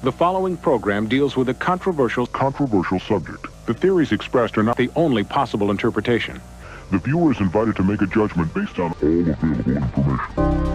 The following program deals with a controversial subject. The theories expressed are not the only possible interpretation. The viewer is invited to make a judgment based on all available information.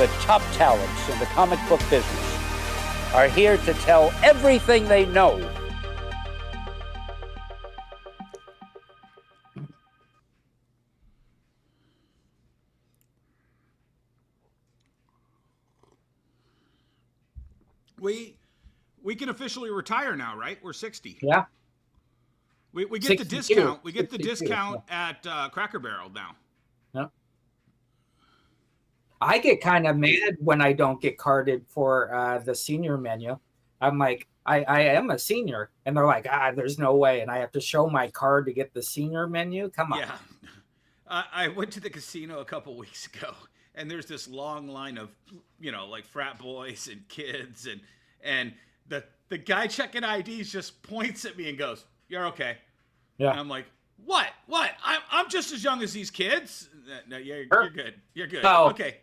the top talents in the comic book business are here to tell everything they know. We can officially retire now, right? We're 60. Yeah. We get the 62. discount. We get the 62, discount at Cracker Barrel now. Yeah. I get kind of mad when I don't get carded for the senior menu. I'm like, I am a senior, and they're like, there's no way, and I have to show my card to get the senior menu. Come on. Yeah. I went to the casino a couple weeks ago, and there's this long line of, like frat boys and kids, and the guy checking IDs just points at me and goes, "You're okay." Yeah. And I'm like, "What? I'm just as young as these kids." No, you're good. You're good. Oh. Okay.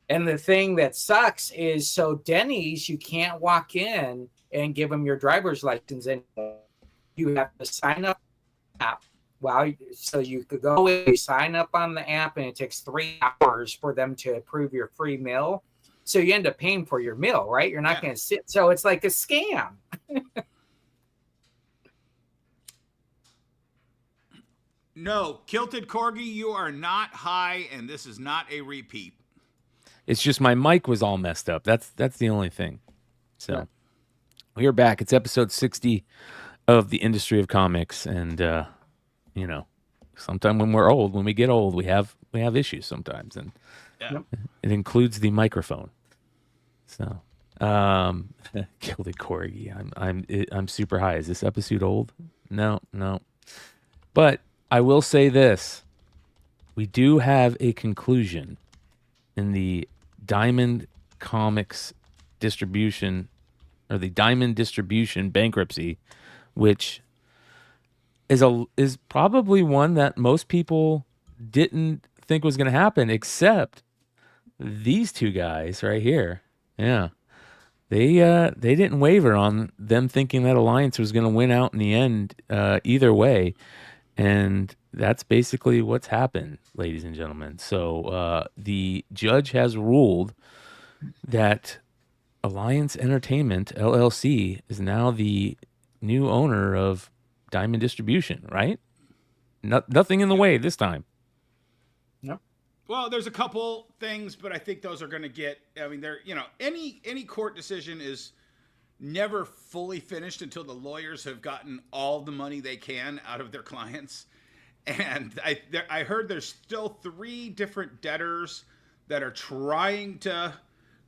And the thing that sucks is, so Denny's, you can't walk in and give them your driver's license anymore. You have to sign up app. Well, so you could go and sign up on the app, and it takes 3 hours for them to approve your free meal. So you end up paying for your meal, right? You're not going to sit. So it's like a scam. No, Kilted Corgi, you are not high, and this is not a repeat. It's just my mic was all messed up. That's the only thing. So we're back. It's episode 60 of the Industry of Comics, and sometime when we get old, we have issues sometimes, and it includes the microphone. So, killed it, Corgi. I'm super high. Is this episode old? No. But I will say this: we do have a conclusion in the Diamond Comics distribution, or the Diamond Distribution bankruptcy, which is probably one that most people didn't think was going to happen, except these two guys right here. Yeah, they didn't waver on them thinking that Alliance was going to win out in the end, either way, and that's basically what's happened, ladies and gentlemen. So the judge has ruled that Alliance Entertainment LLC is now the new owner of Diamond Distribution, right? Nothing in the way this time. No. Well, there's a couple things, but I think those are going to get. I mean, any court decision is never fully finished until the lawyers have gotten all the money they can out of their clients. And I heard there's still 3 different debtors that are trying to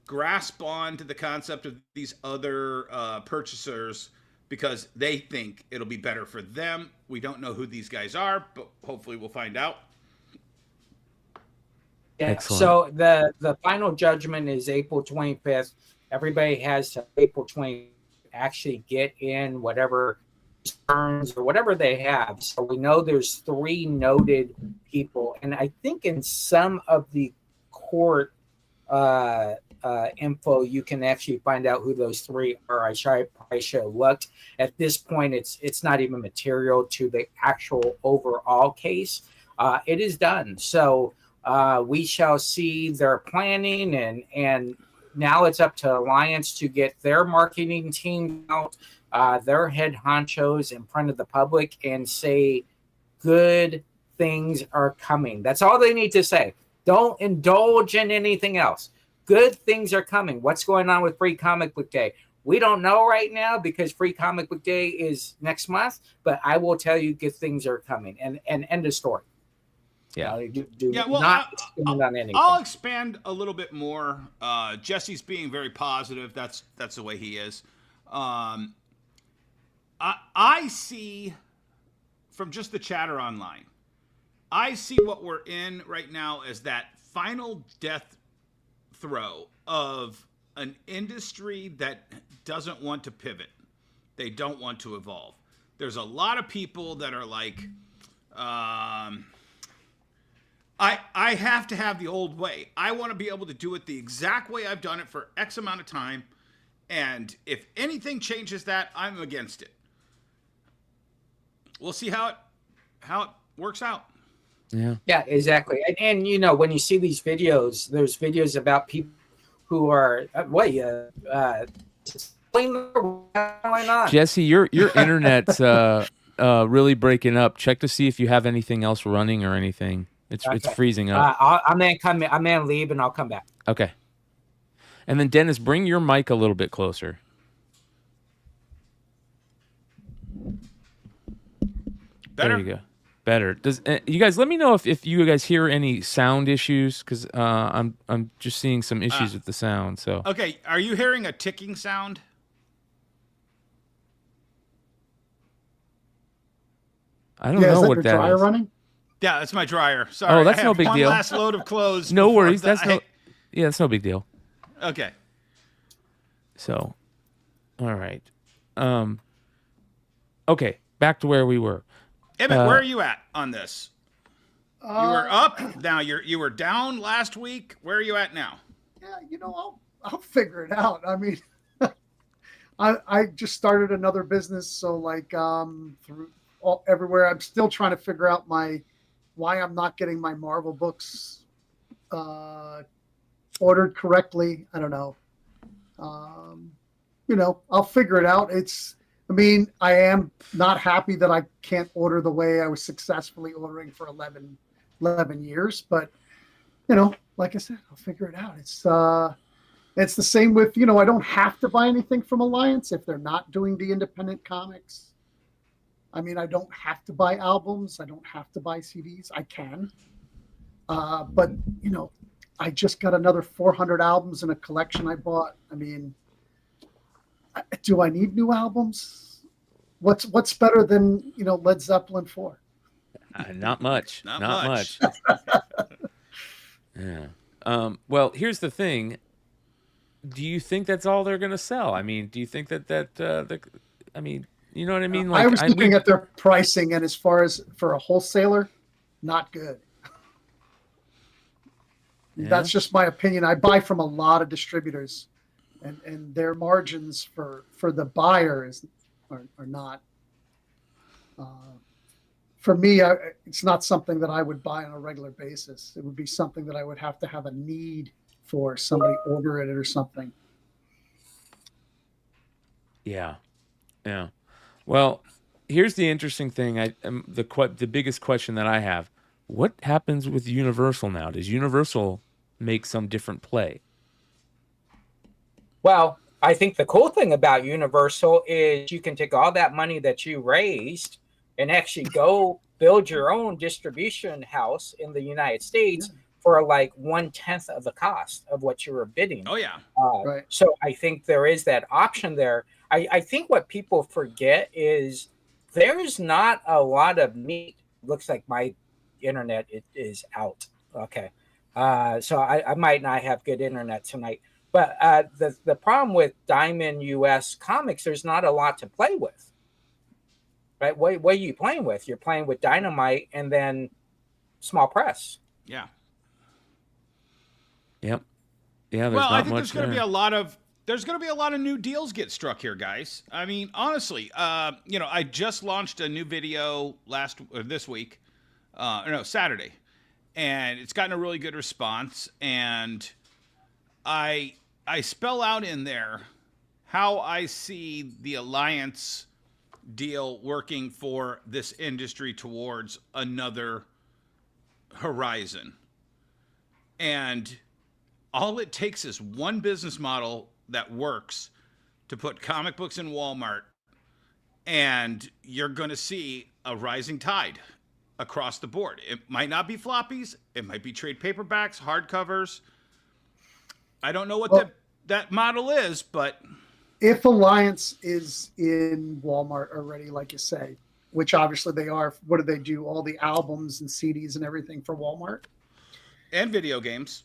grasp on to the concept of these other purchasers, because they think it'll be better for them. We don't know who these guys are, but hopefully we'll find out. Yeah. Excellent. So the final judgment is April 25th. Everybody has to April 20th actually get in whatever terms or whatever they have. So we know there's 3 noted people, and I think in some of the court info, you can actually find out who those 3 are. I should have looked. At this point, it's not even material to the actual overall case. It is done. So we shall see their planning, and now it's up to Alliance to get their marketing team out, their head honchos in front of the public, and say good things are coming. That's all they need to say. Don't indulge in anything else. Good things are coming. What's going on with Free Comic Book Day? We don't know right now, because Free Comic Book Day is next month, but I will tell you good things are coming, and end of story. Yeah. Not expand on anything. I'll expand a little bit more. Jesse's being very positive. That's the way he is. I see, from just the chatter online, I see what we're in right now as that final death throw of an industry that doesn't want to pivot. They don't want to evolve. There's a lot of people that are like, I have to have the old way. I want to be able to do it the exact way I've done it for X amount of time. And if anything changes that, I'm against it. We'll see how it works out. Yeah, exactly. And you know, when you see these videos, there's videos about people who are what's going on? Jesse, your internet's really breaking up. Check to see if you have anything else running or anything. It's freezing up. I'm gonna leave and I'll come back. Okay. And then Dennis, bring your mic a little bit closer. Better? There you go. Better. Does you guys let me know if you guys hear any sound issues, because I'm just seeing some issues with the sound. So Okay, are you hearing a ticking sound? I don't know what that is. Dryer running? Yeah, that's my dryer. Sorry. Oh, that's I no have big one deal. last load of clothes. No before worries. the- That's no big deal. Okay. So, all right. Okay, back to where we were. Emmett, where are you at on this? You were up. Now you were down last week. Where are you at now? Yeah, I'll figure it out. I mean, I just started another business, so everywhere I'm still trying to figure out why I'm not getting my Marvel books ordered correctly. I don't know. I'll figure it out. I am not happy that I can't order the way I was successfully ordering for 11 years, but like I said, I'll figure it out. It's the same with, I don't have to buy anything from Alliance if they're not doing the independent comics. I mean, I don't have to buy albums. I don't have to buy CDs. I can. But, I just got another 400 albums in a collection I bought. I mean, do I need new albums? What's better than, Led Zeppelin 4? Not much. Not much. Yeah. Well, here's the thing. Do you think that's all they're going to sell? I mean, do you think that I mean, you know what I mean? I was looking at their pricing, and as far as for a wholesaler, not good. Yeah. That's just my opinion. I buy from a lot of distributors, and their margins for the buyer are not. For me, it's not something that I would buy on a regular basis. It would be something that I would have to have a need for somebody order it or something. Yeah. Well, here's the interesting thing. The biggest question that I have: what happens with Universal now? Does Universal make some different play? Well, I think the cool thing about Universal is you can take all that money that you raised and actually go build your own distribution house in the United States for like 1/10 of the cost of what you were bidding. Oh yeah. Right. So I think there is that option there. I think what people forget is there's not a lot of meat. Looks like my internet is out. Okay. So I might not have good internet tonight. But the problem with Diamond US Comics, there's not a lot to play with. Right? What are you playing with? You're playing with Dynamite and then Small Press. Yeah. Yep. Yeah. Well, I think there's going to be a lot of new deals get struck here, guys. I mean, honestly, I just launched a new video this week, Saturday, and it's gotten a really good response. And I spell out in there how I see the Alliance deal working for this industry towards another horizon. And all it takes is one business model that works to put comic books in Walmart, and you're going to see a rising tide across the board. It might not be floppies. It might be trade paperbacks, hardcovers. I don't know what that model is, but if Alliance is in Walmart already, like you say, which obviously they are, what do they do? All the albums and CDs and everything for Walmart? And video games.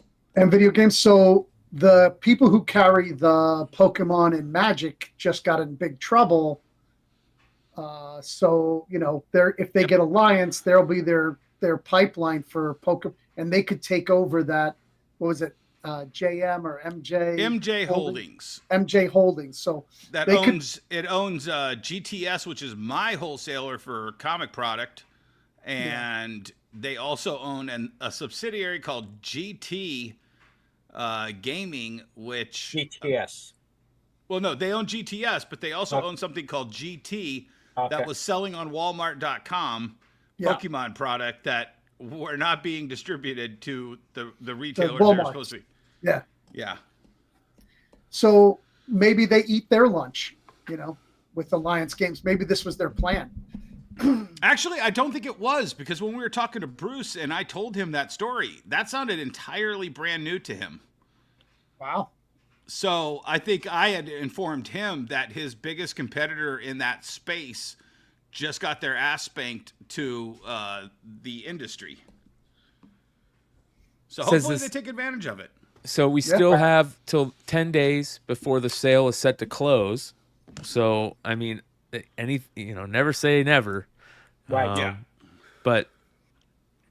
So the people who carry the Pokemon and Magic just got in big trouble. If they get Alliance, there'll be their pipeline for Pokemon, and they could take over that. What was it? JM or MJ? MJ Holdings. MJ Holdings. So it owns GTS, which is my wholesaler for comic product, and they also own a subsidiary called GT Gaming, which GTS. Well, no, they own GTS, but they also Okay. own something called GT Okay. that was selling on Walmart.com Yeah. Pokemon product that were not being distributed to the retailers Walmarts. they're supposed to be. Yeah. Yeah. So maybe they eat their lunch, with Alliance Games. Maybe this was their plan. Actually, I don't think it was, because when we were talking to Bruce and I told him that story, that sounded entirely brand new to him. Wow. So I think I had informed him that his biggest competitor in that space just got their ass spanked to the industry. So Says hopefully this- they take advantage of it. So we still have till 10 days before the sale is set to close. So, I mean, never say never. Right. Yeah. But,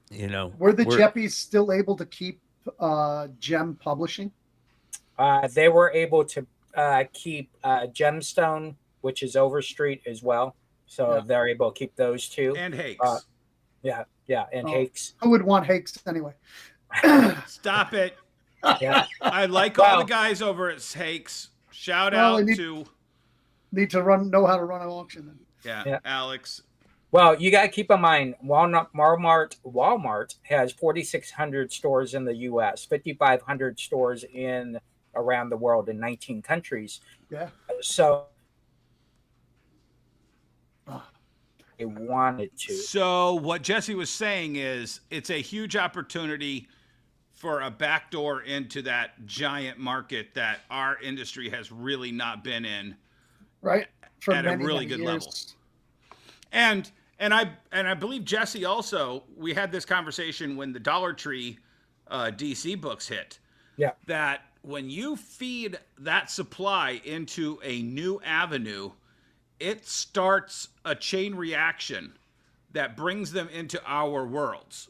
Were the Jeppies still able to keep Gem Publishing? They were able to keep Gemstone, which is Overstreet as well. So they're able to keep those two. And Hakes. And Hakes. Who would want Hakes anyway? Stop it. Yeah. I like all the guys over at Hakes. Shout out to Need to know how to run an auction then. Alex. Well, you got to keep in mind, Walmart has 4,600 stores in the U.S., 5,500 stores around the world in 19 countries. Yeah. So they wanted to. So what Jesse was saying is it's a huge opportunity for a backdoor into that giant market that our industry has really not been in. Right. For at many, a really many good years. level. And I believe Jesse also, we had this conversation when the Dollar Tree DC books hit. Yeah. That when you feed that supply into a new avenue, it starts a chain reaction that brings them into our worlds.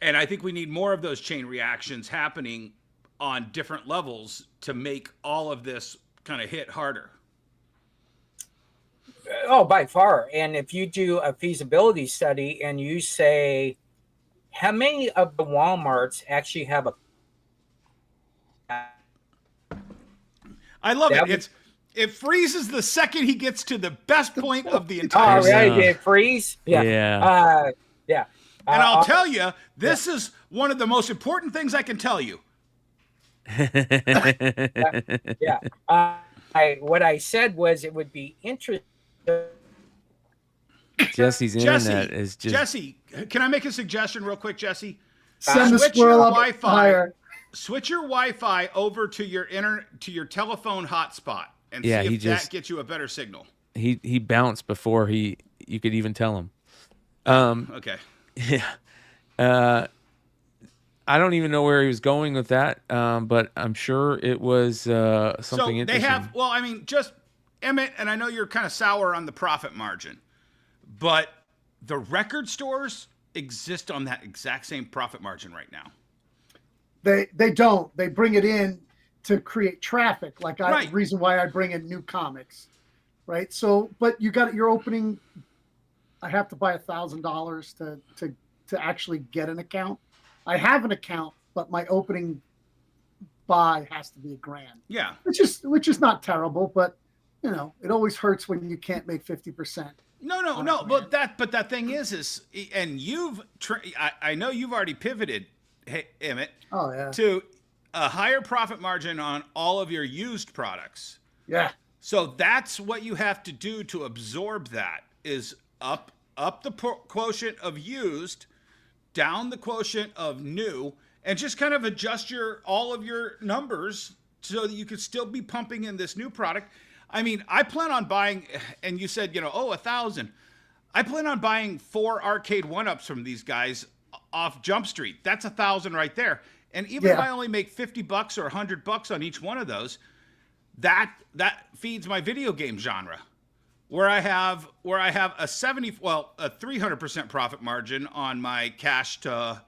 And I think we need more of those chain reactions happening on different levels to make all of this kind of hit harder. Oh, by far. And if you do a feasibility study and you say, how many of the Walmarts actually have a... I love it. It freezes the second he gets to the best point of the entire Oh, right. Did it freeze? Yeah. Yeah. And I'll tell you, this is one of the most important things I can tell you. Yeah. What I said was it would be interesting. Jesse's internet is just... Jesse, can I make a suggestion real quick, Jesse? Send the Switch squirrel your up Wi-Fi. higher. Switch your Wi-Fi over to your telephone hotspot and see if that gets you a better signal. He bounced before you could even tell him. Okay. Yeah. I don't even know where he was going with that, but I'm sure it was something so interesting. They have, well, I mean, just Emmet, and I know you're kind of sour on the profit margin, but the record stores exist on that exact same profit margin right now. They don't. They bring it in to create traffic. Right. The reason why I bring in new comics, right? So, but you're opening. I have to buy $1,000 to actually get an account. I have an account, but my opening buy has to be $1,000. Yeah. Which is not terrible, but it always hurts when you can't make 50%. No. But that thing is, and I know you've already pivoted, Emmet, to a higher profit margin on all of your used products. Yeah. So that's what you have to do to absorb that is up the quotient of used, down the quotient of new, and just kind of adjust all of your numbers so that you could still be pumping in this new product. I mean, I plan on buying, and you said, 1,000. I plan on buying 4 arcade 1-ups from these guys off Jump Street. That's 1,000 right there. And even if I only make $50 or $100 on each one of those, that feeds my video game genre, where I have a 300% profit margin on my cash to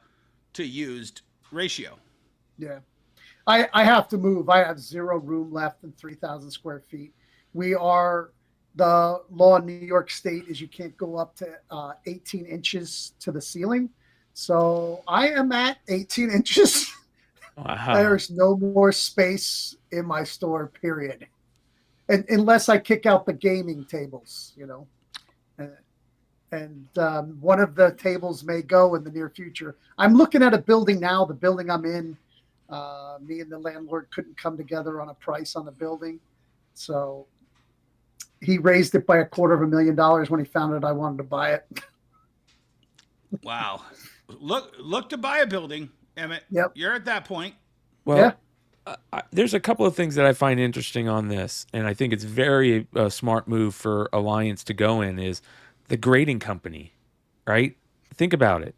used ratio. Yeah. I have to move. I have 0 room left in 3,000 square feet. We are the law in New York State is you can't go up to 18 inches to the ceiling. So I am at 18 inches. Wow. There's no more space in my store, period. And unless I kick out the gaming tables, you know. And one of the tables may go in the near future. I'm looking at a building now, the building I'm in. Me and the landlord couldn't come together on a price on the building. So he raised it by $250,000 when he found out I wanted to buy it. Wow. Look to buy a building, Emmett. Yep. You're at that point. Well, there's a couple of things that I find interesting on this, and I think it's very smart move for Alliance to go in is the grading company, right? Think about it.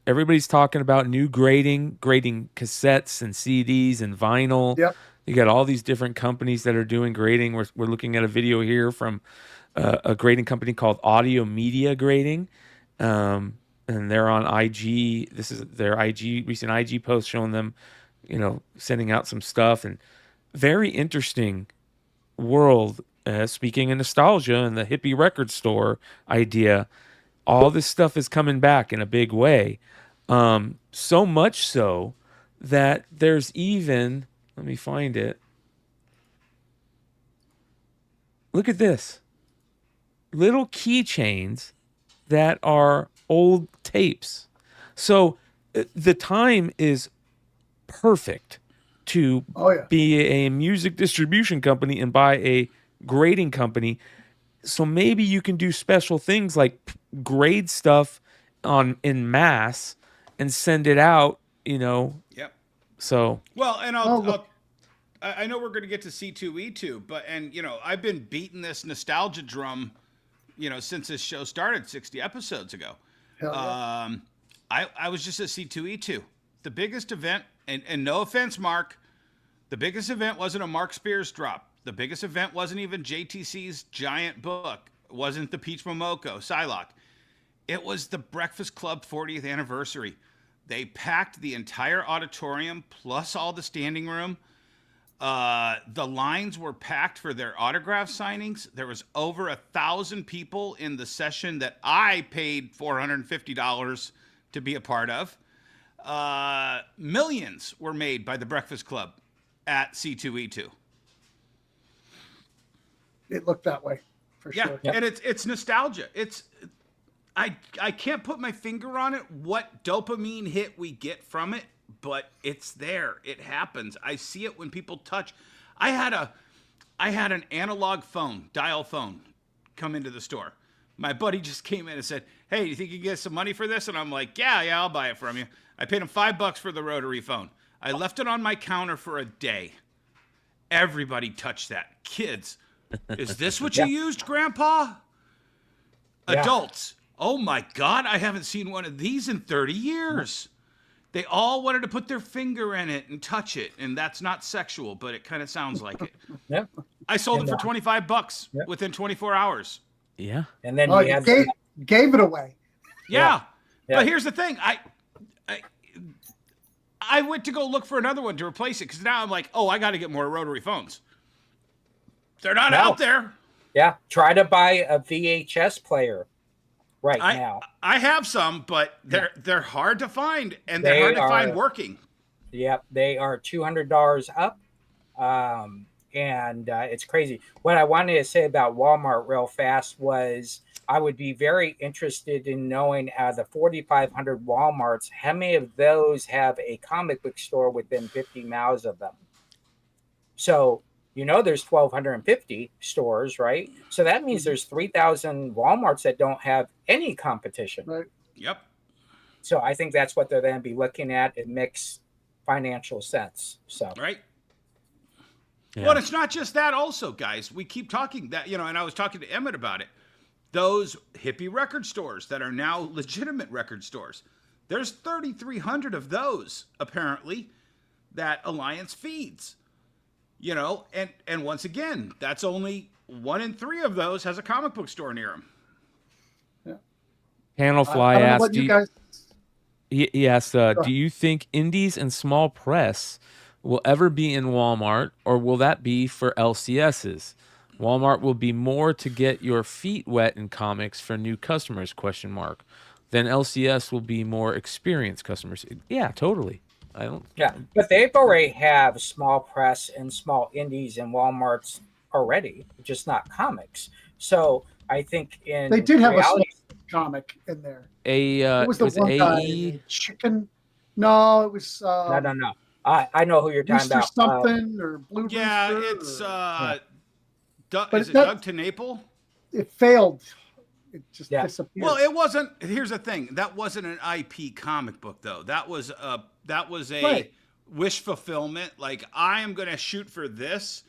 Everybody's talking about new grading cassettes and CDs and vinyl. Yep. You got all these different companies that are doing grading. We're looking at a video here from a grading company called Audio Media Grading. And they're on IG. This is their recent IG post showing them, sending out some stuff, and very interesting world. Speaking of nostalgia and the hippie record store idea, all this stuff is coming back in a big way. So much so that there's even, let me find it. Look at this. Little keychains that are old tapes. So the time is perfect to be a music distribution company and buy a grading company. So maybe you can do special things like grade stuff in mass and send it out, Yep. So well, and I know we're going to get to C2E2, but I've been beating this nostalgia drum, since this show started 60 episodes ago. I was just at C2E2, the biggest event, and no offense, Mark, the biggest event wasn't a Mark Spears drop. The biggest event wasn't even JTC's giant book. It wasn't the Peach Momoko, Psylocke. It was the Breakfast Club 40th anniversary. They packed the entire auditorium plus all the standing room. The lines were packed for their autograph signings. There was over 1,000 people in the session that I paid $450 to be a part of. Millions were made by the Breakfast Club at C2E2. It looked that way for sure. Yeah, and it's nostalgia. I can't put my finger on it, what dopamine hit we get from it, but it's there. It happens. I see it when people touch. I had an analog phone, dial phone, come into the store. My buddy just came in and said, "Hey, do you think you can get some money for this?" And I'm like, yeah, I'll buy it from you. I paid him $5 for the rotary phone. I left it on my counter for a day. Everybody touched that. Kids, is this what you used, Grandpa? Adults, oh my God, I haven't seen one of these in 30 years. They all wanted to put their finger in it and touch it, and that's not sexual, but it kind of sounds like it. Yep. I sold it for $25 within 24 hours. Yeah. And then you gave it away. Yeah. But here's the thing. I went to go look for another one to replace it because now I'm like, I got to get more rotary phones. They're not out there. Yeah. Try to buy a VHS player now. I have some, but they're hard to find, and they're hard to find working. Yep. They are $200 up. And it's crazy. What I wanted to say about Walmart real fast was I would be very interested in knowing out of the 4,500 Walmarts, how many of those have a comic book store within 50 miles of them? So, there's 1,250 stores, right? So that means there's 3,000 Walmarts that don't have any competition. Right. Yep. So I think that's what they're going to be looking at. It makes financial sense. So right. Yeah. Well, it's not just that also, guys. We keep talking that, and I was talking to Emmet about it. Those hippie record stores that are now legitimate record stores. There's 3,300 of those, apparently, that Alliance feeds. And once again, that's only 1 in 3 of those has a comic book store near them. Yeah. Panelfly asked, he asked, do you think indies and small press will ever be in Walmart, or will that be for LCSs? Walmart will be more to get your feet wet in comics for new customers, ? Then LCS will be more experienced customers. Yeah, totally. I don't. Yeah, but they've already have small press and small indies in Walmart's already, just not comics. So I think in They did have reality, a comic in there. It was the was one guy, AE. Chicken? No, it was no. I know who you're talking Mr. about. Something or Blue Yeah, Rooster. it's or, Doug, But is it that- Doug to Naple? it failed. It just Yeah. disappeared. Well, it wasn't. Here's the thing. That wasn't an IP comic book, though. That was a Right. wish fulfillment. Like, I am going to shoot for this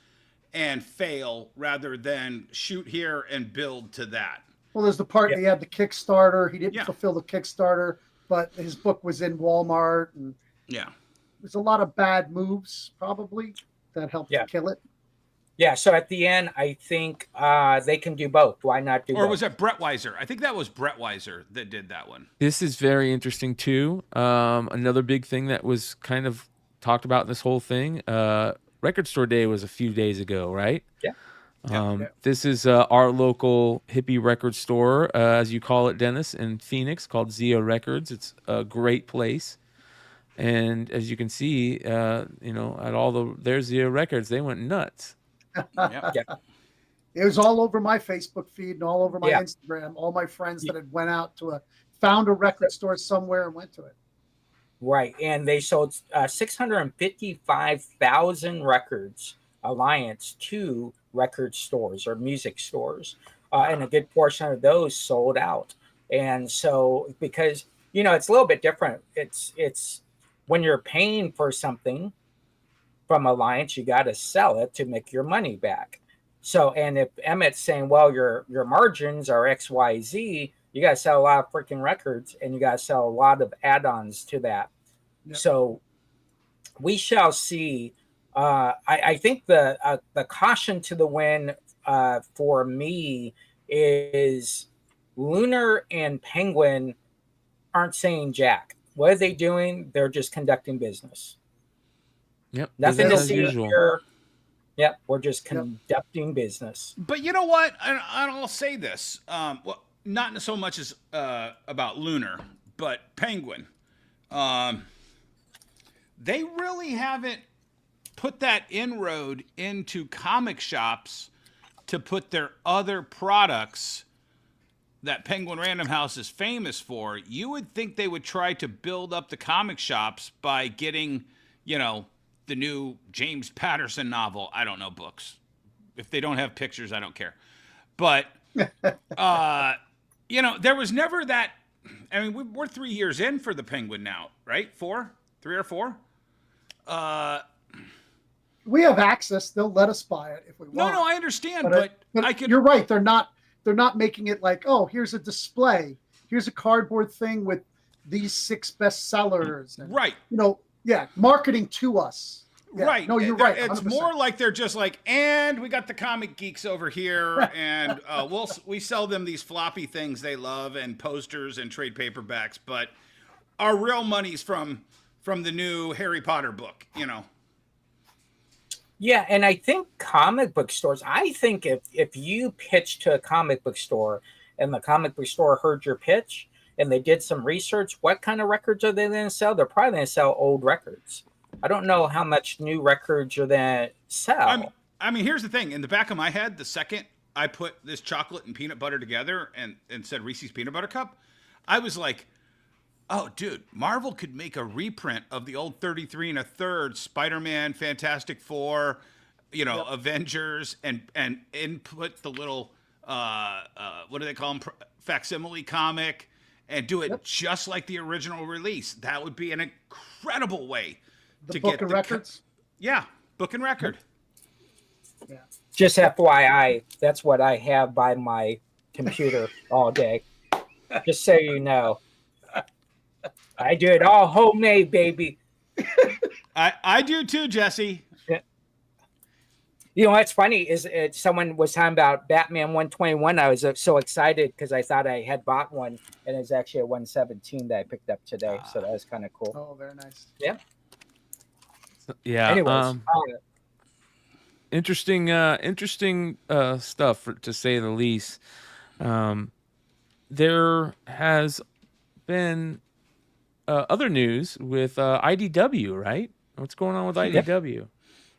and fail rather than shoot here and build to that. Well, there's the part he had the Kickstarter. He didn't Yeah. fulfill the Kickstarter, but his book was in Walmart, and Yeah. there's a lot of bad moves probably that helped Yeah. kill it. Yeah, so at the end, I think they can do both. Why not do Or both? was it Brett Weiser? I think that was Brett Weiser that did that one. This is very interesting too. Another big thing that was kind of talked about in this whole thing. Record Store Day was a few days ago, right? Yeah. This is our local hippie record store, as you call it, Dennis, in Phoenix, called Zia Records. It's a great place. And as you can see, at all their Zia Records, they went nuts. Yep. Yeah. It was all over my Facebook feed and all over my Yeah. Instagram. All my friends that had went out to found a record store somewhere and went to it. Right, and they sold 655,000 records, Alliance, to record stores or music stores, and a good portion of those sold out. And so, because it's a little bit different. It's when you're paying for something from Alliance, you got to sell it to make your money back. So, and if Emmet's saying, well, your margins are XYZ, you got to sell a lot of freaking records, and you got to sell a lot of add-ons to that. Yep. So we shall see. I think the caution to the wind for me is Lunar and Penguin aren't saying jack. What are they doing? They're just conducting business. Yep. Nothing to business as see usual. here. Yep, we're just conducting business. But you know what? I'll say this. Well, not so much as about Lunar, but Penguin. They really haven't put that inroad into comic shops to put their other products that Penguin Random House is famous for. You would think they would try to build up the comic shops by getting, the new James Patterson novel. I don't know books. If they don't have pictures, I don't care. But, there was never that. I mean, we're 3 years in for the Penguin now, right? 3 or 4? We have access. They'll let us buy it if we want. No, I understand, But I could. You're right. They're not making it like, oh, here's a display. Here's a cardboard thing with these 6 bestsellers. And, Right. Marketing to us. Yeah, Right. No, you're right. It's 100%. more like they're just like, and we got the comic geeks over here, and we sell them these floppy things they love and posters and trade paperbacks, but our real money's from the new Harry Potter book, Yeah, and I think comic book stores, I think if you pitch to a comic book store and the comic book store heard your pitch and they did some research, what kind of records are they going to sell? They're probably going to sell old records. I don't know how much new records you're going to sell. I mean, here's the thing. In the back of my head, the second I put this chocolate and peanut butter together and said Reese's Peanut Butter Cup, I was like, oh, dude, Marvel could make a reprint of the old 33 1/3 Spider-Man, Fantastic Four, Avengers, and input the little, what do they call them, facsimile comic, and do it just like the original release. That would be an incredible way to book get and the records. Book and record. Yeah. Just FYI, that's what I have by my computer all day. Just so you know. I do it all homemade, baby. I do too, Jesse. You know what's funny is someone was talking about Batman 121. I was so excited because I thought I had bought one, and it's actually a 117 that I picked up today. So that was kind of cool. Oh, very nice. Yeah. Yeah. Anyways, interesting stuff to say the least. There has been other news with IDW, right? What's going on with IDW?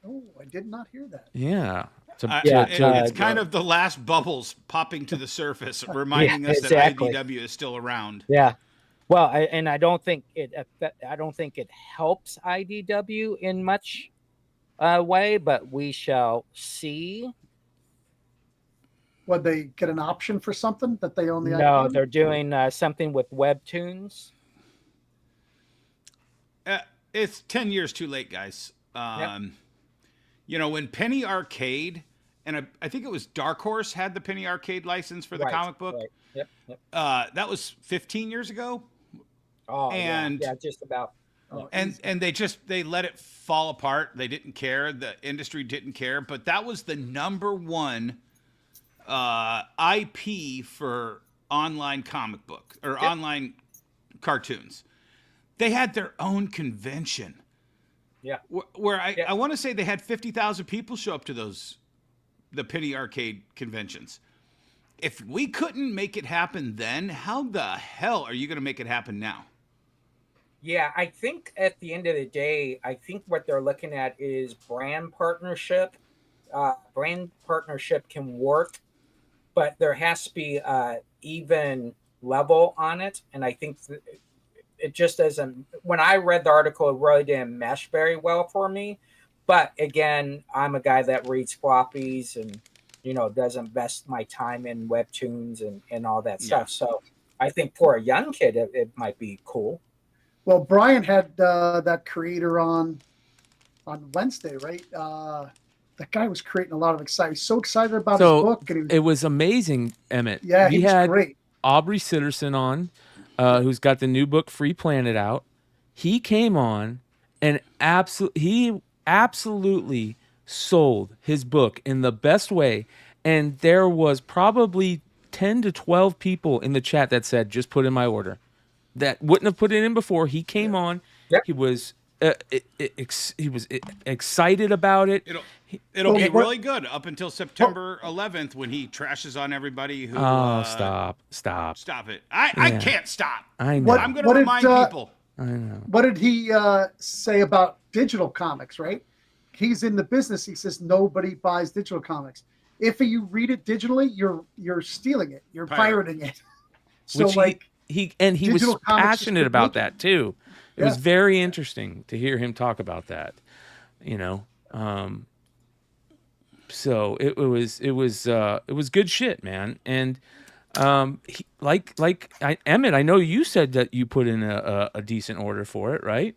Oh, I did not hear that. Yeah. It's kind of the last bubbles popping to the surface, reminding us that IDW is still around. Yeah. Well, I don't think it helps IDW in much way, but we shall see. Would they get an option for something that they own the IP? No, they're doing something with Webtoons. It's 10 years too late, guys. You know, when Penny Arcade, and I think it was Dark Horse had the Penny Arcade license for the comic book. Right. Yep. That was 15 years ago. Oh, and yeah, just about. And they let it fall apart. They didn't care. The industry didn't care. But that was the #1 IP for online comic book or online cartoons. They had their own convention. Yeah. Where I want to say they had 50,000 people show up to the Penny Arcade conventions. If we couldn't make it happen then, how the hell are you going to make it happen now? Yeah, I think at the end of the day, I think what they're looking at is brand partnership. Brand partnership can work, but there has to be even level on it. And I think it just doesn't. When I read the article, it really didn't mesh very well for me. But again, I'm a guy that reads floppies and does invest my time in Webtoons and all that stuff. So I think for a young kid, it might be cool. Well, Brian had that creator on Wednesday, right? That guy was creating a lot of excitement. He's so excited about his book. And it was amazing, Emmet. Yeah, he had great. Aubrey Sitterson on, who's got the new book Free Planet out. He came on and he absolutely sold his book in the best way. And there was probably 10 to 12 people in the chat that said, just put in my order. That wouldn't have put it in before. He came on. Yep. He was excited about it. It'll be really good up until September 11th when he trashes on everybody who. Stop it! I can't stop. I know. I'm going to remind people. I know. What did he say about digital comics? Right? He's in the business. He says nobody buys digital comics. If you read it digitally, you're stealing it. You're pirating it. So he was passionate about that too. It was very interesting to hear him talk about that. So it was good shit, man. And Emmet, I know you said that you put in a decent order for it, right?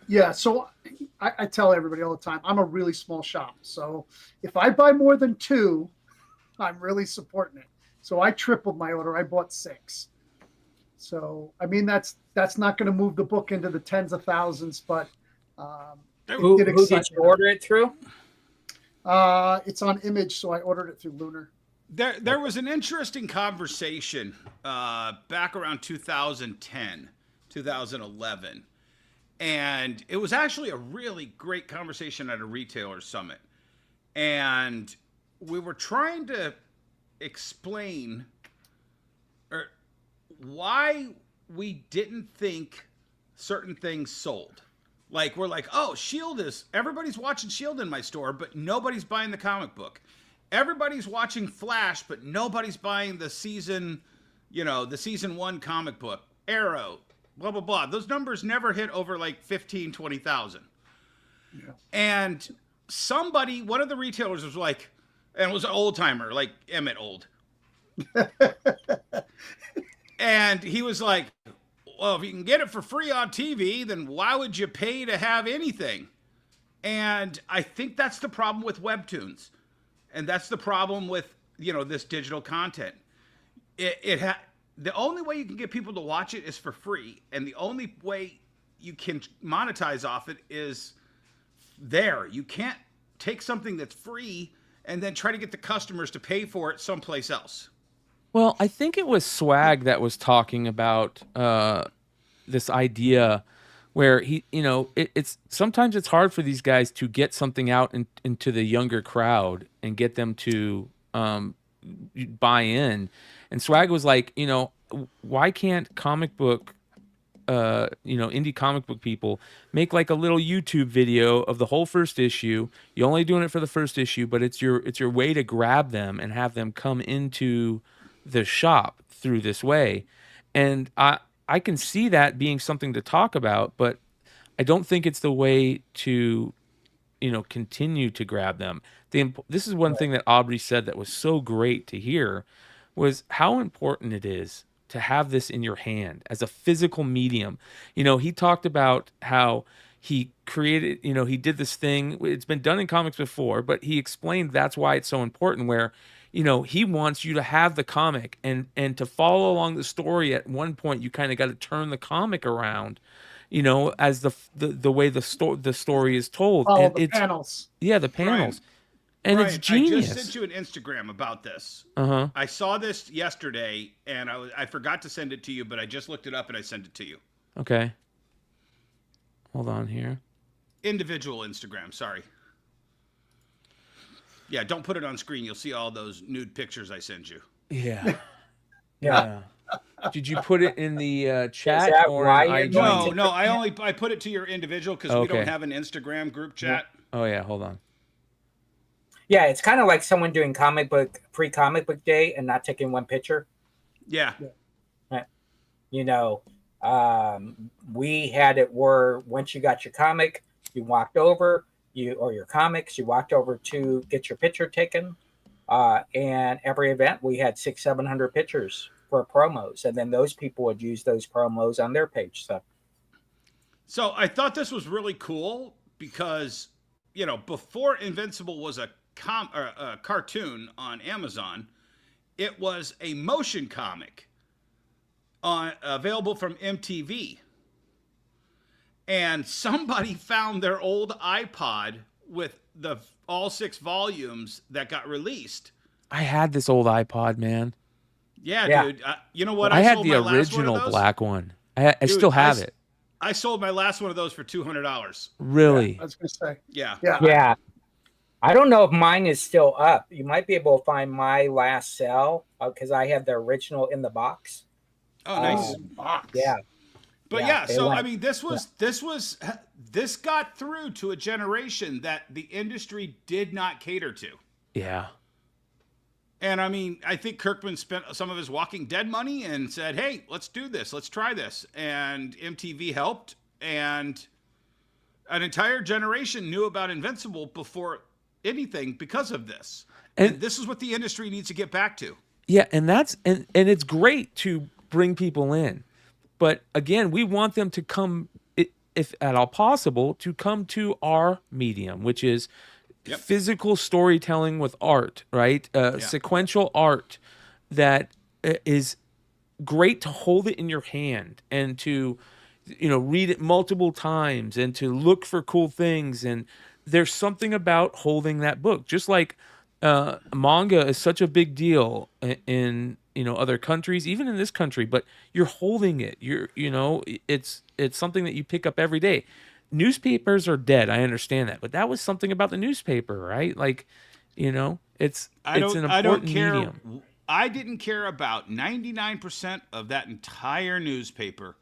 Yeah. So I tell everybody all the time, I'm a really small shop. So if I buy more than 2, I'm really supporting it. So I tripled my order. I bought 6. So, I mean, that's not going to move the book into the tens of thousands, but who did you order it through? It's on Image, so I ordered it through Lunar. There was an interesting conversation back around 2010, 2011, and it was actually a really great conversation at a retailer summit, and we were trying to explain why we didn't think certain things sold. Like, we're like, oh, everybody's watching S.H.I.E.L.D. in my store, but nobody's buying the comic book. Everybody's watching Flash, but nobody's buying the season 1 comic book. Arrow, blah, blah, blah. Those numbers never hit over like 15, 20,000. Yeah. And one of the retailers was like, and it was an old timer, like Emmet old. And he was like, well, if you can get it for free on TV, then why would you pay to have anything? And I think that's the problem with Webtoons. And that's the problem with, this digital content. The only way you can get people to watch it is for free. And the only way you can monetize off it is there. You can't take something that's free and then try to get the customers to pay for it someplace else. Well, I think it was Swag that was talking about this idea where it's sometimes it's hard for these guys to get something out into the younger crowd and get them to buy in. And Swag was like, why can't comic book indie comic book people make like a little YouTube video of the whole first issue? You're only doing it for the first issue, but it's your way to grab them and have them come into the shop through this way. And I can see that being something to talk about, but I don't think it's the way to continue to grab them. This is one thing that Aubrey said that was so great to hear, was how important it is to have this in your hand as a physical medium. He talked about how he created, he did this thing. It's been done in comics before, but he explained that's why it's so important, where, he wants you to have the comic and to follow along the story. At one point, you kind of got to turn the comic around, as the way the story is told. Oh, and the panels. Yeah, the panels. And Brian, it's genius. I just sent you an Instagram about this. Uh-huh. I saw this yesterday, and I forgot to send it to you, but I just looked it up and I sent it to you. Okay. Hold on here. Individual Instagram, sorry. Yeah, don't put it on screen. You'll see all those nude pictures I send you. Yeah. Yeah. Did you put it in the chat that or why IG? you're No, I put it to your individual because we Okay. don't have an Instagram group chat. Oh yeah, hold on. Yeah, it's kind of like someone doing pre-comic book day and not taking one picture. Yeah. We had it where once you got your comic, you walked over, or your comics, you walked over to get your picture taken. And every event we had 600-700 pictures for promos, and then those people would use those promos on their page. So I thought this was really cool because, before Invincible was a cartoon on Amazon, it was a motion comic available from MTV. And somebody found their old iPod with all 6 volumes that got released. I had this old iPod, man. Yeah. Dude. You know what? I had sold the my last one of original those. black one. I still have it. I sold my last one of those for $200. Really? I was going to say. Yeah. Yeah. I don't know if mine is still up. You might be able to find my last sell because I have the original in the box. Oh, nice. Yeah. But Yeah, so I mean, this got through to a generation that the industry did not cater to. Yeah. And I mean, I think Kirkman spent some of his Walking Dead money and said, "Hey, let's do this. Let's try this." And MTV helped, and an entire generation knew about Invincible before anything because of this. And this is what the industry needs to get back to. Yeah, and it's great to bring people in. But again, we want them to come, if at all possible, to come to our medium, which is physical storytelling with art, right? Sequential art that is great to hold it in your hand and to, read it multiple times and to look for cool things. And there's something about holding that book, just like manga is such a big deal in other countries, even in this country, but you're holding it. It's something that you pick up every day. Newspapers are dead. I understand that, but that was something about the newspaper, right? Like, it's an important medium. I didn't care about 99% of that entire newspaper,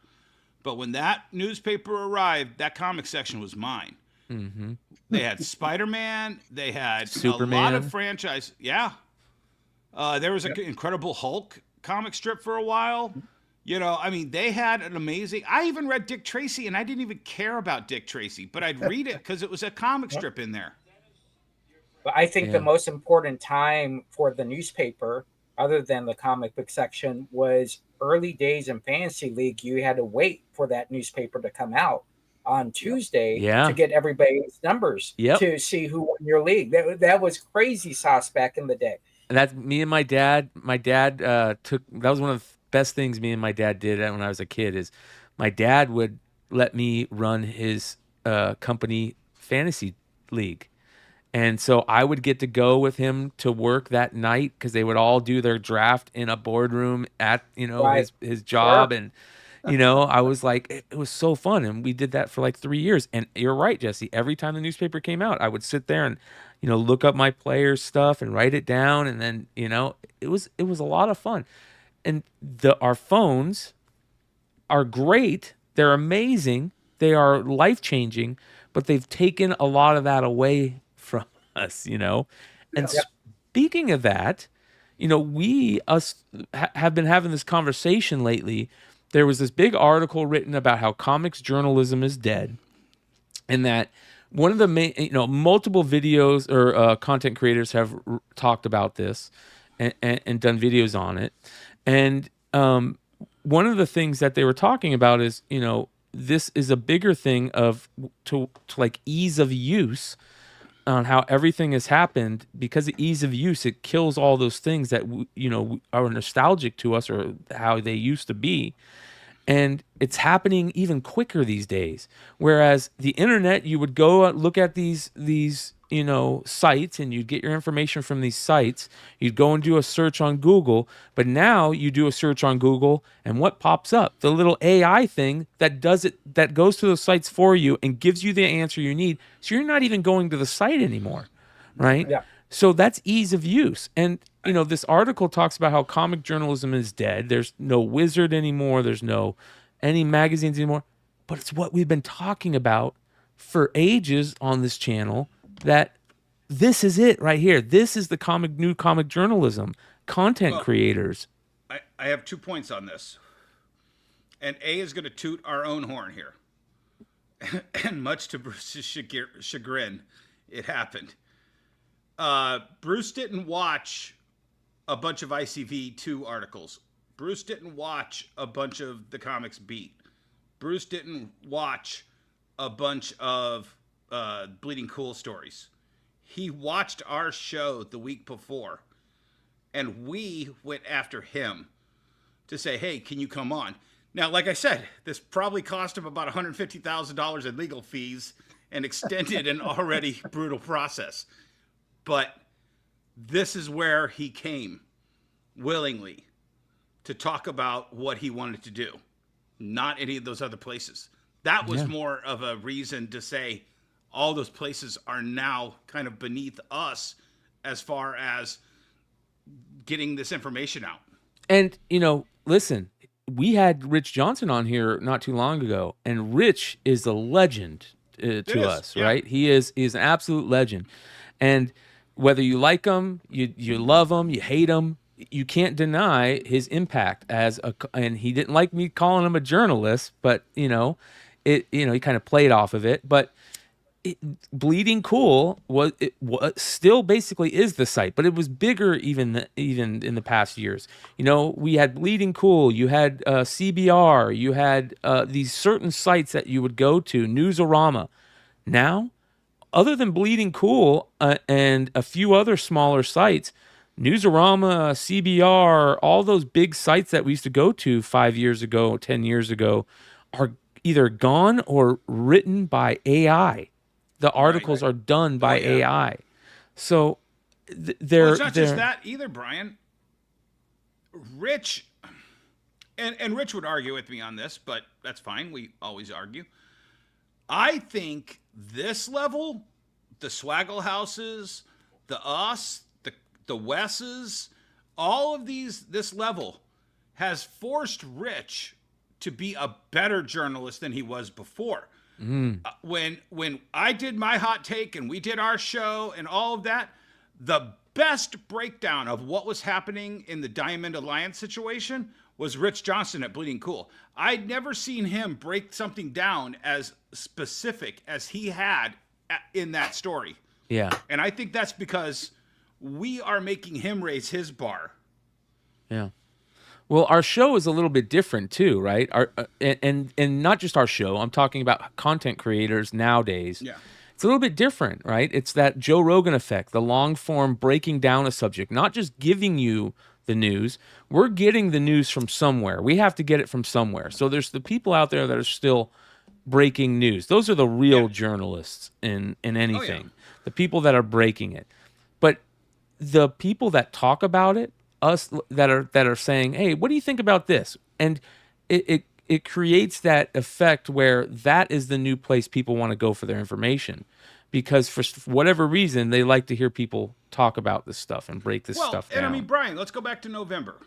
but when that newspaper arrived, that comic section was mine. Mm-hmm. They had Spider-Man. They had Superman. A lot of franchise. Yeah. There was an Incredible Hulk comic strip for a while. They had an amazing... I even read Dick Tracy, and I didn't even care about Dick Tracy, but I'd read it because it was a comic strip in there. But I think the most important time for the newspaper, other than the comic book section, was early days in Fantasy League. You had to wait for that newspaper to come out on Tuesday to get everybody's numbers to see who won your league. That was crazy sauce back in the day. And that's me and my dad. My dad that was one of the best things me and my dad did when I was a kid, is my dad would let me run his company fantasy league. And so I would get to go with him to work that night because they would all do their draft in a boardroom at his job. And I was like, it was so fun. And we did that for like 3 years. And you're right, Jesse. Every time the newspaper came out, I would sit there and, look up my players' stuff and write it down. And then, it was a lot of fun. And our phones are great. They're amazing. They are life-changing, but they've taken a lot of that away from us, And speaking of that, we have been having this conversation lately. There was this big article written about how comics journalism is dead, and that one of the main, multiple videos or content creators have talked about this and done videos on it. And one of the things that they were talking about is, this is a bigger thing to like ease of use on how everything has happened. Because of ease of use, it kills all those things that are nostalgic to us or how they used to be. And it's happening even quicker these days. Whereas the internet, you would go look at these sites, and you'd get your information from these sites. You'd go and do a search on Google. But now you do a search on Google, and what pops up? The little AI thing that does it, that goes to those sites for you and gives you the answer you need. So you're not even going to the site anymore, right? Yeah. So that's ease of use. And, this article talks about how comic journalism is dead. There's no Wizard anymore. There's no any magazines anymore. But it's what we've been talking about for ages on this channel, that this is it right here. This is the new comic journalism, content creators. I have 2 points on this. And A is going to toot our own horn here. And much to Bruce's chagrin, it happened. Bruce didn't watch a bunch of ICV2 articles. Bruce didn't watch a bunch of the Comics Beat. Bruce didn't watch a bunch of Bleeding Cool stories. He watched our show the week before, and we went after him to say, hey, can you come on? Now, like I said, this probably cost him about $150,000 in legal fees and extended an already brutal process. But this is where he came willingly to talk about what he wanted to do, not any of those other places. That was more of a reason to say all those places are now kind of beneath us as far as getting this information out. And, listen, we had Rich Johnson on here not too long ago, and Rich is a legend to us, right? He is an absolute legend. And whether you like him, you love him, you hate him, you can't deny his impact and he didn't like me calling him a journalist, but he kind of played off of it. But Bleeding Cool was still basically is the site, but it was bigger even in the past years. We had Bleeding Cool, you had CBR, you had these certain sites that you would go to, Newsarama. Now, other than Bleeding Cool and a few other smaller sites, Newsarama, CBR, all those big sites that we used to go to 5 years ago, 10 years ago, are either gone or written by AI. The articles are done by AI. So it's not just that either, Brian. Rich, and Rich would argue with me on this, but that's fine. We always argue. I think this level, the Swaggle Houses, the Us, the Wesses, all of this level has forced Rich to be a better journalist than he was before. When I did my hot take and we did our show and all of that, the best breakdown of what was happening in the Diamond Alliance situation was Rich Johnson at Bleeding Cool. I'd never seen him break something down as specific as he had in that story. Yeah. And I think that's because we are making him raise his bar. Yeah. Well, our show is a little bit different too, right? And not just our show. I'm talking about content creators nowadays. Yeah. It's a little bit different, right? It's that Joe Rogan effect, the long form breaking down a subject, not just giving you the news. We're getting the news from somewhere. We have to get it from somewhere. So there's the people out there that are still breaking news. Those are the real journalists in anything. Oh, yeah. The people that are breaking it. But the people that talk about it, us that are saying, hey, what do you think about this? And it creates that effect where that is the new place people want to go for their information, because for whatever reason they like to hear people talk about this stuff and break this stuff down. And I mean, Brian, let's go back to November,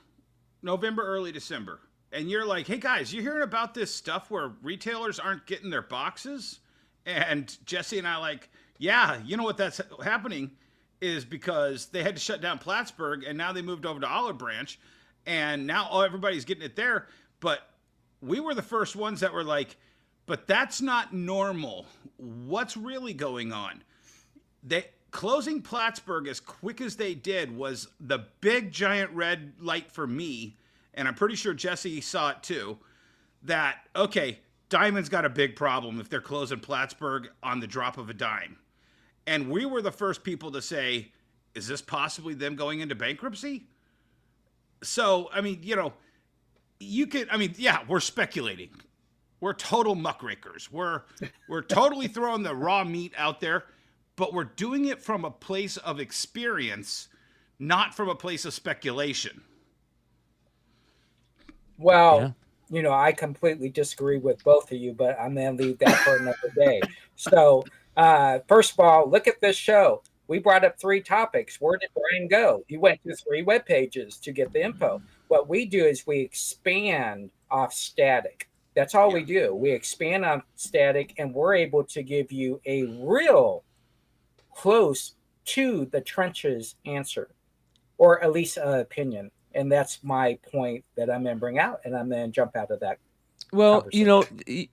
early December, and you're like, hey guys, you hearing about this stuff where retailers aren't getting their boxes? And Jesse and I like, yeah, you know what that's happening is because they had to shut down Plattsburgh, and now they moved over to Olive Branch, and now everybody's getting it there. But we were the first ones that were like, but that's not normal. What's really going on? They closing Plattsburgh as quick as they did was the big giant red light for me, and I'm pretty sure Jesse saw it too, that, okay, Diamond's got a big problem if they're closing Plattsburgh on the drop of a dime. And we were the first people to say, is this possibly them going into bankruptcy? So, I mean, you know, we're speculating. We're total muckrakers. We're totally throwing the raw meat out there, but we're doing it from a place of experience, not from a place of speculation. Well, you know, I completely disagree with both of you, but I'm going to leave that for another day. So, first of all, look at this show. We brought up 3 topics. Where did Brian go? He went to 3 web pages to get the info. What we do is we expand off static. That's all we do. We expand on static, and we're able to give you a real close to the trenches answer, or at least an opinion. And that's my point that I'm going to bring out, and I'm going to jump out of that. Well, you know,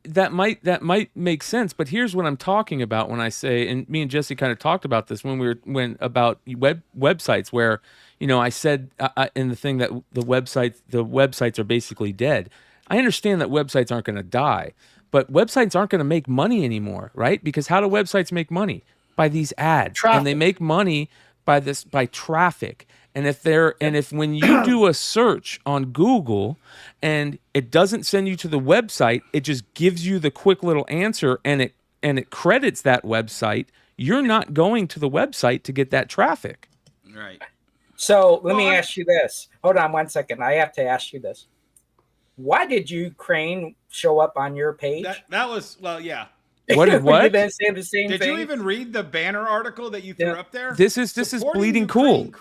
that might make sense, but here's what I'm talking about when I say, and me and Jesse kind of talked about this when about websites, where, you know, I said in the thing that the websites are basically dead. I understand that websites aren't going to die, but websites aren't going to make money anymore, right? Because how do websites make money? By these ads, and they make money by traffic. And if when you do a search on Google and it doesn't send you to the website, it just gives you the quick little answer, and it credits that website, you're not going to the website to get that traffic. Right. So let me ask you this. Hold on 1 second. I have to ask you this. Why did Ukraine show up on your page? That was, well, yeah. What? You then say the same Did thing? you even read the banner article that you threw up there? This is bleeding cool. No.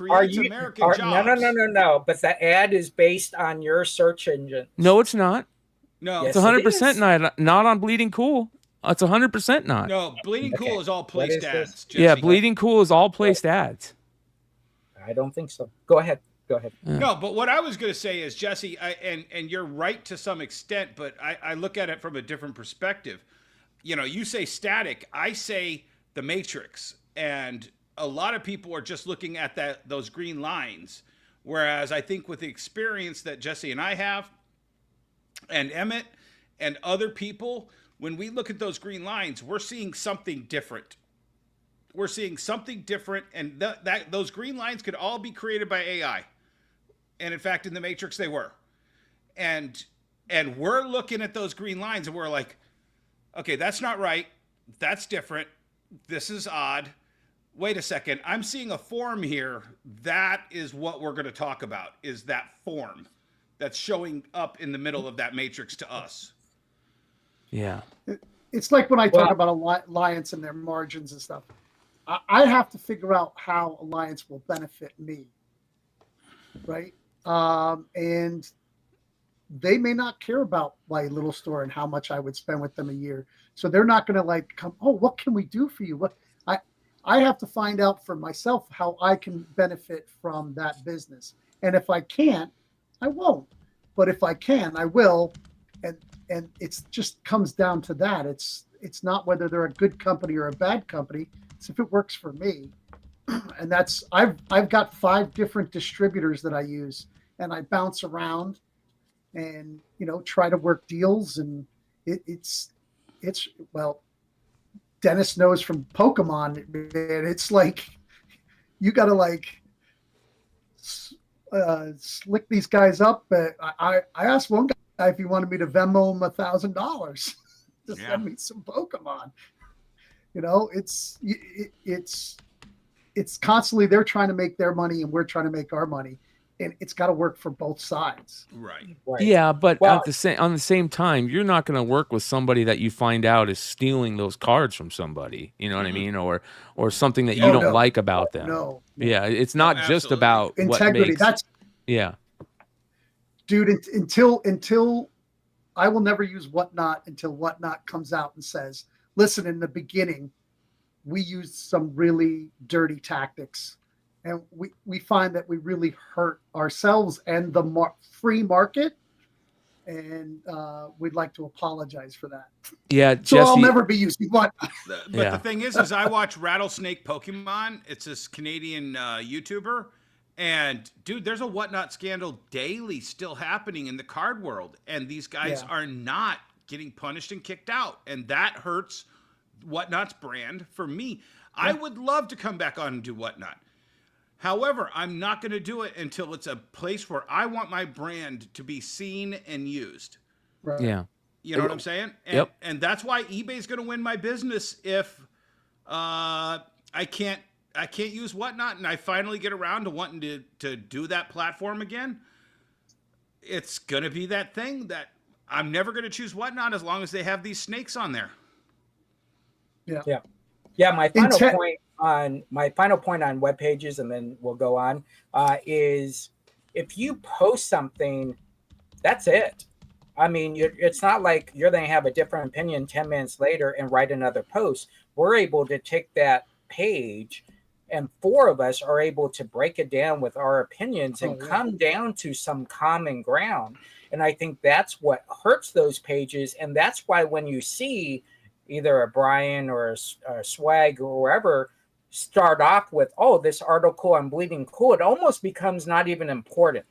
But the ad is based on your search engine. No, it's not. No, it's 100% not on Bleeding Cool. It's 100% not. No, Bleeding Cool is all placed ads. Jesse. Yeah, Bleeding Cool is all placed ads. I don't think so. Go ahead. Yeah. No, but what I was going to say is, Jesse, and you're right to some extent, but I look at it from a different perspective. You know, you say static, I say the matrix, and a lot of people are just looking at those green lines, whereas I think with the experience that Jesse and I have, and Emmet and other people, when we look at those green lines, we're seeing something different. We're seeing something different, and those green lines could all be created by AI. And in fact, in the Matrix, they were. And we're looking at those green lines, and we're like, okay, that's not right. That's different. This is odd. Wait a second. I'm seeing a form here. That is what we're going to talk about, is that form that's showing up in the middle of that matrix to us. Yeah. It's like when I talk about Alliance and their margins and stuff. I have to figure out how Alliance will benefit me, right? And they may not care about my little store and how much I would spend with them a year. So they're not going to like come, oh, what can we do for you? I have to find out for myself how I can benefit from that business. And if I can't, I won't. But if I can, I will. And it's just comes down to that. It's not whether they're a good company or a bad company. It's if it works for me. And that's I've got 5 different distributors that I use, and I bounce around and, you know, try to work deals. And it's well, Dennis knows from Pokemon, and it's like you got to like slick these guys up. I asked one guy if he wanted me to Venmo him $1,000 to send me some Pokemon. You know, it's constantly they're trying to make their money and we're trying to make our money. and it's got to work for both sides. Right. Yeah, but Well- at on the same time, you're not going to work with somebody that you find out is stealing those cards from somebody. You know what I mean, or something that you Oh, don't no. like about them. No. Yeah, it's not just absolutely. about what Integrity. makes. That's Yeah, dude. Until I will never use Whatnot until Whatnot comes out and says, "Listen, in the beginning, we used some really dirty tactics, and we find that we really hurt ourselves and the free market, and we'd like to apologize for that." yeah. So I'll Jesse, never be using Whatnot. But Yeah. the thing is I watch Rattlesnake Pokemon. It's this Canadian YouTuber. And dude, there's a Whatnot scandal daily still happening in the card world. And these guys Yeah. are not getting punished and kicked out. And that hurts Whatnot's brand for me. I would love to come back on and do Whatnot. However, I'm not going to do it until it's a place where I want my brand to be seen and used. Right. yeah. You know what I'm saying? And, Yep. and that's why eBay's going to win my business if I can't use Whatnot and I finally get around to wanting to do that platform again. It's going to be that thing that I'm never going to choose Whatnot as long as they have these snakes on there. Yeah, my final Intent- point on web pages, and then we'll go on, is if you post something, that's it. I mean, it's not like you're going to have a different opinion 10 minutes later and write another post. We're able to take that page, and four of us are able to break it down with our opinions and come down to some common ground. And I think that's what hurts those pages. And that's why when you see either a Bryan or a Swag or wherever start off with, oh, this article I'm bleeding cool, it almost becomes not even important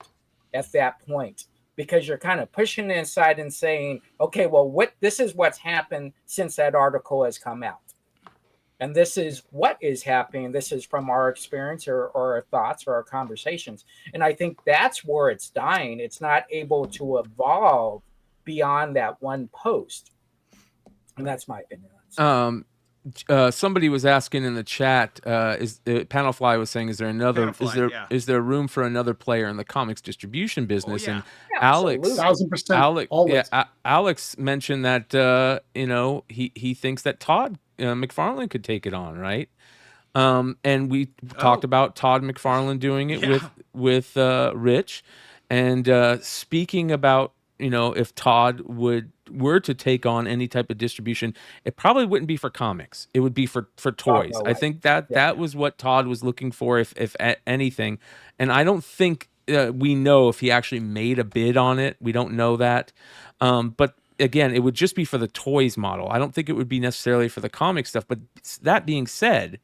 at that point, because you're kind of pushing it inside and saying, okay, well, this is what's happened since that article has come out. And this is what is happening. This is from our experience or our thoughts or our conversations. And I think that's where it's dying. It's not able to evolve beyond that one post. And that's my opinion. Somebody was asking in the chat, is Panelfly was saying, is there room for another player in the comics distribution business? And Alex, Absolutely. 1000%. Always. Alex mentioned that he thinks that Todd McFarlane could take it on, right? And we talked about Todd McFarlane doing it with Rich, and speaking about, if Todd were to take on any type of distribution, it probably wouldn't be for comics. It would be for toys. no I way. think that was what Todd was looking for, if anything. And I don't think we know if he actually made a bid on it. We don't know that. But again, it would just be for the toys model. I don't think it would be necessarily for the comic stuff. But that being said,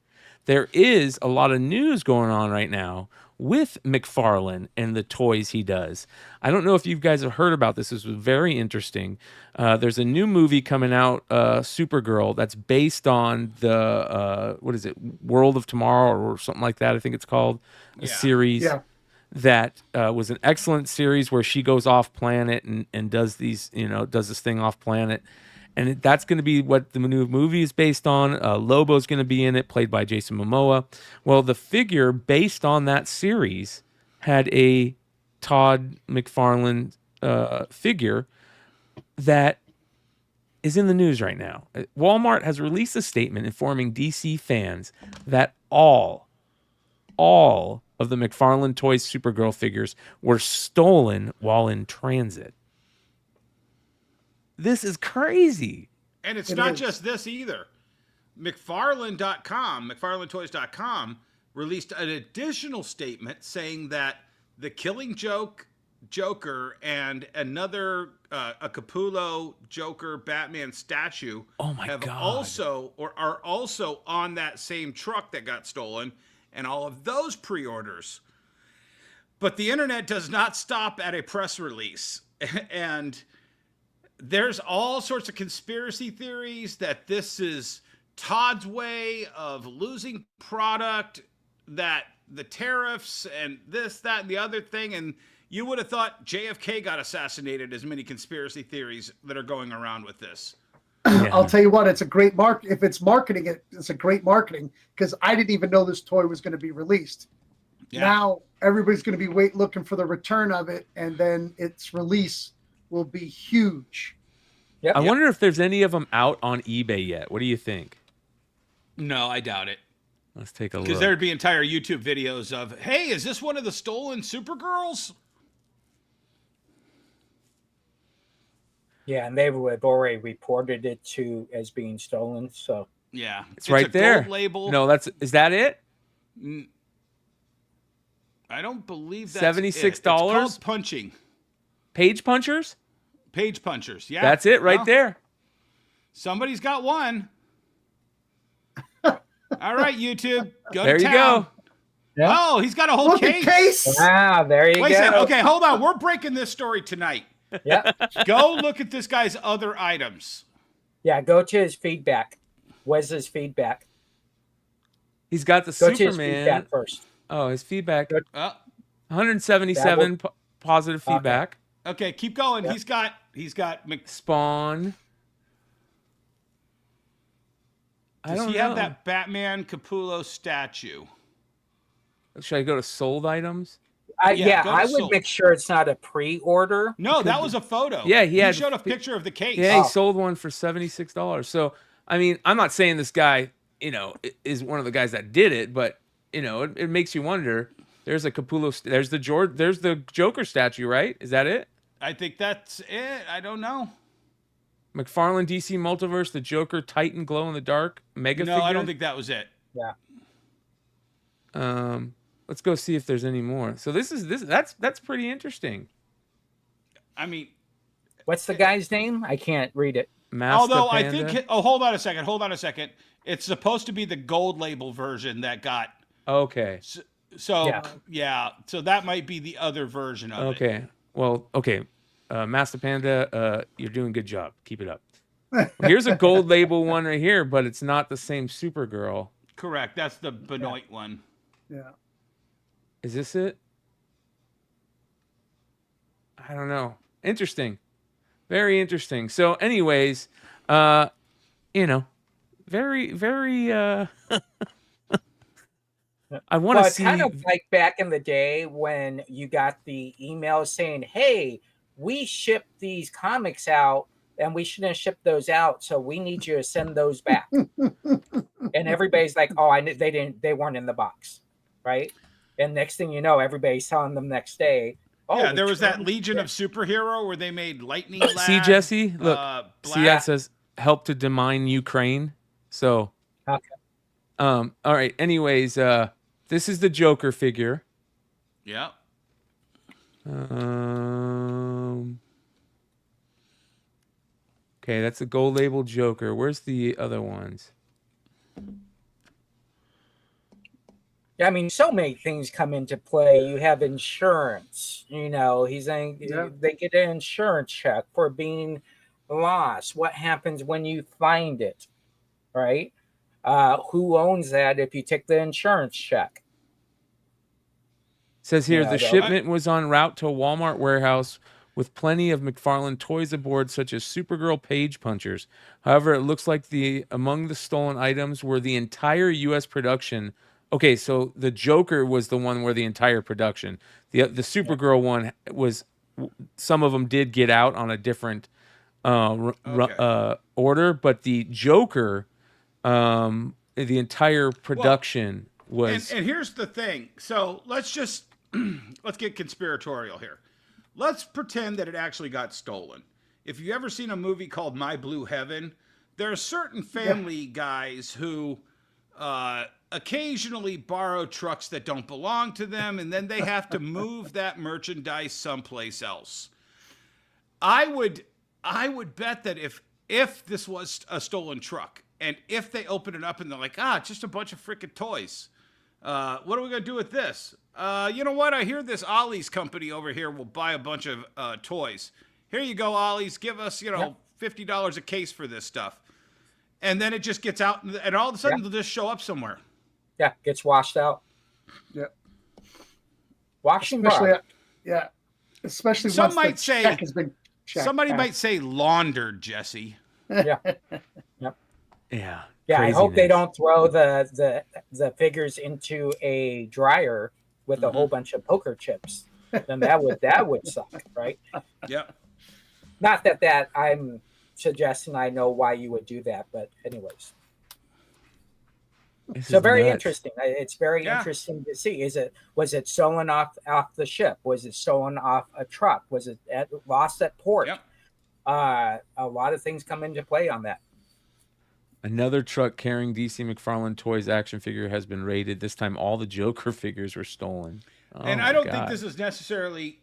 there is a lot of news going on right now with McFarlane and the toys he does. I don't know if you guys have heard about this. This was very interesting. There's a new movie coming out, Supergirl, that's based on the, World of Tomorrow or something like that, I think it's called, a series. Yeah. That was an excellent series where she goes off planet and does these, does this thing off planet. And that's going to be what the new movie is based on. Lobo's going to be in it, played by Jason Momoa. Well, the figure based on that series had a Todd McFarlane figure that is in the news right now. Walmart has released a statement informing DC fans that all of the McFarlane Toys Supergirl figures were stolen while in transit. This is crazy. And it's not just this either. McFarlanetoys.com released an additional statement saying that the Killing Joker and another a Capullo Joker Batman statue are also on that same truck that got stolen, and all of those pre-orders. But the internet does not stop at a press release. And there's all sorts of conspiracy theories that this is Todd's way of losing product, that the tariffs and this, that, and the other thing. And you would have thought JFK got assassinated, as many conspiracy theories that are going around with this. I'll tell you what, it's a great if it's marketing, it's a great marketing, because I didn't even know this toy was going to be released. Now everybody's going to be looking for the return of it, and then its release will be huge. I wonder if there's any of them out on eBay yet. What do you think? No, I doubt it. Let's take a look. Because there'd be entire YouTube videos of, hey, is this one of the stolen Supergirls? Yeah, and they would have already reported it as being stolen. So yeah, it's right a there. Gold label. No, is that it? I don't believe that's $76. It's called punching. Page punchers? Page punchers. Yeah, that's it right there. Somebody's got one. All right, YouTube, go there to you town. Go. Yeah. Oh, he's got a whole case. Wow, there you go. Wait a second. Okay, hold on. We're breaking this story tonight. Yeah. Go look at this guy's other items. Yeah, go to his feedback. What's his feedback? He's got the go Superman. To his feedback first. Oh, his feedback. 177 positive feedback. Okay, keep going. Yep. He's got Spawn. Does he have that Batman Capullo statue? Should I go to sold items? I would make sure it's not a pre-order. No, that was a photo. Yeah, he showed a picture of the case. Yeah, he sold one for $76. So, I mean, I'm not saying this guy, is one of the guys that did it, but it makes you wonder. There's a Capullo. There's the Joker statue, right? Is that it? I think that's it. I don't know. McFarlane DC Multiverse, the Joker Titan glow in the dark mega figure. No, I don't think that was it. Yeah. Let's go see if there's any more. So that's pretty interesting. I mean, what's the guy's name? I can't read it. Although Panda. I think hold on a second. It's supposed to be the gold label version that got okay. So so that might be the other version of it. Okay. Well, okay. Master Panda, you're doing a good job. Keep it up. Here's a gold label one right here, but it's not the same Supergirl. Correct. That's the Benoit one. Yeah. Is this it? I don't know. Interesting. Very interesting. So anyways, very, very, I want to see. It's kind of like back in the day when you got the email saying, hey, we shipped these comics out and we shouldn't ship those out. So we need you to send those back. And everybody's like, oh, they weren't in the box. Right. And next thing you know, everybody's telling them next day. Oh, yeah, there was that Legion of Superhero where they made Lightning Lad. See, Jesse, look, see that says help to demine Ukraine. So, okay. All right. Anyways, this is the Joker figure. Yeah. Okay, that's a gold label Joker. Where's the other ones? Yeah, I mean, so many things come into play. You have insurance. He's saying they get an insurance check for being lost. What happens when you find it, right? Who owns that if you take the insurance check? It says here the shipment was en route to a Walmart warehouse with plenty of McFarlane Toys aboard, such as Supergirl page punchers. However, it looks like among the stolen items were the entire U.S. production. Okay, so the Joker was the one where the entire production. The Supergirl one was, some of them did get out on a different order, but the Joker, the entire production was. And here's the thing. So let's get conspiratorial here. Let's pretend that it actually got stolen. If you ever seen a movie called My Blue Heaven, there are certain family guys who occasionally borrow trucks that don't belong to them, and then they have to move that merchandise someplace else. I would bet that if this was a stolen truck, and if they open it up and they're like, just a bunch of freaking toys, what are we going to do with this? You know what? I hear this Ollie's company over here will buy a bunch of toys. Here you go, Ollie's. Give us, $50 a case for this stuff. And then it just gets out, and all of a sudden they'll just show up somewhere. Yeah, gets washed out. Yeah. Washing especially, especially some once might the say, check has been checked. Somebody might say laundered, Jesse. Yeah. Yep. Yeah. Yeah, I hope they don't throw the figures into a dryer with a whole bunch of poker chips, then that would suck, right? Yep. Not that I'm suggesting I know why you would do that, but anyways. This So is very nuts. interesting. It's very interesting to see. Was it stolen off the ship? Was it stolen off a truck? Was it lost at port? Yep. A lot of things come into play on that. Another truck carrying DC Mcfarlane Toys action figure has been raided. This time, all the Joker figures were stolen. Oh And my I don't God. think this is necessarily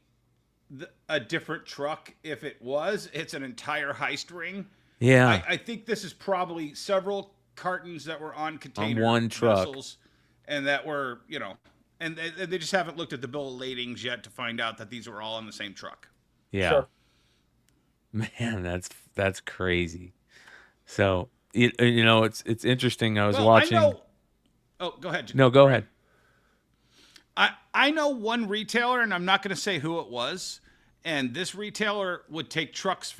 a different truck. If it was, it's an entire heist ring. Yeah. I think this is probably several cartons that were on container one truck. vessels, and that were, you know, and they just haven't looked at the bill of ladings yet to find out that these were all in the same truck. Yeah. Sure. Man, that's crazy. So, you know, it's interesting. I was watching. Oh, go ahead. No, go ahead. I know one retailer, and I'm not going to say who it was, and this retailer would take trucks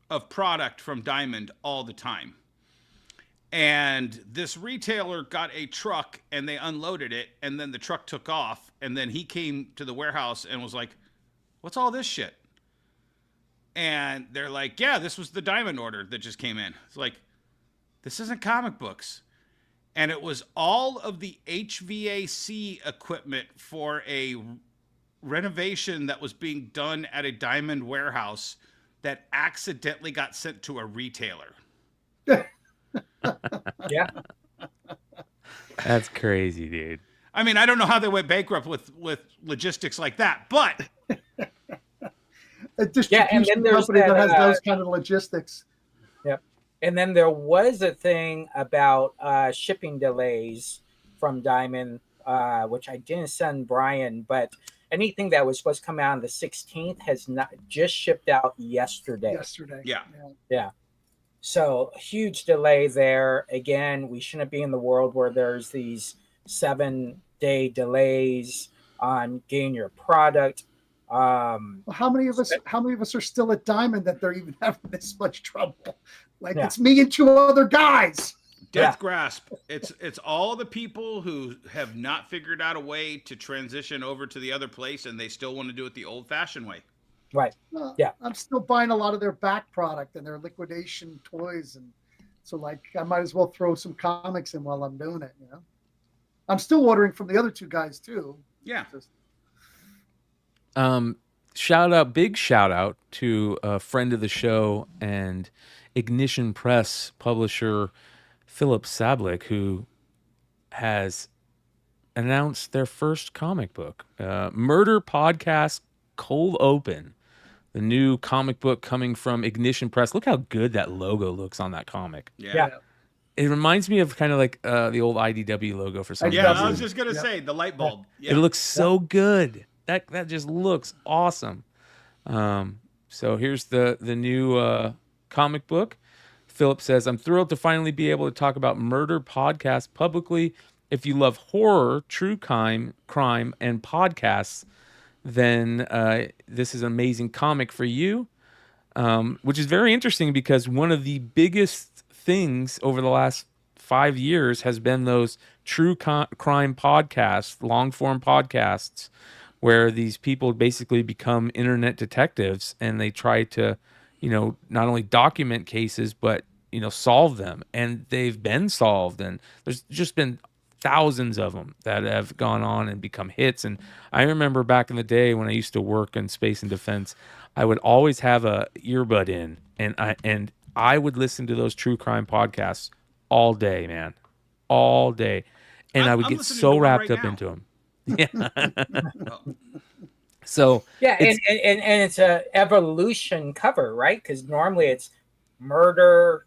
of product from Diamond all the time. And this retailer got a truck, and they unloaded it, and then the truck took off, and then he came to the warehouse and was like, "What's all this shit?" And they're like, "Yeah, this was the Diamond order that just came in." It's like, this isn't comic books. And it was all of the HVAC equipment for a renovation that was being done at a Diamond warehouse that accidentally got sent to a retailer. Yeah. That's crazy, dude. I mean, I don't know how they went bankrupt with logistics like that, but A distribution and then there's company that has that, those kind of logistics. Yep. And then there was a thing about shipping delays from Diamond, which I didn't send Brian, but anything that was supposed to come out on the 16th has not just shipped out yesterday. yeah. So huge delay there. Again, we shouldn't be in the world where there's these 7-day delays on getting your product. Well, how many of us are still at Diamond that they're even having this much trouble? Like it's me and 2 other guys. Death grasp. It's all the people who have not figured out a way to transition over to the other place, and they still want to do it the old-fashioned way. Right. I'm still buying a lot of their back product and their liquidation toys, and so like I might as well throw some comics in while I'm doing it. You know, I'm still ordering from the other 2 guys too. Yeah. Big shout out to a friend of the show and Ignition Press publisher Philip Sablik, who has announced their first comic book, Murder Podcast Cold Open, the new comic book coming from Ignition Press. Look how good that logo looks on that comic. Yeah. It reminds me of kind of like the old IDW logo for some reason. Yeah, I was just gonna say the light bulb. Yeah. It looks so good. That just looks awesome. So here's the new comic book. Philip says, "I'm thrilled to finally be able to talk about Murder Podcast publicly. If you love horror, true crime, and podcasts, then this is an amazing comic for you." Which is very interesting because one of the biggest things over the last 5 years has been those true crime podcasts, long form podcasts, where these people basically become internet detectives and they try to, not only document cases, but, solve them. And they've been solved. And there's just been thousands of them that have gone on and become hits. And I remember back in the day when I used to work in space and defense, I would always have a earbud in and I would listen to those true crime podcasts all day, man, all day. And I would get so wrapped up into them. Yeah. So and it's a evolution cover, right? Because normally it's murder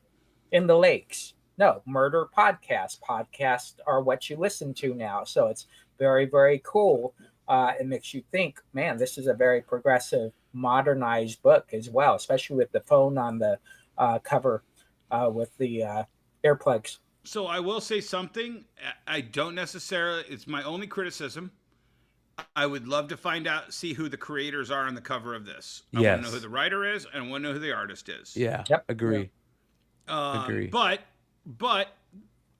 in the lakes. No, murder podcast. Podcasts are what you listen to now. So it's very, very cool. It makes you think, man, this is a very progressive, modernized book as well, especially with the phone on the cover with the earplugs. So I will say something. I don't necessarily, it's my only criticism. I would love to see who the creators are on the cover of this. I want to know who the writer is, and I want to know who the artist is. Yeah. Yep. Agree. Agree. But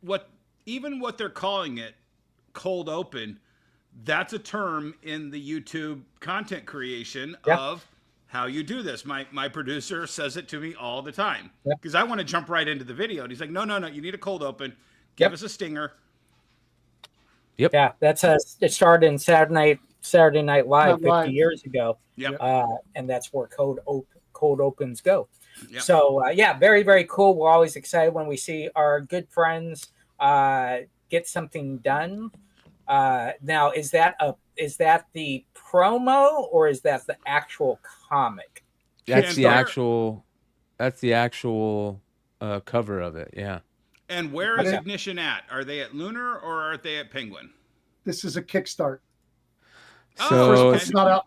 what they're calling it, Cold Open, that's a term in the YouTube content creation Yeah. of how you do this. My producer says it to me all the time Yeah. because I want to jump right into the video. And he's like, no, you need a cold open. Give us a stinger. Yep. Yeah, it started in Saturday Night Live 50 years ago. Yep. And that's where cold opens go. Yep. So yeah, very, very cool. We're always excited when we see our good friends get something done. Now, is that the promo or is that the actual comic? That's the actual cover of it. Yeah. And where is Ignition at? Are they at Lunar or are they at Penguin? This is a Kickstart. So it's not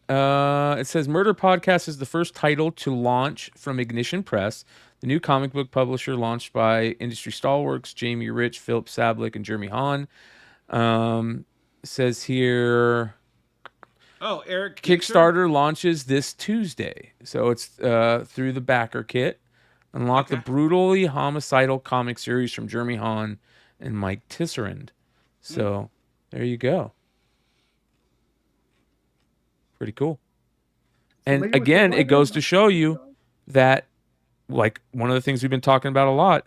out. It says Murder Podcast is the first title to launch from Ignition Press, the new comic book publisher launched by industry stalwarts Jamie Rich, Philip Sablik, and Jeremy Hahn. Says here. Oh, Eric. Kickstarter launches this Tuesday, so it's through the backer kit. Unlock the brutally homicidal comic series from Jeremy Hahn and Mike Tisserand. So there you go. Pretty cool. And again, it goes to show you that, like one of the things we've been talking about a lot,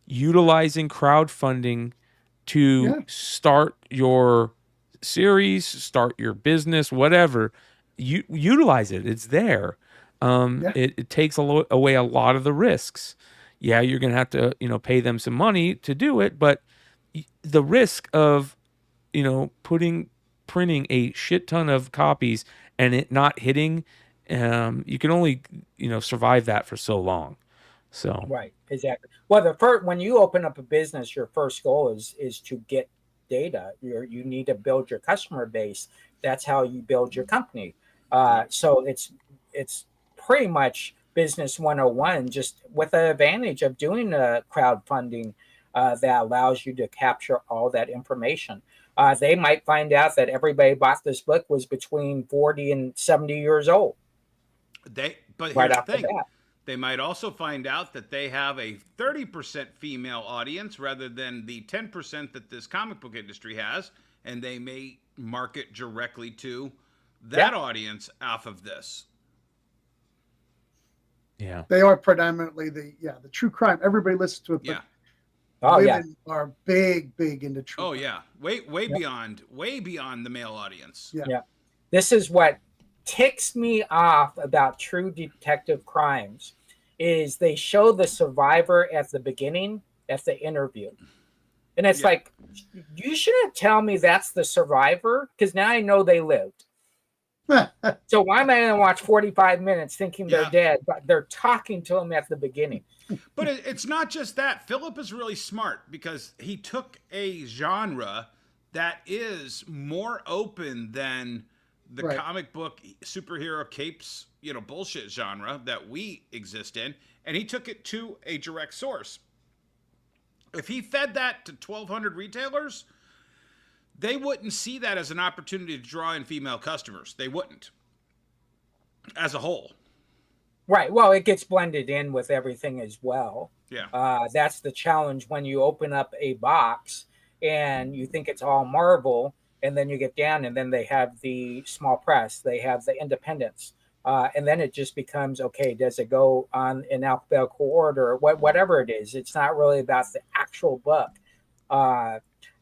utilizing crowdfunding to start your series, start your business, whatever, you utilize it. It's there. It takes away a lot of the risks. Yeah, you're going to have to, pay them some money to do it, but the risk of, printing a shit ton of copies and it not hitting, you can only, survive that for so long. So right, exactly. Well, when you open up a business, your first goal is to get data. You need to build your customer base. That's how you build your company. So it's pretty much business 101, just with the advantage of doing crowdfunding that allows you to capture all that information. They might find out that everybody bought this book was between 40 and 70 years old. But here's right the off thing. the bat. They might also find out that they have a 30% female audience rather than the 10% that this comic book industry has, and they may market directly to that audience off of this. Yeah. They are predominantly the true crime. Everybody listens to it, but women are big into true crime. Yeah. Way beyond the male audience. Yeah. This is what ticks me off about true detective crimes is they show the survivor at the beginning at the interview. And it's like, you shouldn't tell me that's the survivor because now I know they lived. So why am I going to watch 45 minutes thinking they're dead, but they're talking to them at the beginning? But it's not just that. Philip is really smart because he took a genre that is more open than the comic book superhero capes, bullshit genre that we exist in, and he took it to a direct source. If he fed that to 1,200 retailers, they wouldn't see that as an opportunity to draw in female customers. They wouldn't, as a whole. Right. Well, it gets blended in with everything as well. Yeah. That's the challenge when you open up a box and you think it's all Marvel, and then you get down, and then they have the small press, they have the independents, and then it just becomes, okay, does it go on in alphabetical order, whatever it is? It's not really about the actual book.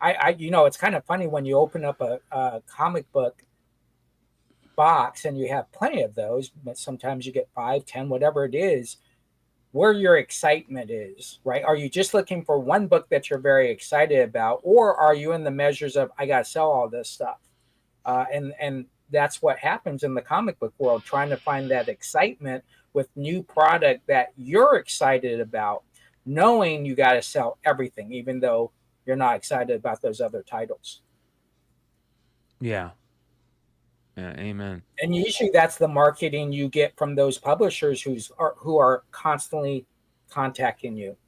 It's kind of funny when you open up a comic book box and you have plenty of those, but sometimes you get 5, 10, whatever it is, where your excitement is, right? Are you just looking for one book that you're very excited about, or are you in the measures of, I got to sell all this stuff? And that's what happens in the comic book world, trying to find that excitement with new product that you're excited about, knowing you got to sell everything, even though you're not excited about those other titles. Yeah. Yeah, amen. And usually that's the marketing you get from those publishers who are constantly contacting you.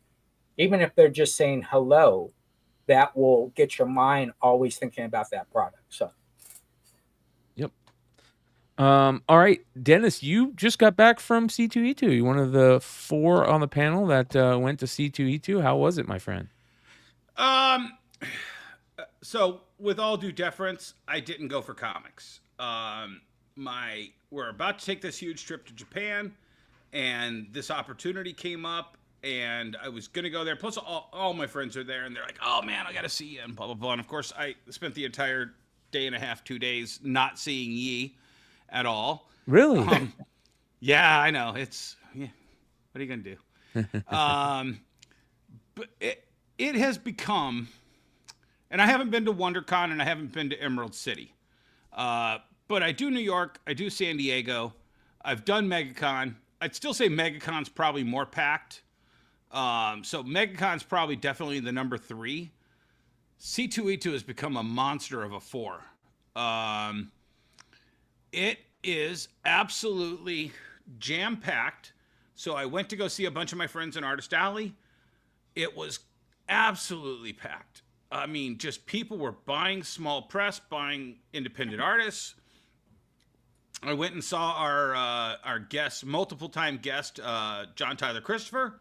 Even if they're just saying hello, that will get your mind always thinking about that product. So, yep. All right, Dennis, you just got back from C2E2. You're one of the 4 on the panel that went to C2E2. How was it, my friend? So, with all due deference, I didn't go for comics. We're about to take this huge trip to Japan, and this opportunity came up, and I was gonna go there. Plus, all my friends are there, and they're like, "Oh man, I gotta see you," and blah blah blah. And of course, I spent the entire day and a half, 2 days, not seeing Yi at all. Really? Yeah, I know. What are you gonna do? But it has become, and I haven't been to WonderCon and I haven't been to Emerald City, but I do New York, I do San Diego, I've done MegaCon. I'd still say MegaCon's probably more packed. So MegaCon's probably definitely the number 3. C2E2 has become a monster of a 4. It is absolutely jam-packed. So I went to go see a bunch of my friends in Artist Alley. It was absolutely packed. I mean, just people were buying small press, buying independent artists. I went and saw our guest, multiple-time guest, John Tyler Christopher.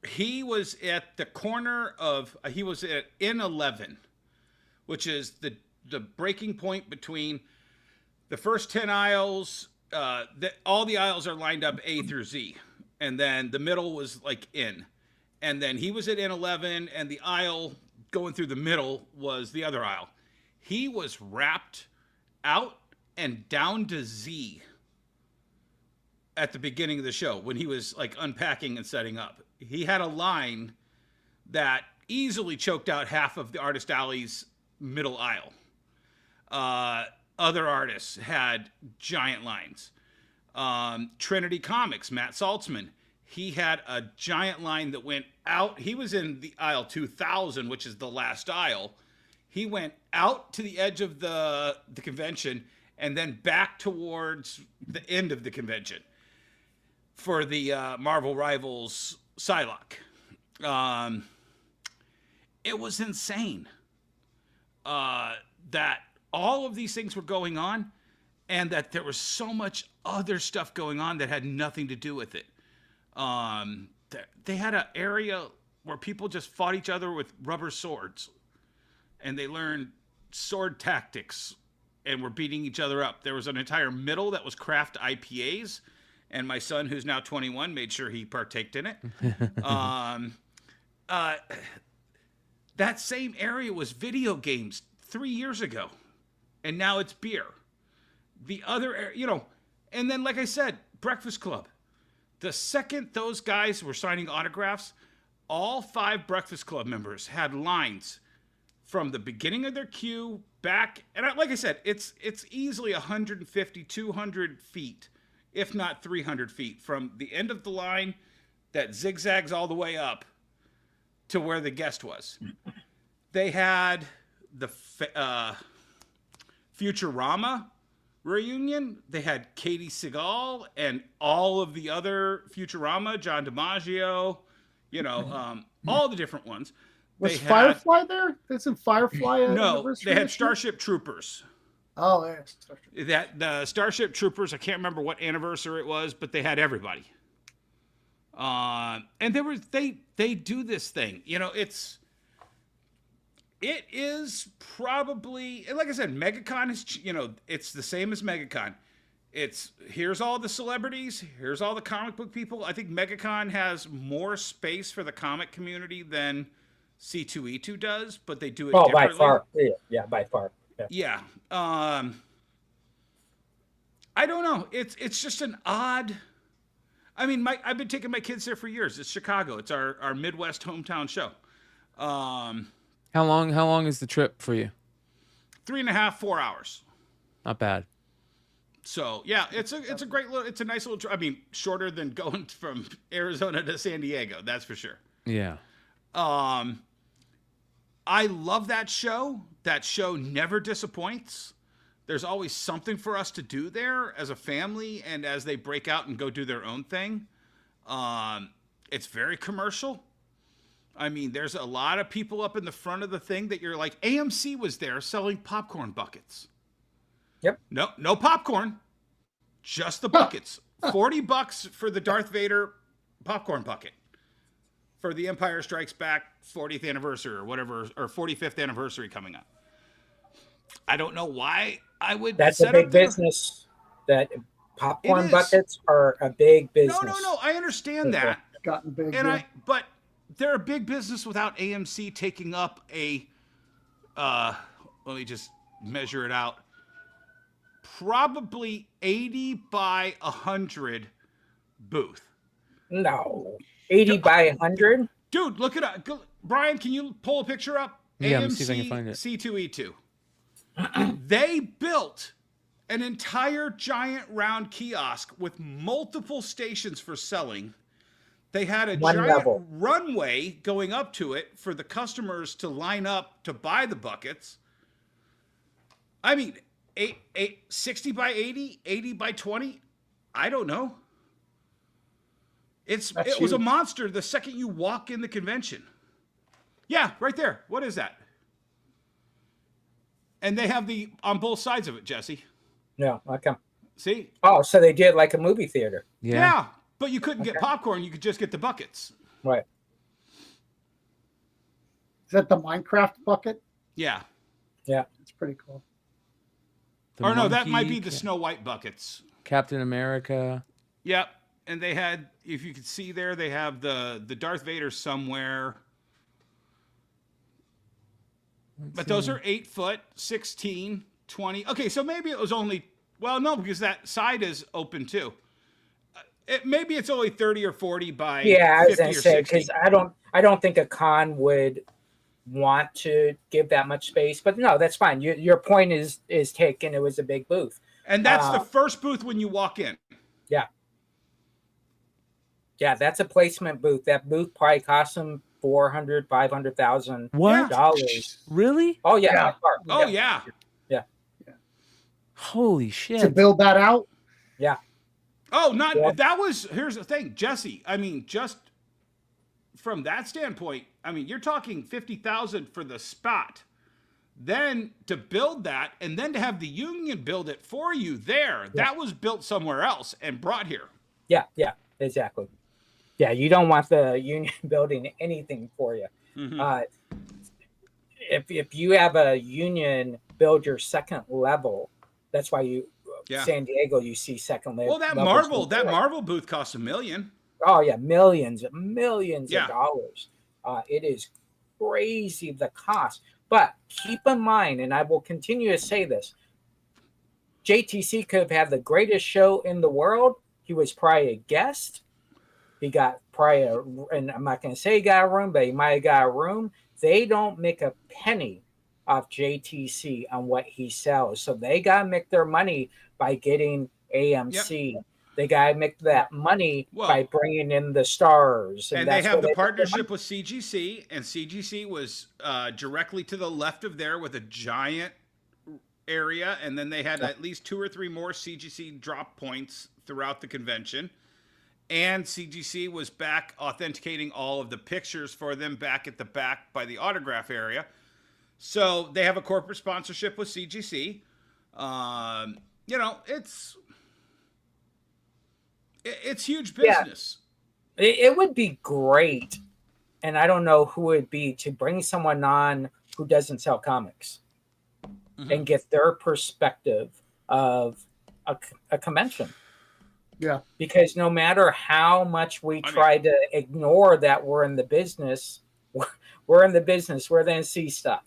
He was at the corner of, he was at N11, which is the breaking point between the first 10 aisles. All the aisles are lined up A through Z, and then the middle was like N. And then he was at N11, and the aisle going through the middle was the other aisle. He was wrapped out and down to Z at the beginning of the show when he was like unpacking and setting up. He had a line that easily choked out half of the Artist Alley's middle aisle. Other artists had giant lines. Trinity Comics, Matt Saltzman, he had a giant line that went out. He was in the aisle 2000, which is the last aisle. He went out to the edge of the convention and then back towards the end of the convention for the Marvel Rivals Psylocke. It was insane that all of these things were going on and that there was so much other stuff going on that had nothing to do with it. They had an area where people just fought each other with rubber swords, and they learned sword tactics and were beating each other up. There was an entire middle that was craft IPAs, and my son, who's now 21, made sure he partaked in it. That same area was video games 3 years ago, and now it's beer. The other, and then, like I said, Breakfast Club. The second those guys were signing autographs, all 5 Breakfast Club members had lines from the beginning of their queue back. And like I said, it's easily 150, 200 feet, if not 300 feet from the end of the line that zigzags all the way up to where the guest was. They had the Futurama reunion. They had Katie Seagal and all of the other Futurama, John DiMaggio, all the different ones. Was Firefly there? Isn't Firefly? No, they had Starship Troopers. Oh, yeah, Starship. The Starship Troopers. I can't remember what anniversary it was, but they had everybody. And they do this thing. It is probably, like I said, MegaCon is, it's the same as MegaCon. Here's all the celebrities, here's all the comic book people. I think MegaCon has more space for the comic community than C2E2 does, but they do it differently. By far. Yeah, by far. Yeah. I don't know. It's just an odd. I mean, I've been taking my kids there for years. It's Chicago. It's our Midwest hometown show. How long is the trip for you? 3.5, 4 hours. Not bad. So yeah, it's a great little, it's a nice little. I mean, shorter than going from Arizona to San Diego. That's for sure. Yeah. I love that show. That show never disappoints. There's always something for us to do there as a family, and as they break out and go do their own thing. It's very commercial. I mean, there's a lot of people up in the front of the thing that you're like, AMC was there selling popcorn buckets. Yep. No popcorn, just the buckets. $40 for the Darth Vader popcorn bucket. for the Empire Strikes Back 40th anniversary or whatever, or 45th anniversary coming up. I don't know why I would. That's a big business. That popcorn buckets are a big business. No. I understand that. Gotten big. But they're a big business without AMC taking up a. Let me just measure it out. Probably 80 by 100 booth. No, 80 by 100. Dude, look it up. Brian, can you pull a picture up? Yeah, AMC let me see if I can find it. C2E2. They built an entire giant round kiosk with multiple stations for selling. They had a giant runway going up to it for the customers to line up to buy the buckets. I mean, 60 by 80, 80 by 20. I don't know. It was a monster the second you walk in the convention. Yeah, right there. What is that? And they have on both sides of it, Jesse. No, okay. See? Oh, so they did like a movie theater. Yeah, but you couldn't get popcorn. You could just get the buckets. Right. Is that the Minecraft bucket? Yeah. Yeah. It's pretty cool. Or no, that might be the Snow White buckets. Captain America. Yep. And they had, if you could see there, they have the Darth Vader somewhere. But those are 8 foot, 16, 20. Okay, so maybe it was only, well, no, because that side is open too. Maybe it's only 30 or 40 by 50 I was going or to say, 60. because I don't think a con would want to give that much space. But no, that's fine. Your point is taken. It was a big booth. And that's the first booth when you walk in. Yeah. Yeah, that's a placement booth. That booth probably cost them $400,000, $500,000. What? Really? Oh yeah. Oh yeah. Yeah. Holy shit! To build that out. Yeah. Oh, that was. Here's the thing, Jesse. I mean, just from that standpoint, I mean, you're talking $50,000 for the spot. Then to build that, and then to have the union build it for you there. Yeah. That was built somewhere else and brought here. Yeah. Exactly. Yeah, you don't want the union building anything for you. Mm-hmm. If you have a union build your second level, that's why San Diego you see second level. Well, that Marvel booth costs $1 million. Oh yeah, millions of dollars. It is crazy the cost. But keep in mind, and I will continue to say this, JTC could have had the greatest show in the world. He was probably a guest. He got and I'm not going to say he got a room, but he might have got a room. They don't make a penny off JTC on what he sells. So they got to make their money by getting AMC. Yep. They got to make that money by bringing in the stars. And they have the partnership with CGC, and CGC was directly to the left of there with a giant area. And then they had at least 2 or 3 more CGC drop points throughout the convention. And CGC was back authenticating all of the pictures for them back at the back by the autograph area. So they have a corporate sponsorship with CGC. It's huge business. Yeah. It would be great, and I don't know who it would be, to bring someone on who doesn't sell comics and get their perspective of a convention. Yeah. Because no matter how much we try to ignore that we're in the business, we're in the business. We're going to see stuff.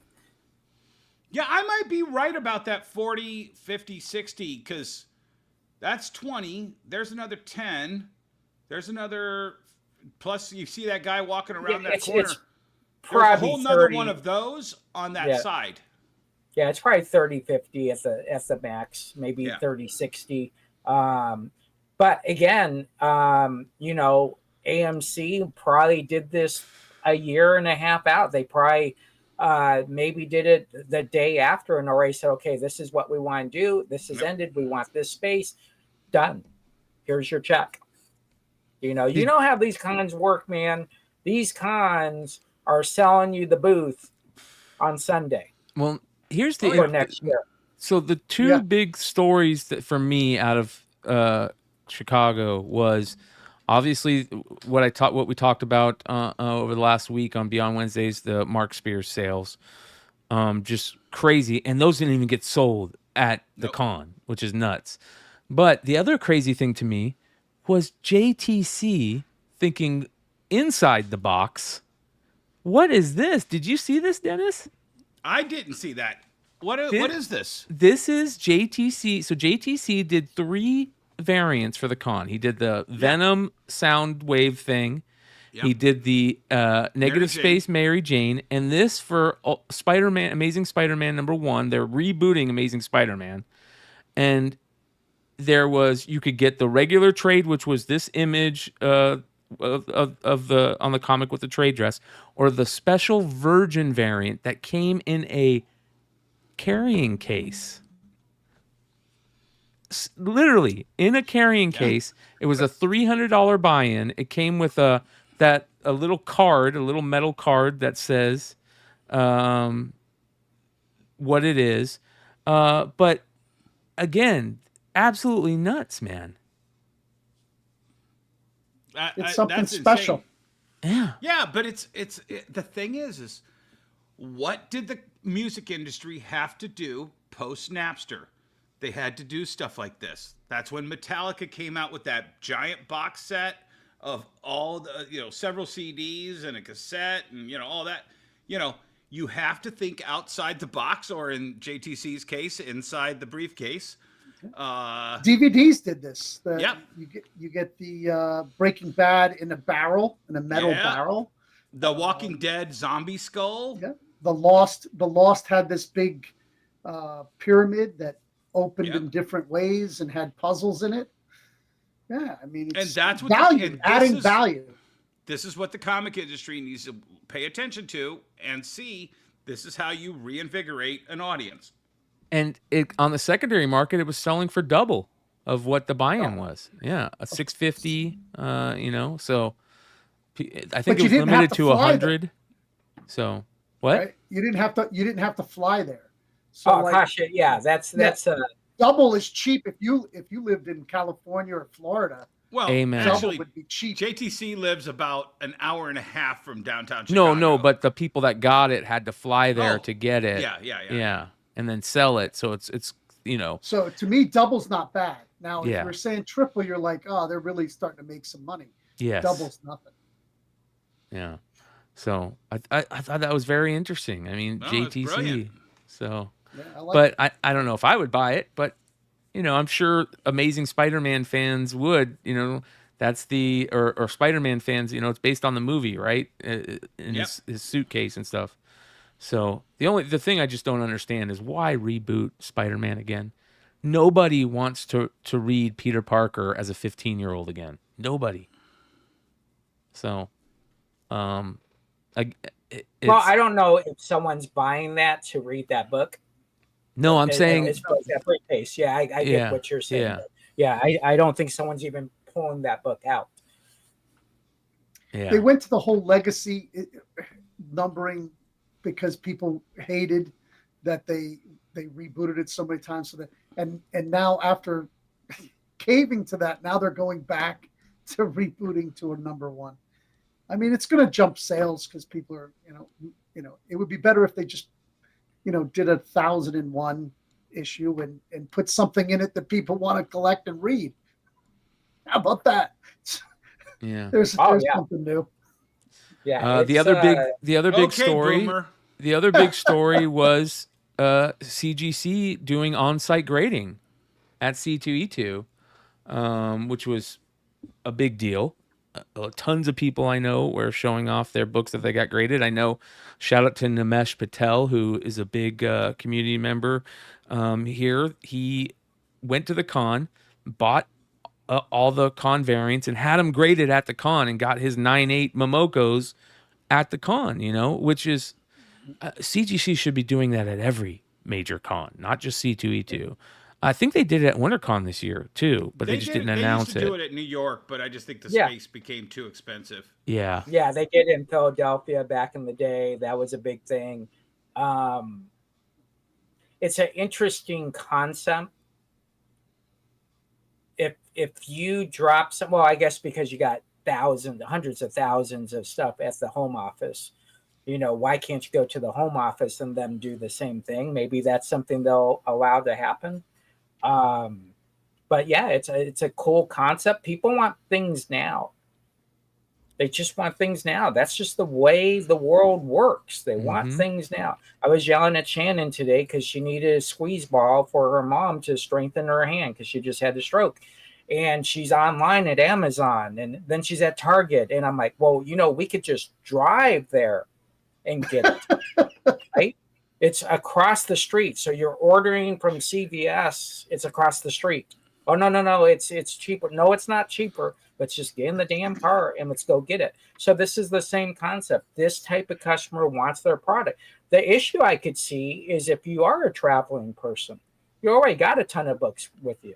Yeah, I might be right about that 40, 50, 60, because that's 20. There's another 10. There's another, plus you see that guy walking around that corner. There's a whole nother one of those on that side. Yeah, it's probably 30, 50 at the max, maybe 30, 60. But again, AMC probably did this a year and a half out. They probably maybe did it the day after and already said, okay, this is what we want to do. This has ended. We want this space. Done. Here's your check. You know how these cons work, man. These cons are selling you the booth on Sunday. Well, here's the next year. So the two big stories that for me out of Chicago was Obviously, what we talked about over the last week on Beyond Wednesdays, the Mark Spears sales, just crazy, and those didn't even get sold at the con, which is nuts. But the other crazy thing to me was JTC thinking inside the box. What is this? Did you see this, Dennis? I didn't see that. What is this? This is JTC. So JTC did 3 variants for the con. He did the Venom sound wave thing. Yep. He did the Negative Space Mary Jane, and this for Spider-Man, Amazing Spider-Man #1. They're rebooting Amazing Spider-Man, and you could get the regular trade, which was this image of the on the comic with the trade dress, or the special Virgin variant that came in a carrying case. Literally in a carrying case. It was a $300 buy-in. It came with a little card, a little metal card that says what it is. But again, absolutely nuts, man. It's something special. Yeah. Yeah, but the thing is what did the music industry have to do post Napster? They had to do stuff like this. That's when Metallica came out with that giant box set of all the, several CDs and a cassette and, all that. You have to think outside the box, or in JTC's case, inside the briefcase. DVDs did this. Yep. You get the Breaking Bad in a metal barrel. The Walking Dead zombie skull. Yeah. The Lost had this big pyramid that opened in different ways and had puzzles in it. Yeah, I mean, and that's what value, adding value. This is what the comic industry needs to pay attention to and see. This is how you reinvigorate an audience. And on the secondary market, it was selling for double of what the buy-in was. Yeah, a $650. So I think it was limited to 100. So what? Right? You didn't have to fly there. So gosh, yeah, that's double is cheap if you lived in California or Florida. Well, Amen. Actually, would be cheap. JTC lives about an hour and a half from downtown Chicago. No, but the people that got it had to fly there to get it. Yeah. And then sell it. So it's So to me, double's not bad. Now, if you're saying triple, you're like, oh, they're really starting to make some money. Yes. Double's nothing. Yeah. So I thought that was very interesting. I mean, JTC. So, but I don't know if I would buy it, but I'm sure Amazing Spider-Man fans would. That's or Spider-Man fans. It's based on the movie, right? In his suitcase and stuff. So the thing I just don't understand is why reboot Spider-Man again. Nobody wants to read Peter Parker as a 15-year-old again. Nobody. So, I don't know if someone's buying that to read that book. No, I'm saying it's that briefcase. Yeah, I get what you're saying. Yeah, I don't think someone's even pulling that book out. Yeah. They went to the whole legacy numbering because people hated that they rebooted it so many times. So that and now after caving to that, now they're going back to rebooting to a #1. I mean, it's going to jump sales because people are, it would be better if they just, did 1,001 issue and put something in it that people want to collect and read. How about that? Yeah. There's something new. Yeah. The other big story. Boomer. The other big story was CGC doing on-site grading at C2E2, which was a big deal. Tons of people I know were showing off their books that they got graded. I know, shout out to Nimesh Patel, who is a big community member here. He went to the con, bought all the con variants, and had them graded at the con, and got his 9.8 Momokos at the con. Which is CGC should be doing that at every major con, not just C2E2. I think they did it at WinterCon this year too, but they just didn't announce it. They used to do it at New York, but I just think the space became too expensive. Yeah. Yeah, they did it in Philadelphia back in the day. That was a big thing. It's an interesting concept. If if you drop some, well, I guess because you got thousands, hundreds of thousands of stuff at the home office, you know, why can't you go to the home office and then do the same thing? Maybe that's something they'll allow to happen. But yeah, it's a cool concept. People want things now. They just want things now. That's just the way the world works. They want things now. I was yelling at Shannon today because she needed a squeeze ball for her mom to strengthen her hand because she just had a stroke. And she's online at Amazon, and then she's at Target. And I'm like, well, you know, we could just drive there and get it, right? It's across the street. So you're ordering from CVS. It's across the street. Oh, no, it's cheaper. No, it's not cheaper. Let's just get in the damn car and let's go get it. So this is the same concept. This type of customer wants their product. The issue I could see is if you are a traveling person, you already got a ton of books with you.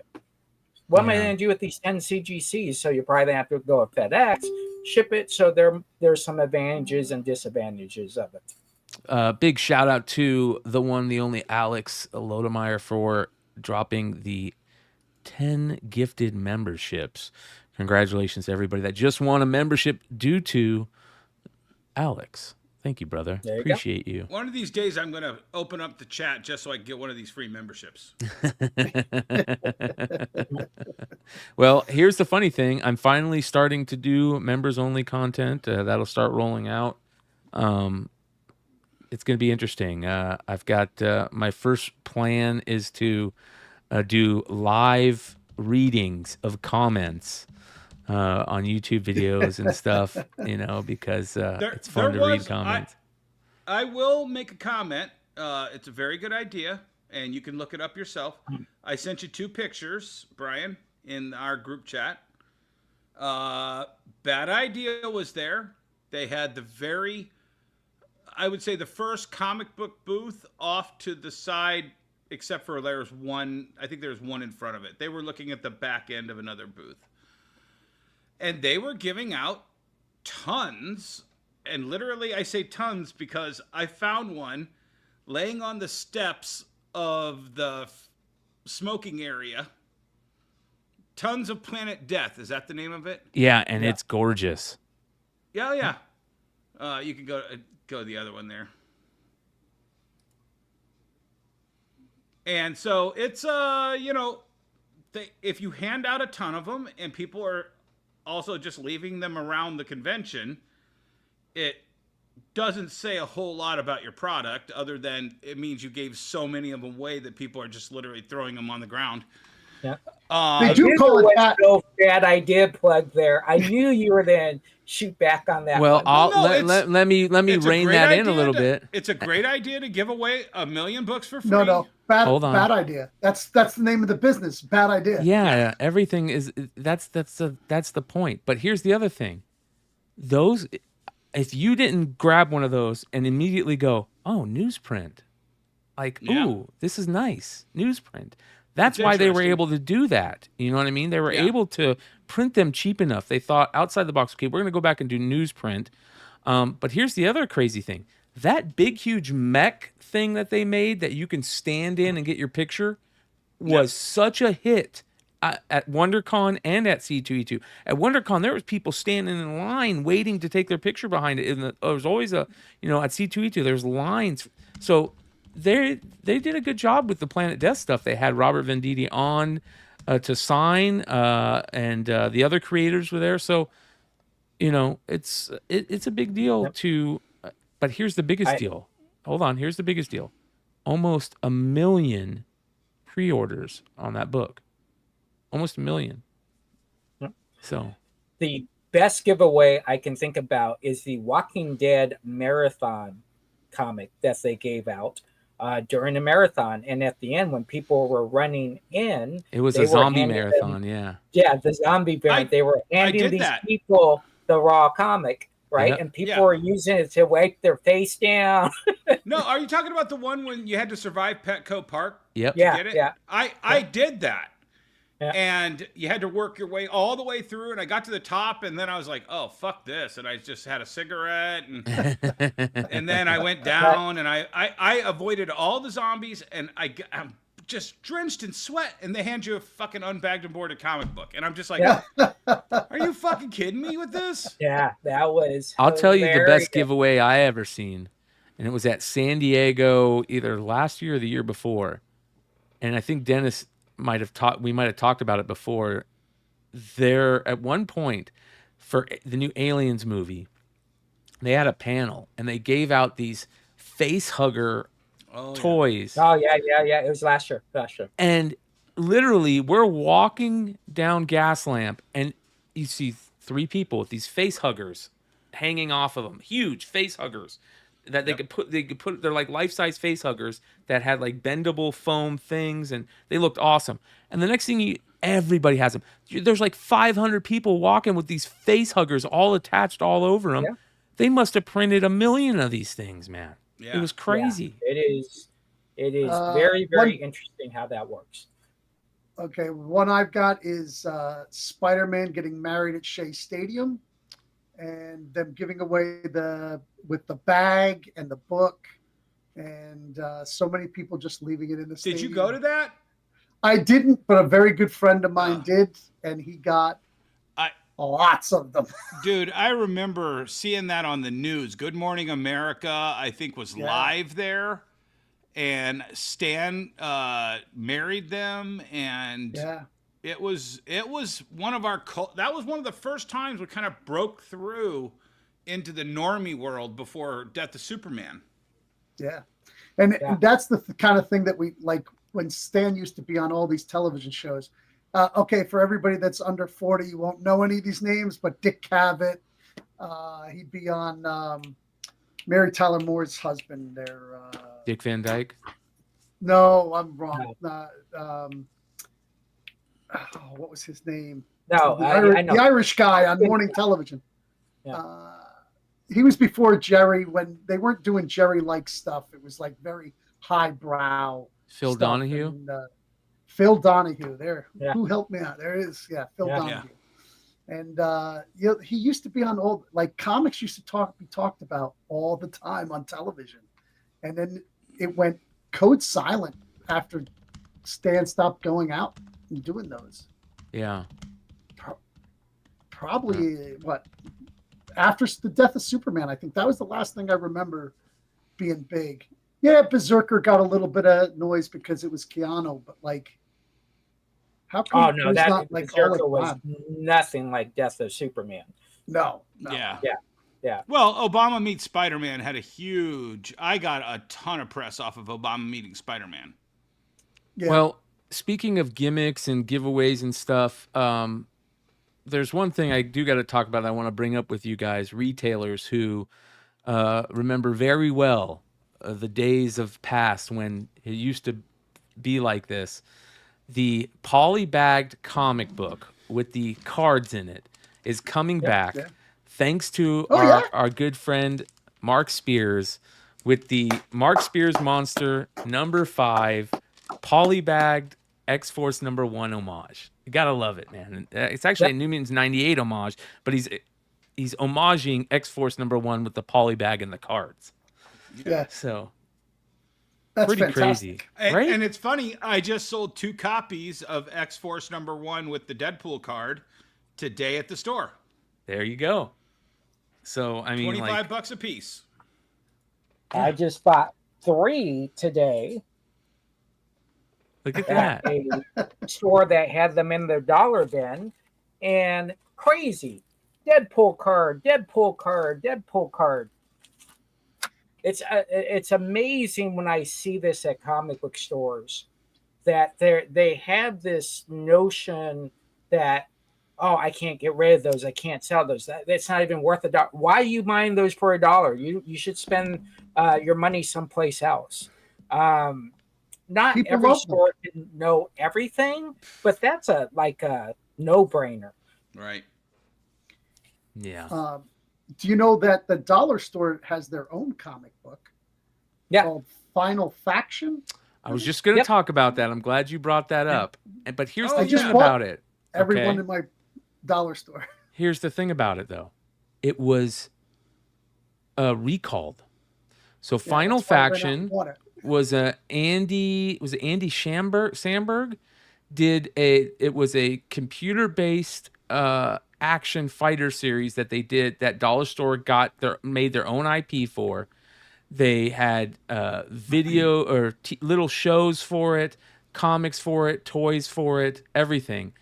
What am I going to do with these 10 CGCs? So you probably have to go with FedEx, ship it. So there's some advantages and disadvantages of it. Big shout out to the one, the only Alex Lodemeyer for dropping the 10 gifted memberships. Congratulations to everybody that just won a membership due to Alex. Thank you, brother. Appreciate you. One of these days, I'm going to open up the chat just so I can get one of these free memberships. Well, here's the funny thing. I'm finally starting to do members-only content. That'll start rolling out. It's going to be interesting. I've got my first plan is to do live readings of comments on YouTube videos and stuff, you know, because it's fun to read comments. I will make a comment. It's a very good idea, and you can look it up yourself. I sent you 2 pictures, Brian, in our group chat. Bad Idea was there. They had I would say the first comic book booth off to the side, except for there was one, I think there was one in front of it. They were looking at the back end of another booth. And they were giving out tons, and literally I say tons because I found one laying on the steps of the smoking area. Tons of Planet Death. Is that the name of it? Yeah, and it's gorgeous. Yeah. You can go to the other one there. And so it's, you know, if you hand out a ton of them and people are also just leaving them around the convention, it doesn't say a whole lot about your product other than it means you gave so many of them away that people are just literally throwing them on the ground. Yeah. They do call it that. No bad idea plug there. I knew you were then shoot back on that. Well, one. let me rein that in a little bit. It's a great idea to give away 1 million books for free. No. Hold on. Bad idea. That's the name of the business. Bad idea. Yeah, everything is that's the point. But here's the other thing. Those, if you didn't grab one of those and immediately go, oh, newsprint, like, ooh, this is nice, newsprint. That's why they were able to do that. You know what I mean? They were able to print them cheap enough. They thought outside the box, okay, we're going to go back and do newsprint. But here's the other crazy thing. That big, huge mech thing that they made that you can stand in and get your picture was such a hit at WonderCon and at C2E2. At WonderCon, there was people standing in line waiting to take their picture behind it. And there was always at C2E2, there's lines. So they did a good job with the Planet Death stuff. They had Robert Venditti on to sign, and the other creators were there. So, you know, it's a big deal to. But here's the biggest deal. Hold on. Here's the biggest deal. Almost 1 million pre-orders on that book. Almost 1 million. Yep. So the best giveaway I can think about is the Walking Dead marathon comic that they gave out during the marathon. And at the end, when people were running in, it was a zombie marathon. Yeah, the zombie variant. They were handing these people the raw comic. Right, and people were using it to wipe their face down. No, are you talking about the one when you had to survive Petco Park? Yep. Yeah. I did that, and you had to work your way all the way through. And I got to the top, and then I was like, "Oh, fuck this!" And I just had a cigarette, and then I went down, and I avoided all the zombies, and I'm just drenched in sweat, and they hand you a fucking unbagged and boarded comic book, and I'm just like, are you fucking kidding me with this? Yeah, that was. I'll tell you the best hilarious. giveaway I ever seen, and it was at San Diego either last year or the year before, and I think Dennis might have talked. We might have talked about it before. There at one point for the new Aliens movie, they had a panel and they gave out these face hugger toys. Oh yeah. It was last year. And literally, we're walking down Gaslamp, and you see 3 people with these face huggers hanging off of them, huge face huggers that they could put. They're like life-size face huggers that had like bendable foam things, and they looked awesome. And the next thing, everybody has them. There's like 500 people walking with these face huggers all attached all over them. Yeah. They must have printed 1 million of these things, man. Yeah. It was crazy. Yeah, it is very, very interesting how that works. Okay, one I've got is Spider-Man getting married at Shea Stadium, and them giving away with the bag and the book, and so many people just leaving it in the stadium. Did you go to that? I didn't, but a very good friend of mine did, and he got lots of them. Dude, I remember seeing that on the news. Good Morning America, I think, was live there, and Stan married them, and it was one of our that was one of the first times we kind of broke through into the normie world before Death of Superman. Yeah, and that's the kind of thing that we like when Stan used to be on all these television shows. Okay, for everybody that's under 40, you won't know any of these names, but Dick Cavett, he'd be on Mary Tyler Moore's husband there. Dick Van Dyke? No, I'm wrong. What was his name? No, the Irish guy on morning television. Yeah. He was before Jerry when they weren't doing Jerry-like stuff. It was like very highbrow. Phil Donahue? And, Phil Donahue, there. Yeah. Who helped me out? There it is. Yeah, Phil Donahue. And he used to be on old, like comics used to be talked about all the time on television. And then it went code silent after Stan stopped going out and doing those. Yeah. Probably after the death of Superman, I think that was the last thing I remember being big. Yeah, Berserker got a little bit of noise because it was Keanu, but like, how come that not like Berserker was nothing like Death of Superman? No. Yeah. Well, Obama Meets Spider-Man had I got a ton of press off of Obama meeting Spider-Man. Yeah. Well, speaking of gimmicks and giveaways and stuff, there's one thing I do got to talk about. I want to bring up with you guys, retailers who remember very well the days of past when it used to be like this. The polybagged comic book with the cards in it is coming back thanks to our good friend Mark Spears with the Mark Spears Monster #5 polybagged X-Force #1 homage. You gotta love it, man. It's actually a New Mutants 98 homage, but he's homaging X-Force #1 with the polybag and the cards. Yeah. So that's pretty fantastic. crazy, right? And it's funny. I just sold 2 copies of X-Force #1 with the Deadpool card today at the store. There you go. So I mean, $25 a piece. I just bought 3 today. Look at that. A store that had them in their dollar bin, and crazy. Deadpool card. It's amazing when I see this at comic book stores that they have this notion that, I can't get rid of those. I can't sell those. That's not even worth $1. Why are you buying those for $1? You should spend your money someplace else. Not People every love store can know everything, but that's a no-brainer. Right. Yeah. Do you know that the dollar store has their own comic book? Called Final Faction? I was just going to talk about that. I'm glad you brought that up. But here's the thing about it. Everyone in my dollar store. Here's the thing about it, though. It was recalled. So Final Faction was Andy Samberg it was a computer-based action fighter series that they did that Dollar Store made their own IP for. They had video or little shows for it, comics for it, toys for it, everything.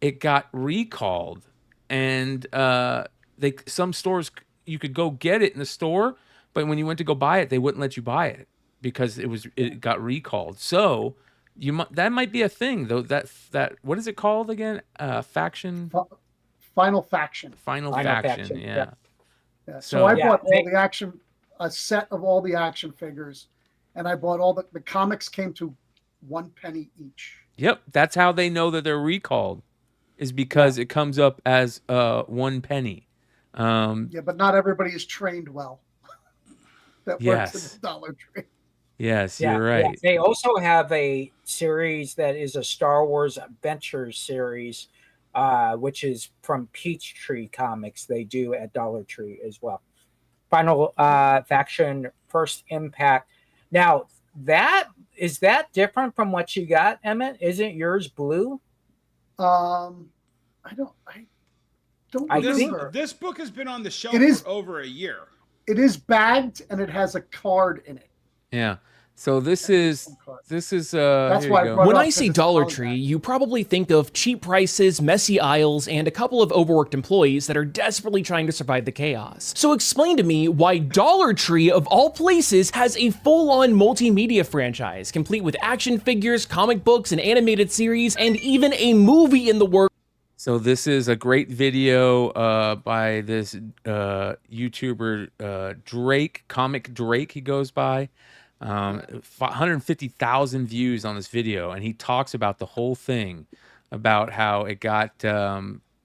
It got recalled, and some stores you could go get it in the store, but when you went to go buy it, they wouldn't let you buy it because it got recalled. So that might be a thing though. That what is it called again? Faction. Final Faction. Final Faction. Yeah. So I bought all the action, a set of all the action figures, and I bought all the comics came to 1 penny each. Yep, that's how they know that they're recalled, is because it comes up as 1 penny. But not everybody is trained well. That works in the Dollar Tree. Yes, you're right. Yeah. They also have a series that is a Star Wars Adventures series, which is from Peachtree Comics. They do at Dollar Tree as well. Final Faction, First Impact. Now, is that different from what you got, Emmett? Isn't yours blue? I don't remember. This book has been on the shelf for over a year. It is bagged and it has a card in it. Yeah. So this is that's why when I say Dollar Tree, you probably think of cheap prices, messy aisles, and a couple of overworked employees that are desperately trying to survive the chaos. So explain to me why Dollar Tree, of all places, has a full-on multimedia franchise, complete with action figures, comic books, an animated series, and even a movie in the works. So this is a great video by this YouTuber Drake, Comic Drake he goes by. 150,000 views on this video, and he talks about the whole thing, about how it got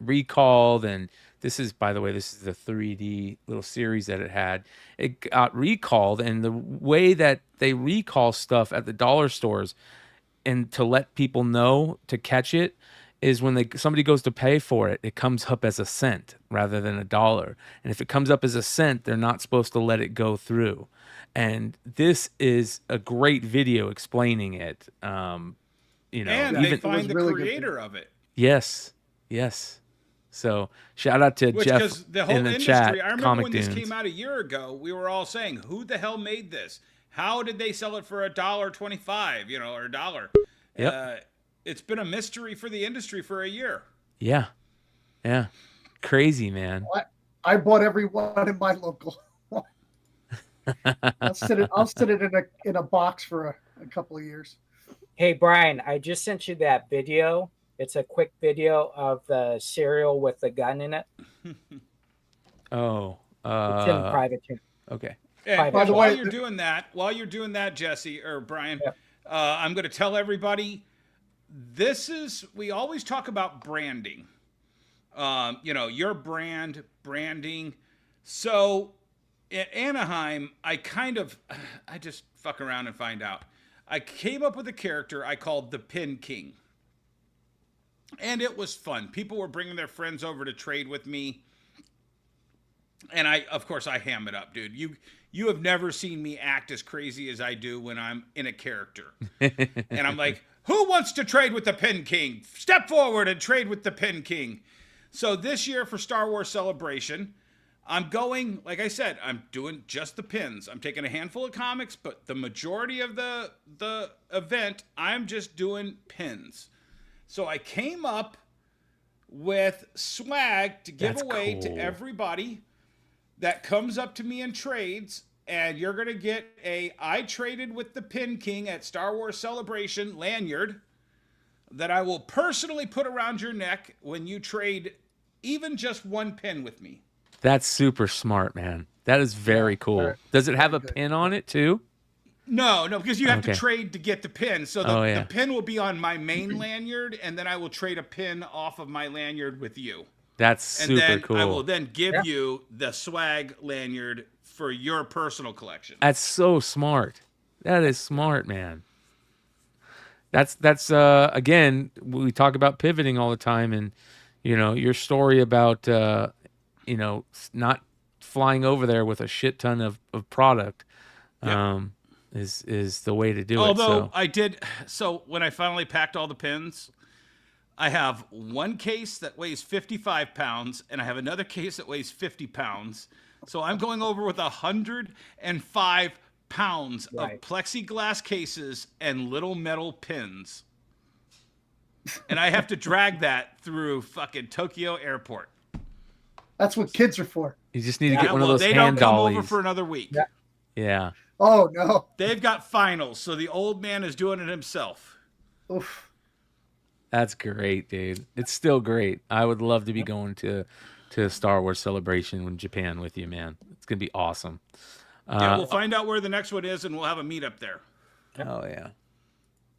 recalled. And this is, by the way, this is the 3D little series that it had. It got recalled, and the way that they recall stuff at the dollar stores and to let people know to catch it is when somebody goes to pay for it, it comes up as a cent rather than $1. And if it comes up as a cent, they're not supposed to let it go through. And this is a great video explaining it. And they find the creator of it. Yes. So shout out to Jeff the whole in the industry, chat. I remember Comic when Dunes. this came out a year ago, we were all saying, "Who the hell made this? How did they sell it for $1.25? Or $1?" Yep. It's been a mystery for the industry for a year. Yeah. Crazy, man. I bought every one in my local. I'll sit it in a box for a couple of years. Hey Brian, I just sent you that video. It's a quick video of the cereal with the gun in it. Oh, it's in private too. Okay. And while you're doing that, Jesse or Brian, I'm going to tell everybody. We always talk about branding. Your branding. So at Anaheim, I just fuck around and find out. I came up with a character I called the Pin King. And it was fun. People were bringing their friends over to trade with me. And of course, I ham it up, dude. You have never seen me act as crazy as I do when I'm in a character. And I'm like, who wants to trade with the Pin King? Step forward and trade with the Pin King. So this year for Star Wars Celebration, I'm going, like I said, I'm doing just the pins. I'm taking a handful of comics, but the majority of the event, I'm just doing pins. So I came up with swag to give away to everybody that comes up to me in trades. And you're going to get I traded with the Pin King at Star Wars Celebration lanyard that I will personally put around your neck when you trade even just 1 pin with me. That's super smart, man. That is very cool. Does it have a pin on it too? No, because you have to trade to get the pin. So the pin will be on my main lanyard, and then I will trade a pin off of my lanyard with you. That's super cool. I will then give you the swag lanyard for your personal collection. That's so smart. That is smart, man. That's again, we talk about pivoting all the time, and your story about not flying over there with a shit ton of product. Yep. is the way to do Although it. I did, so when I finally packed all the pins, I have one case that weighs 55 pounds, and I have another case that weighs 50 pounds. So I'm going over with 105 pounds of plexiglass cases and little metal pins. And I have to drag that through fucking Tokyo Airport. That's what kids are for. You just need to get one of those they hand don't come dollies. over for another week. Yeah. Oh, no. They've got finals, so the old man is doing it himself. Oof. That's great, dude. It's still great. I would love to be going to a Star Wars celebration in Japan with you, man. It's gonna be awesome. Yeah, we'll find out where the next one is, and we'll have a meetup there. Oh yeah.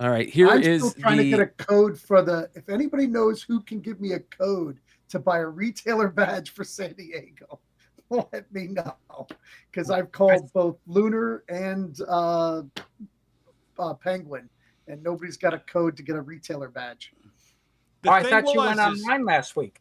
All right, here I'm is still trying to get a code for if anybody knows who can give me a code to buy a retailer badge for San Diego, let me know. Because I've called both Lunar and Penguin, and nobody's got a code to get a retailer badge. I thought you went online last week.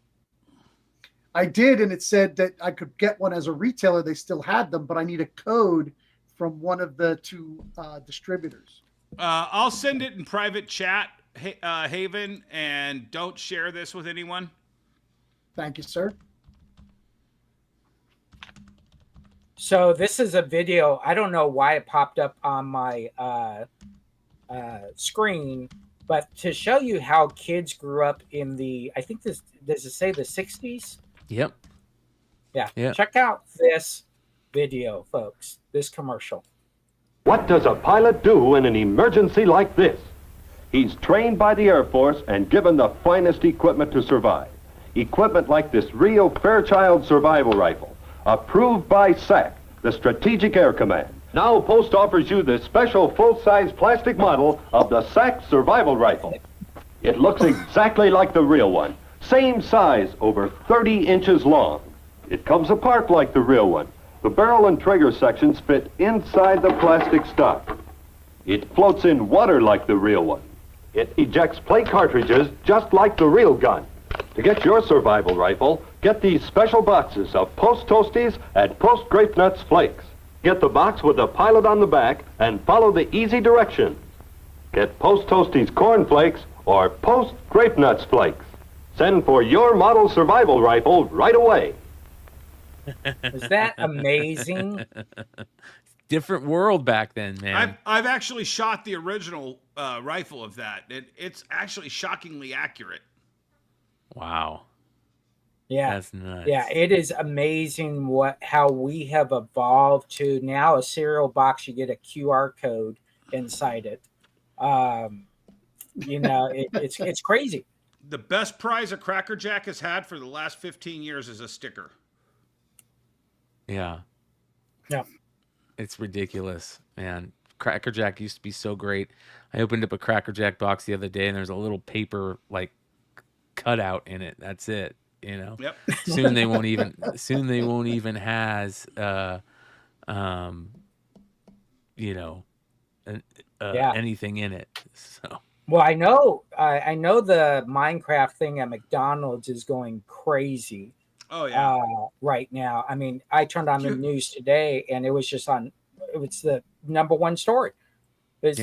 I did, and it said that I could get one as a retailer. They still had them, but I need a code from one of the two distributors. I'll send it in private chat, Haven, and don't share this with anyone. Thank you, sir. So this is a video. I don't know why it popped up on my screen, but to show you how kids grew up in I think does it say the 60s? Yep. Yeah. Check out this video, folks. This commercial. What does a pilot do in an emergency like this? He's trained by the Air Force and given the finest equipment to survive. Equipment like this Rio Fairchild survival rifle, approved by SAC, the Strategic Air Command. Now Post offers you this special full-size plastic model of the SAC survival rifle. It looks exactly like the real one. Same size, over 30 inches long. It comes apart like the real one. The barrel and trigger sections fit inside the plastic stock. It floats in water like the real one. It ejects plate cartridges just like the real gun. To get your survival rifle, get these special boxes of Post Toasties and Post Grape Nuts Flakes. Get the box with the pilot on the back and follow the easy directions. Get Post Toasties Corn Flakes or Post Grape Nuts Flakes. Send for your model survival rifle right away. Is that amazing? Different world back then, man. I've actually shot the original rifle of that. It's actually shockingly accurate. Wow. Yeah. That's nuts. Yeah, it is amazing how we have evolved to now a cereal box, you get a QR code inside it. It's crazy. The best prize a Cracker Jack has had for the last 15 years is a sticker. Yeah. Yeah. It's ridiculous, man. Cracker Jack used to be so great. I opened up a Cracker Jack box the other day and there's a little paper cutout in it. That's it. Yep. Soon they won't even has anything in it. So well, I know the Minecraft thing at McDonald's is going crazy. Oh yeah. Right now. I mean, I turned on the news today and it was the #1 story. Did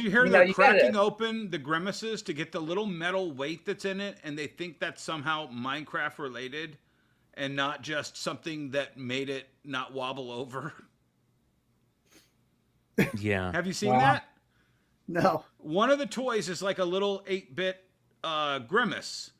you hear they're cracking open the grimaces to get the little metal weight that's in it, and they think that's somehow Minecraft related and not just something that made it not wobble over? Yeah. Have you seen that? No. One of the toys is like a little 8-bit grimace,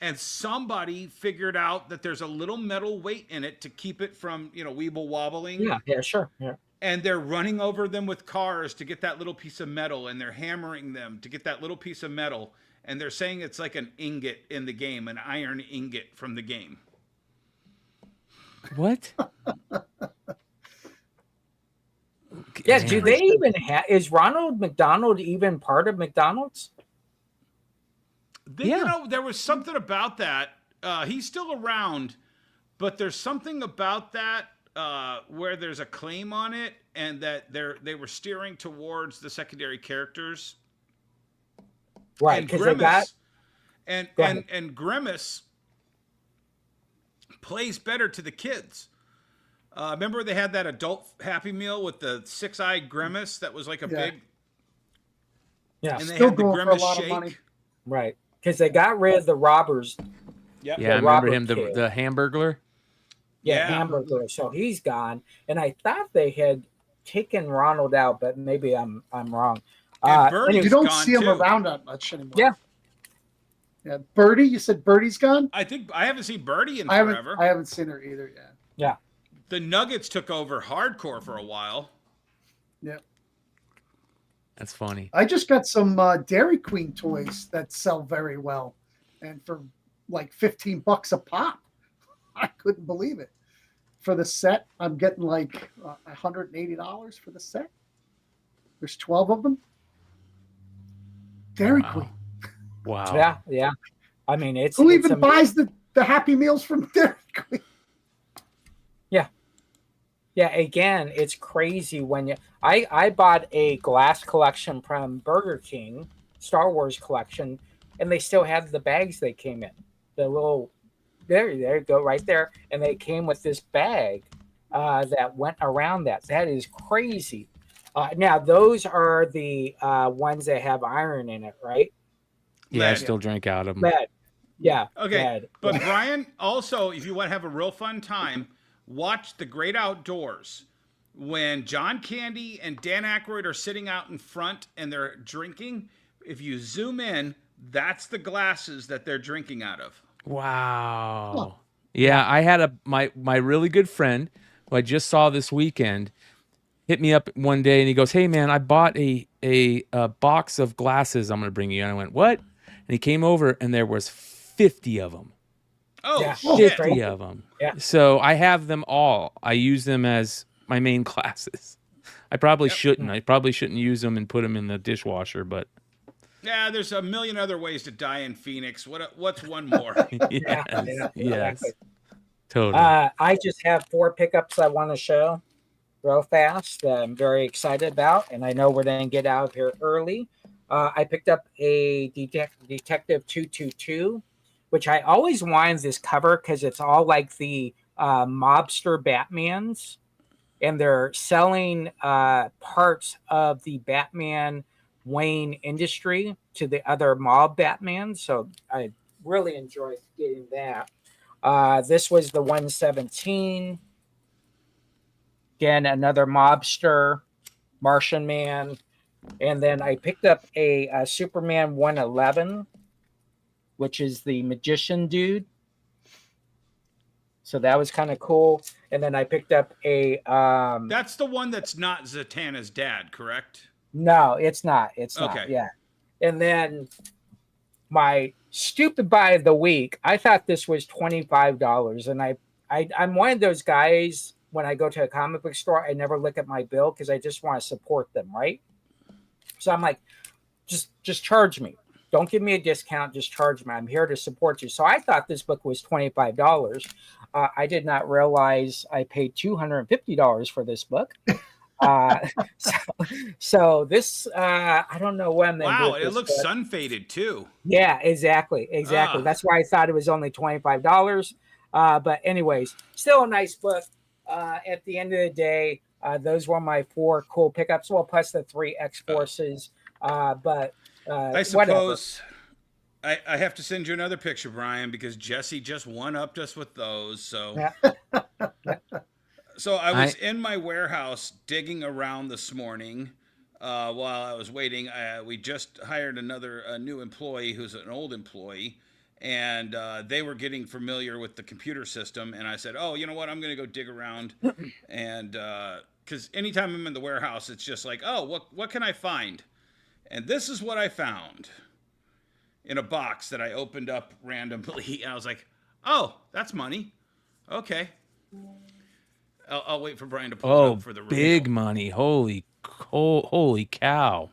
and somebody figured out that there's a little metal weight in it to keep it from, weeble wobbling. Yeah, sure. Yeah. And they're running over them with cars to get that little piece of metal, and they're hammering them to get that little piece of metal. And they're saying it's like an ingot in the game, an iron ingot from the game. What? Yeah, do they even is Ronald McDonald even part of McDonald's? There was something about that. He's still around, but there's something about that where there's a claim on it, and that they were steering towards the secondary characters, right? Because they got and Grimace plays better to the kids. Remember they had that adult Happy Meal with the 6-eyed grimace that was like a big. Yeah, and they still had the going for a grimace lot of shake. money. Right, because they got rid of the robbers. Yep. Yeah, I remember him, the Hamburglar. Yeah, Hamburger. So he's gone, and I thought they had taken Ronald out, but maybe I'm wrong. Birdie's you don't gone see him too. around that much anymore. Yeah. Birdie, you said Birdie's gone? I think I haven't seen Birdie in forever. I haven't seen her either yet. Yeah. The Nuggets took over hardcore for a while. Yeah. That's funny. I just got some Dairy Queen toys that sell very well, and for like $15 a pop. I couldn't believe it. For the set, I'm getting like $180 for the set. There's 12 of them. Dairy Queen. Wow. Yeah. I mean, who even buys the Happy Meals from Dairy Queen? Yeah, again, it's crazy when I bought a glass collection from Burger King, Star Wars collection, and they still had the bags they came in. The little there you go, right there. And they came with this bag that went around that. That is crazy. Now those are the ones that have iron in it, right? Yeah, I still drank out of them. Lead. Yeah. Okay. Lead. But Brian, also, if you want to have a real fun time, watch The Great Outdoors. When John Candy and Dan Aykroyd are sitting out in front and they're drinking, if you zoom in, that's the glasses that they're drinking out of. Wow. Oh. Yeah, I had my really good friend who I just saw this weekend hit me up one day and he goes, "Hey man, I bought a box of glasses I'm going to bring you." And I went, "What?" And he came over and there was 50 of them. Oh, yeah. 50 of them. Yeah. So I have them all. I use them as my main glasses. I probably shouldn't. I probably shouldn't use them and put them in the dishwasher, but yeah, there's a million other ways to die in Phoenix. What's one more? Yes. Exactly. Totally. I just have 4 pickups I want to show real fast that I'm very excited about, and I know we're going to get out of here early. I picked up a Detective 222, which I always wanted this cover because it's all like the mobster Batmans, and they're selling parts of the Batman Wayne industry to the other mob Batman. So I really enjoyed getting that. This was the 117. Again, another mobster, Martian Man. And then I picked up a Superman 111, which is the magician dude. So that was kind of cool. And then I picked up a... that's the one that's not Zatanna's dad, correct? No, it's not. It's not. Okay. Yeah. And then my stupid buy of the week, I thought this was $25. And I'm one of those guys, when I go to a comic book store, I never look at my bill because I just want to support them, right? So I'm like, just charge me. Don't give me a discount. Just charge me. I'm here to support you. So I thought this book was $25. I did not realize I paid $250 for this book. So this, I don't know when. Wow, it looks sun faded too. Yeah, exactly. That's why I thought it was only $25. But anyways, still a nice book. At the end of the day, those were my 4 cool pickups. Well, plus the 3 X-Forces. But I suppose I have to send you another picture, Brian, because Jesse just one-upped us with those. So, so I was in my warehouse digging around this morning while I was waiting. We just hired a new employee who's an old employee. And they were getting familiar with the computer system. And I said, oh, you know what? I'm going to go dig around. And because anytime I'm in the warehouse, it's just like, oh, what can I find? And this is what I found in a box that I opened up randomly. And I was like, oh, that's money. Okay. I'll wait for Brian to pull it up for the big money. Holy cow.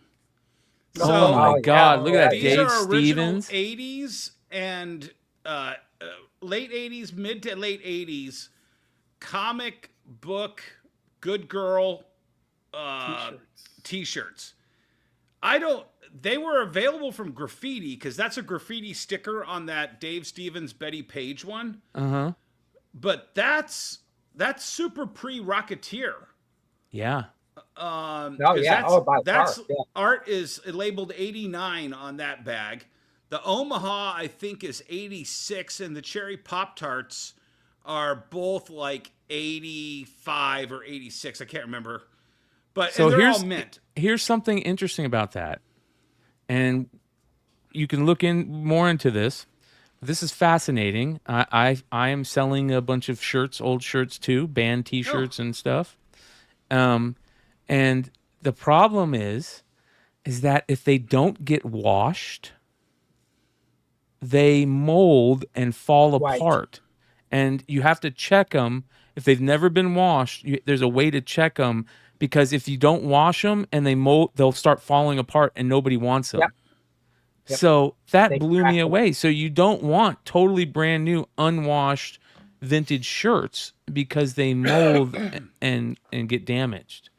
So, oh, my God. Look at that. These Dave are original Stevens. 80s and late 80s, mid to late 80s comic book good girl t-shirts. They were available from Graffiti because that's a Graffiti sticker on that Dave Stevens Betty Page one. Uh-huh. But that's that's super pre-Rocketeer. Yeah. That's yeah. Art is labeled 89 on that bag. The Omaha, I think, is 86, and the Cherry Pop-Tarts are both like 85 or 86. I can't remember. But So they're all mint. Here's something interesting about that. And you can look in more into this. This is fascinating. I am selling a bunch of shirts, old shirts too, band T-shirts and stuff. And the problem is that if they don't get washed, they mold and fall apart. And you have to check them. If they've never been washed, there's a way to check them, because if you don't wash them and they mold, they'll start falling apart and nobody wants them. Yep. So that blew me away. So you don't want totally brand new, unwashed, vintage shirts because they mold and get damaged.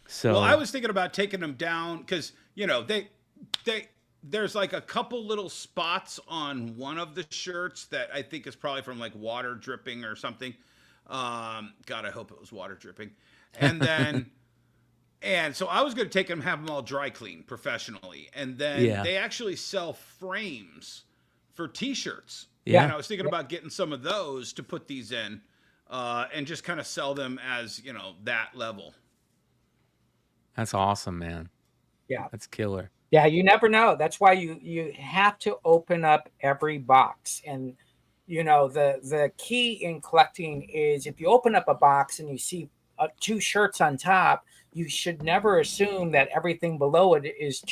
So well, I was thinking about taking them down because, you know, there's like a couple little spots on one of the shirts that I think is probably from like water dripping or something. God, I hope it was water dripping. And then, and so I was going to take them, have them all dry clean professionally. And then they actually sell frames for T-shirts. Yeah. And I was thinking about getting some of those to put these in and just kind of sell them as, you know, that level. That's awesome, man. Yeah. That's killer. Yeah, you never know. That's why you have to open up every box. And, you know, the key in collecting is if you open up a box and you see 2 shirts on top, you should never assume that everything below it is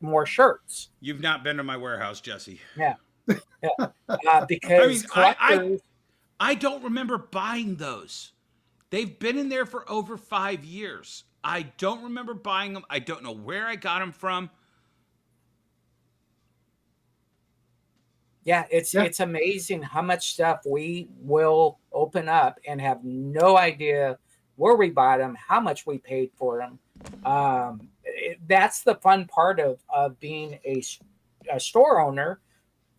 more shirts. You've not been to my warehouse, Jesse. Yeah. Because I don't remember buying those. They've been in there for over 5 years. I don't remember buying them. I don't know where I got them from. Yeah, it's amazing how much stuff we will open up and have no idea where we bought them, how much we paid for them. That's the fun part of being a store owner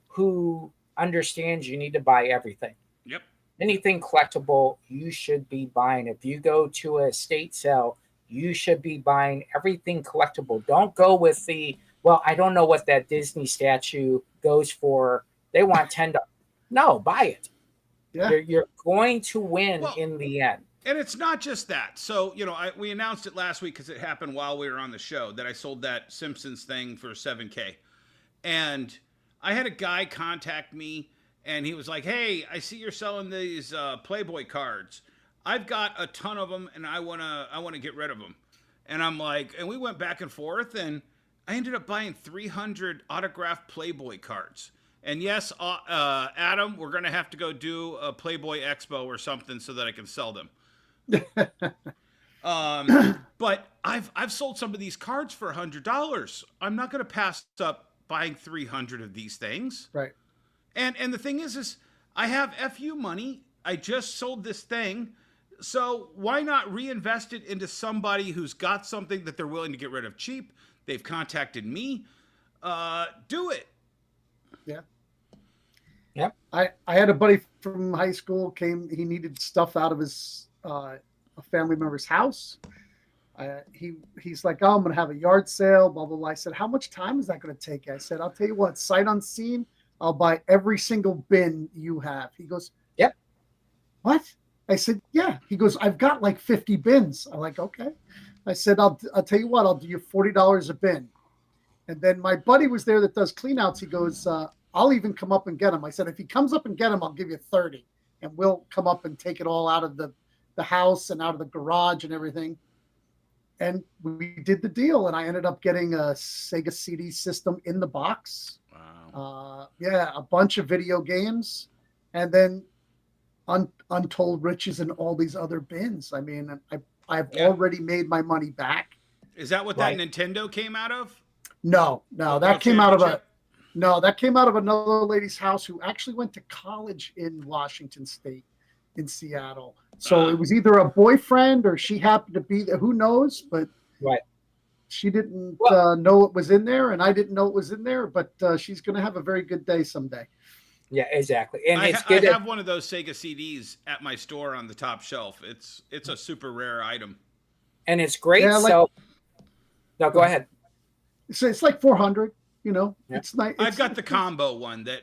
who understands you need to buy everything. Yep. Anything collectible, you should be buying. If you go to a estate sale, you should be buying everything collectible. Don't go with I don't know what that Disney statue goes for. They want $10. No, buy it. Yeah. You're going to win in the end. And it's not just that. So, you know, we announced it last week because it happened while we were on the show that I sold that Simpsons thing for $7,000. And I had a guy contact me and he was like, hey, I see you're selling these Playboy cards. I've got a ton of them and I want to get rid of them. And I'm like, and we went back and forth and I ended up buying 300 autographed Playboy cards. And yes, Adam, we're going to have to go do a Playboy Expo or something so that I can sell them. But I've sold some of these cards for $100. I'm not going to pass up buying 300 of these things. Right. And the thing is I have FU money. I just sold this thing. So why not reinvest it into somebody who's got something that they're willing to get rid of cheap? They've contacted me. Do it. Yeah. Yeah. I had a buddy from high school he needed stuff out of his a family member's house. He's like, oh, I'm going to have a yard sale, blah, blah, blah. I said, how much time is that going to take? I said, I'll tell you what, sight unseen, I'll buy every single bin you have. He goes, yep. What? I said, yeah. He goes, I've got like 50 bins. I'm like, okay. I said, I'll tell you what, I'll do you $40 a bin. And then my buddy was there that does cleanouts. He goes, I'll even come up and get him. I said, if he comes up and get him, I'll give you 30. And we'll come up and take it all out of the house and out of the garage and everything. And we did the deal. And I ended up getting a Sega CD system in the box. Wow. A bunch of video games. And then untold riches and all these other bins. I mean, I've already made my money back. Is that what that Nintendo came out of? No, that came out of another lady's house who actually went to college in Washington State, in Seattle. So it was either a boyfriend or she happened to be there. Who knows? But she didn't know it was in there, and I didn't know it was in there. But she's going to have a very good day someday. Yeah, exactly. And I it's good. I have one of those Sega CDs at my store on the top shelf. It's a super rare item. And it's great. Yeah, So, no, go ahead. So it's like 400. You know, Yeah. it's nice. I've got the combo one that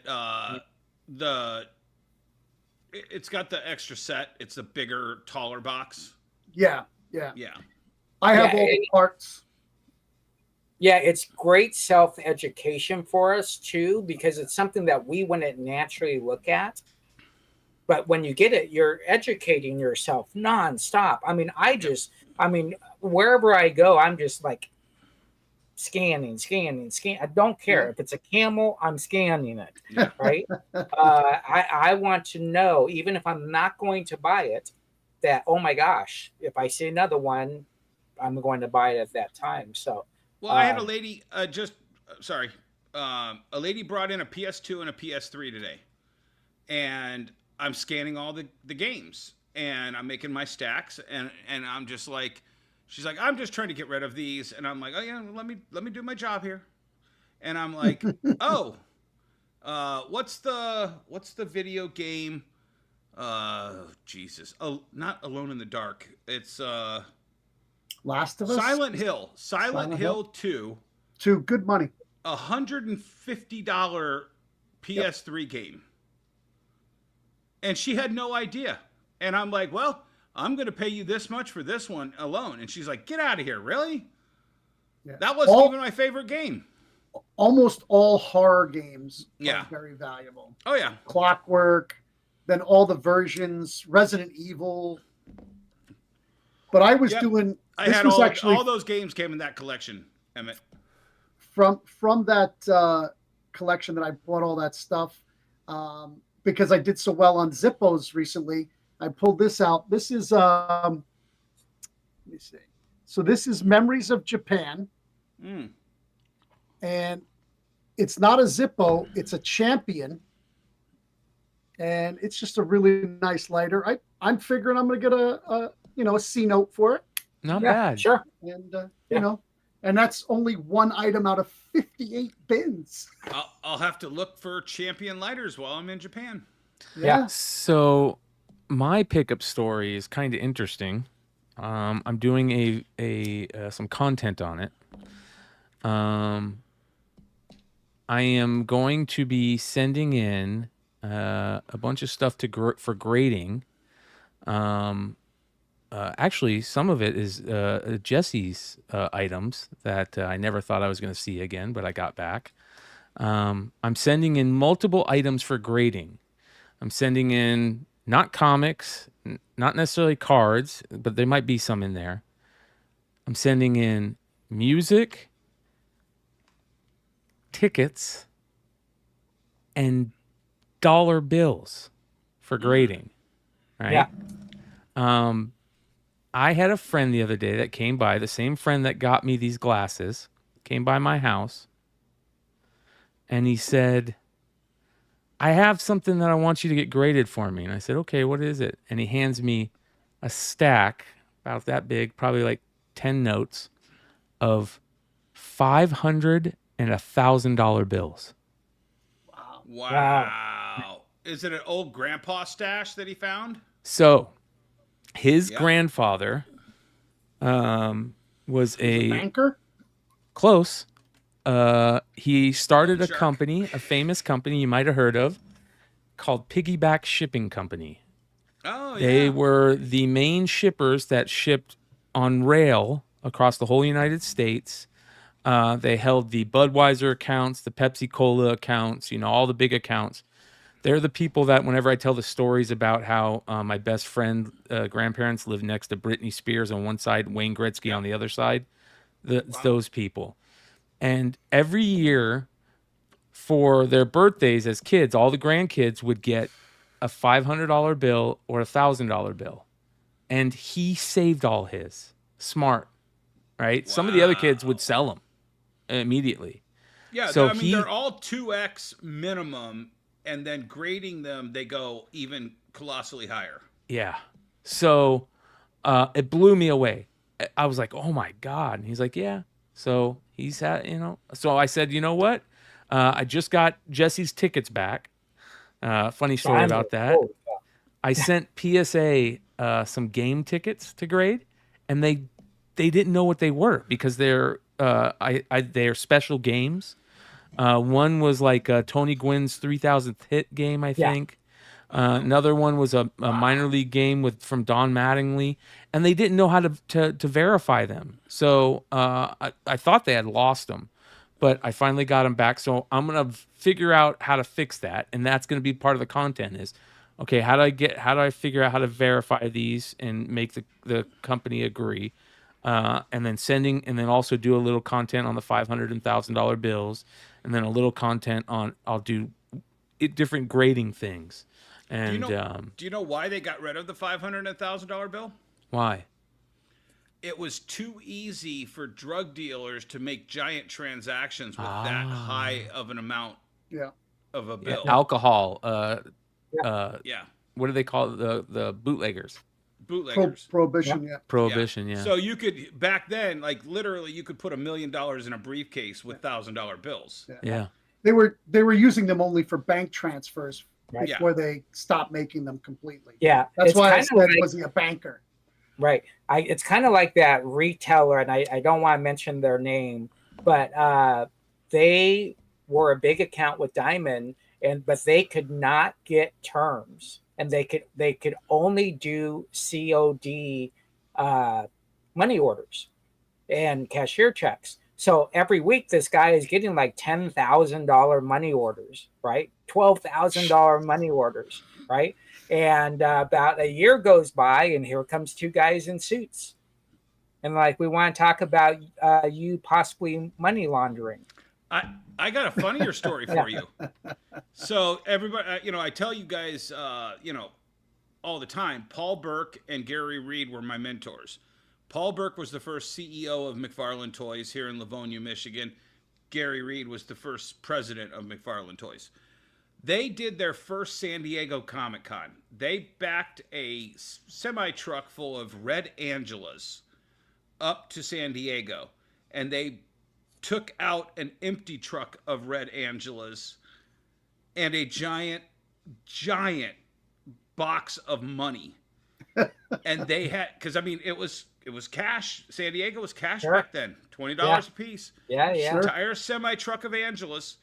it's got the extra set. It's a bigger, taller box. Yeah. I have all the parts. Yeah, it's great self-education for us too, because it's something that we wouldn't naturally look at. But when you get it, you're educating yourself nonstop. I mean, wherever I go, I'm just like scanning. I don't care if it's a camel, I'm scanning it. Yeah. Right? I want to know, even if I'm not going to buy it, that, oh my gosh, if I see another one, I'm going to buy it at that time. So, well, I had a lady a lady brought in a PS2 and a PS3 today, and I'm scanning all the games, and I'm making my stacks, and I'm just like, she's like, I'm just trying to get rid of these, and I'm like, oh yeah, let me do my job here, and I'm like, oh, what's the video game? Jesus, oh, not Alone in the Dark. It's Last of Us. Silent Hill 2. Good money. $150 PS3 game. And she had no idea. And I'm like, well, I'm going to pay you this much for this one alone. And she's like, get out of here. Really? Yeah. That wasn't even my favorite game. Almost all horror games are very valuable. Oh, yeah. Clockwork, then all the versions, Resident Evil. But I was doing... I had all those games came in that collection, Emmett. From that collection that I bought all that stuff, because I did so well on Zippos recently, I pulled this out. This is, let me see. So this is Memories of Japan. And it's not a Zippo, it's a Champion. And it's just a really nice lighter. I'm figuring I'm going to get a C note for it. Not bad. Sure. And, and that's only one item out of 58 bins. I'll have to look for Champion lighters while I'm in Japan. Yeah. So my pickup story is kind of interesting. I'm doing some content on it. I am going to be sending in a bunch of stuff for grading. Actually, some of it is Jesse's items that I never thought I was going to see again, but I got back. I'm sending in multiple items for grading. I'm sending in not comics, not necessarily cards, but there might be some in there. I'm sending in music, tickets, and dollar bills for grading. Right? Yeah. I had a friend the other day that came by, the same friend that got me these glasses, came by my house, and he said, I have something that I want you to get graded for me. And I said, okay, what is it? And he hands me a stack about that big, probably like 10 notes of $500 and $1,000 bills. Wow. Is it an old grandpa stash that he found? So his grandfather was a banker. Close. He started a company, a famous company you might have heard of, called Piggyback Shipping Company. Oh, yeah. They were the main shippers that shipped on rail across the whole United States. They held the Budweiser accounts, the Pepsi Cola accounts, all the big accounts. They're the people that whenever I tell the stories about how my best friend grandparents lived next to Britney Spears on one side, Wayne Gretzky on the other side, those people. And every year for their birthdays as kids, all the grandkids would get a $500 bill or a $1,000 bill. And he saved all his. Smart, right? Wow. Some of the other kids would sell them immediately. Yeah, so they're all 2x minimum. And then grading them, they go even colossally higher. Yeah. So it blew me away. I was like, oh, my God. And he's like, yeah. So he's had, So I said, you know what? I just got Jesse's tickets back. Funny story about that. I sent PSA some game tickets to grade, and they didn't know what they were because they're special games. One was like Tony Gwynn's 3000th hit game, I think. Another one was a minor league game from Don Mattingly, and they didn't know how to verify them. So I thought they had lost them, but I finally got them back. So I'm gonna figure out how to fix that, and that's gonna be part of the content. Is okay. How do I figure out how to verify these and make the company agree, and then also do a little content on the $500 and $1,000 bills, and then a little content on I'll do different grading things. And do you know why they got rid of the $500 and $1,000 bill? Why? It was too easy for drug dealers to make giant transactions with that high of an amount of a bill. Alcohol. Yeah. What do they call it? The bootleggers? Bootleggers. Prohibition, Prohibition, yeah. So you could, back then, like literally, you could put $1 million in a briefcase with $1,000 bills. Yeah. They were using them only for bank transfers Right. before they stopped making them completely. Yeah. That's why I kinda said, was he a banker? Right. It's kind of like that retailer, and I don't want to mention their name, but they were a big account with Diamond, but they could not get terms, and they could only do COD money orders and cashier checks. So every week, this guy is getting like $10,000 money orders, right? $12,000 money orders, right? And about a year goes by, and here comes two guys in suits. And like, we want to talk about you possibly money laundering. I got a funnier story for you. So everybody, I tell you guys, all the time, Paul Burke and Gary Reed were my mentors. Paul Burke was the first CEO of Mcfarlane Toys here in Livonia, Michigan. Gary Reed was the first president of Mcfarlane Toys. They did their first San Diego Comic-Con. They backed a semi-truck full of Red Angelas up to San Diego, and they took out an empty truck of Red Angelas and a giant box of money. And they had, because it was cash. San Diego was cash back then, $20 a piece. Yeah. Entire semi truck of Angelas,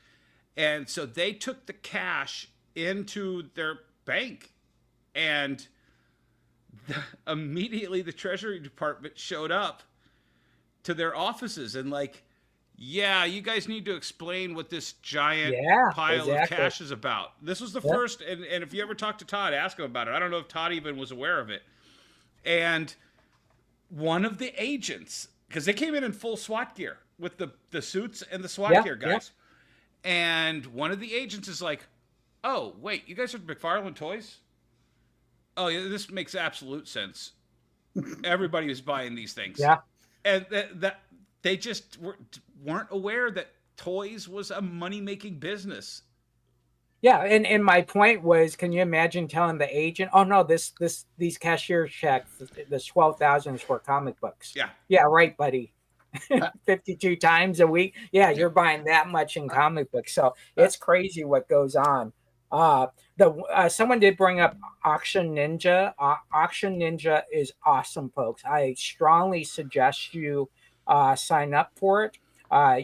and so they took the cash into their bank, and immediately the Treasury Department showed up to their offices and like, yeah, you guys need to explain what this giant pile of cash is about. This was the first, and if you ever talk to Todd, ask him about it. I don't know if Todd even was aware of it. And one of the agents, because they came in full SWAT gear with the suits and the SWAT gear guys. And one of the agents is like, oh, wait, you guys are Mcfarlane Toys? Oh, yeah, this makes absolute sense. Everybody was buying these things. Yeah. And that they just weren't aware that toys was a money-making business. Yeah, and my point was, can you imagine telling the agent, "Oh no, these cashier checks, this 12,000 is for comic books." Yeah, right, buddy. 52 times a week. Yeah, you're buying that much in comic books. So it's crazy what goes on. Someone did bring up Auction Ninja. Auction Ninja is awesome, folks. I strongly suggest you sign up for it.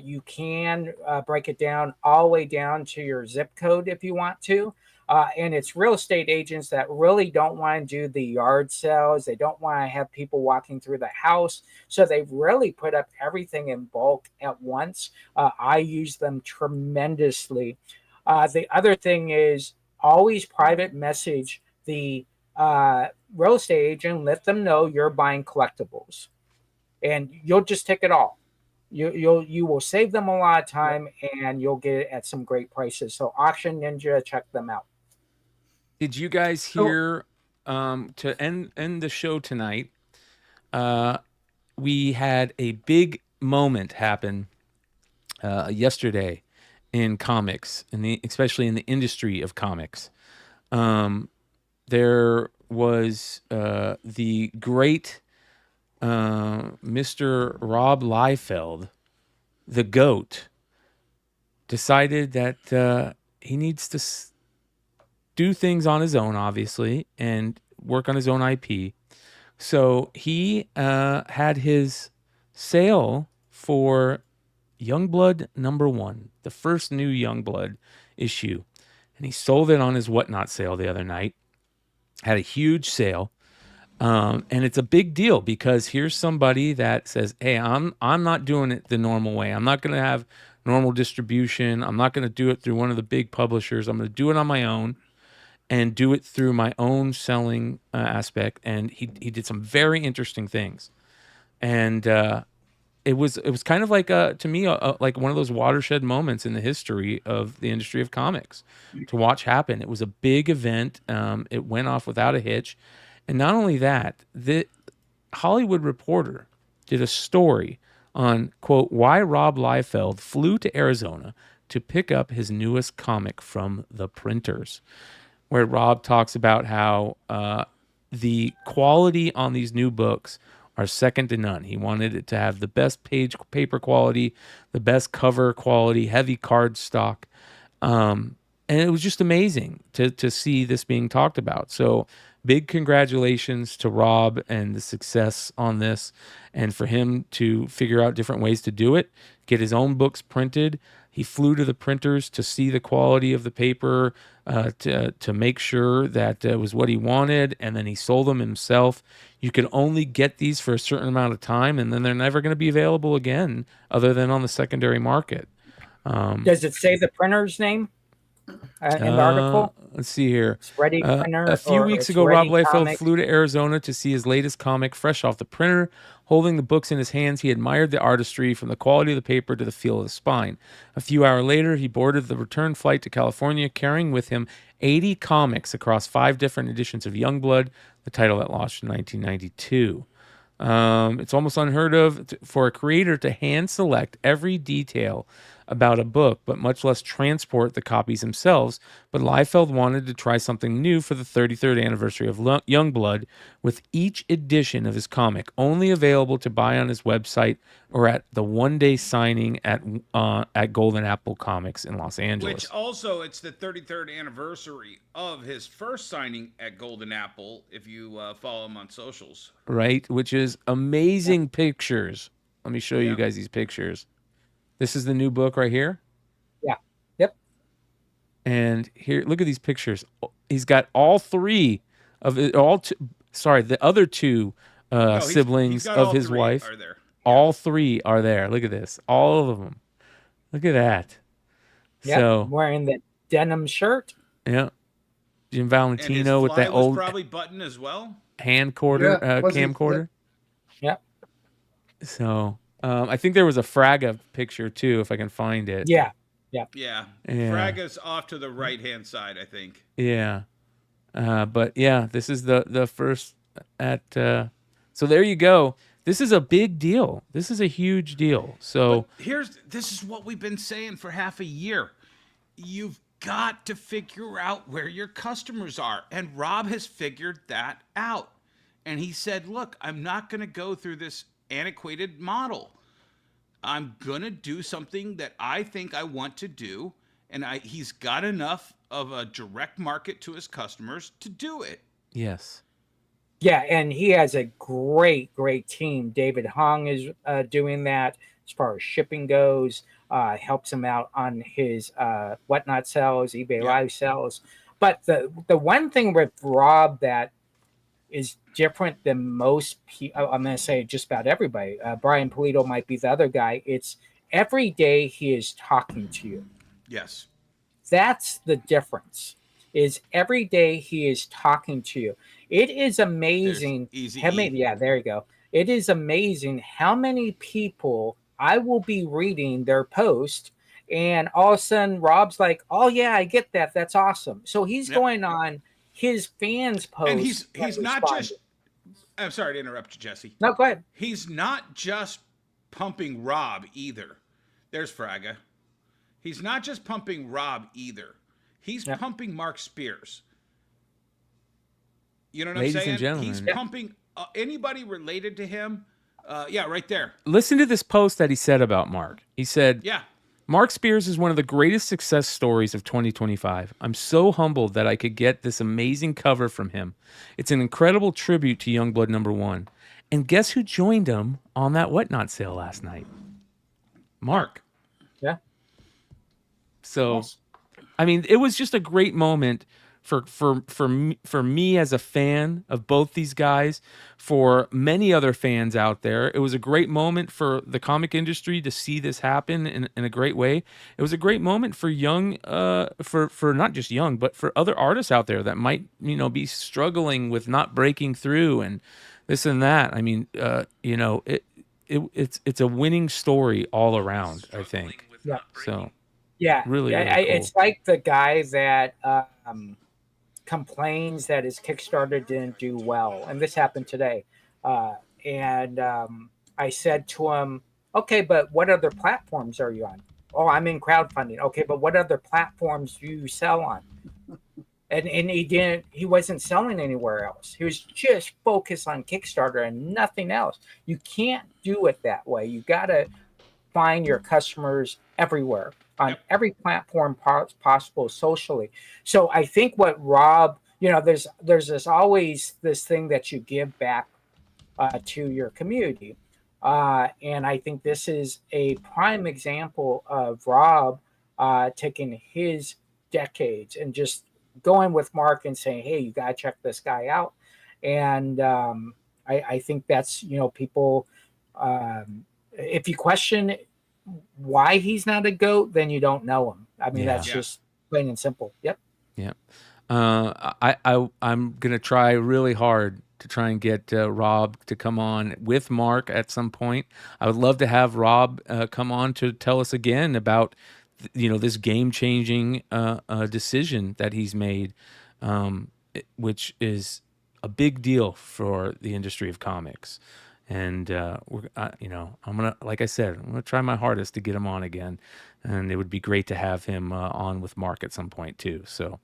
You can break it down all the way down to your zip code if you want to. And it's real estate agents that really don't want to do the yard sales. They don't want to have people walking through the house. So they've really put up everything in bulk at once. I use them tremendously. The other thing is always private message the real estate agent. Let them know you're buying collectibles. And you'll just take it all. You will save them a lot of time, and you'll get it at some great prices. So Auction Ninja, check them out. Did you guys hear to end the show tonight? We had a big moment happen yesterday in comics, especially in the industry of comics. There was the great Mr. Rob Liefeld, the GOAT, decided that he needs to do things on his own, obviously, and work on his own IP. So he had his sale for Youngblood #1, the first new Youngblood issue, and he sold it on his Whatnot sale the other night. Had a huge sale, and it's a big deal because here's somebody that says, "Hey, I'm not doing it the normal way. I'm not going to have normal distribution. I'm not going to do it through one of the big publishers. I'm going to do it on my own and do it through my own selling aspect." And he did some very interesting things, and it was kind of like to me like one of those watershed moments in the history of the industry of comics to watch happen. It was a big event. It went off without a hitch, and not only that, the Hollywood Reporter did a story on, quote, why Rob Liefeld flew to Arizona to pick up his newest comic from the printers, where Rob talks about how the quality on these new books are second to none. He wanted it to have the best paper quality, the best cover quality, heavy card stock. And it was just amazing to see this being talked about. So big congratulations to Rob and the success on this, and for him to figure out different ways to do it, get his own books printed. He flew to the printers to see the quality of the paper, to make sure that it was what he wanted, and then he sold them himself. You could only get these for a certain amount of time, and then they're never going to be available again other than on the secondary market. Does it say the printer's name in the article? Let's see here. It's Ready Printer. A few weeks ago, Rob Liefeld Comics. flew to Arizona to see his latest comic fresh off the printer. Holding the books in his hands, he admired the artistry from the quality of the paper to the feel of the spine. A few hours later, he boarded the return flight to California, carrying with him 80 comics across 5 different editions of Youngblood, the title that launched in 1992. It's almost unheard of for a creator to hand select every detail about a book, but much less transport the copies themselves. But Liefeld wanted to try something new for the 33rd anniversary of Youngblood, with each edition of his comic only available to buy on his website or at the one-day signing at Golden Apple Comics in Los Angeles. Which also, it's the 33rd anniversary of his first signing at Golden Apple, if you follow him on socials. Right, which is amazing pictures. Let me show you guys these pictures. This is the new book right here. Yeah. Yep. And here, look at these pictures. He's got all 3 of it. The other 2 siblings of his wife. Are there. All 3 are there. Look at this. All of them. Look at that. Yeah. So, wearing the denim shirt. Yeah. Jim Valentino with that old probably button as well. camcorder. Yep. So. I think there was a Fraga picture too, if I can find it. Yeah. Fraga's off to the right-hand side, I think. Yeah. But yeah, this is the first at. So there you go. This is a big deal. This is a huge deal. So this is what we've been saying for half a year. You've got to figure out where your customers are, and Rob has figured that out. And he said, "Look, I'm not going to go through this antiquated model. I'm gonna do something that I think I want to do," and he's got enough of a direct market to his customers to do it. Yes. Yeah, and he has a great team. David Hong is doing that as far as shipping goes. Helps him out on his Whatnot sales, eBay Live sales. But the one thing with Rob that is different than most people, I'm going to say just about everybody. Brian Polito might be the other guy. It's every day he is talking to you. Yes. That's the difference, is every day he is talking to you. It is amazing. Yeah, there you go. It is amazing how many people I will be reading their post, and all of a sudden Rob's like, "Oh yeah, I get that. That's awesome." So he's going on his fans post, and he's not just. I'm sorry to interrupt you, Jesse. No, go ahead. He's not just pumping Rob either. There's Fraga. He's not just pumping Rob either. He's pumping Mark Spears. You know what Ladies I'm saying? and gentlemen. He's pumping anybody related to him. Right there. Listen to this post that he said about Mark. He said, Mark Spears is one of the greatest success stories of 2025. I'm so humbled that I could get this amazing cover from him. It's an incredible tribute to Youngblood #1. And guess who joined him on that Whatnot sale last night? Mark. Yeah. So, I mean, it was just a great moment for me as a fan of both these guys, for many other fans out there. It was a great moment for the comic industry to see this happen in a great way. It was a great moment for young, for not just young, but for other artists out there that might, be struggling with not breaking through and this and that. I mean, it's a winning story all around, I think. Yeah. So, yeah, really, cool. It's like the guy that complains that his Kickstarter didn't do well, and this happened today. And I said to him, "Okay, but what other platforms are you on?" "Oh, I'm in crowdfunding." "Okay, but what other platforms do you sell on?" And he wasn't selling anywhere else. He was just focused on Kickstarter and nothing else. You can't do it that way. You got to find your customers everywhere, on every platform possible socially. So I think what Rob, there's always this thing that you give back to your community. And I think this is a prime example of Rob taking his decades and just going with Mark and saying, "Hey, you got to check this guy out." And I think that's, people, if you question why he's not a GOAT, then you don't know him. I mean, that's just plain and simple. Yep. Yeah. I'm going to try really hard to try and get Rob to come on with Mark at some point. I would love to have Rob come on to tell us again about, this game-changing decision that he's made, which is a big deal for the industry of comics. And I'm gonna, like I said, I'm gonna try my hardest to get him on again, and it would be great to have him on with Mark at some point too. So,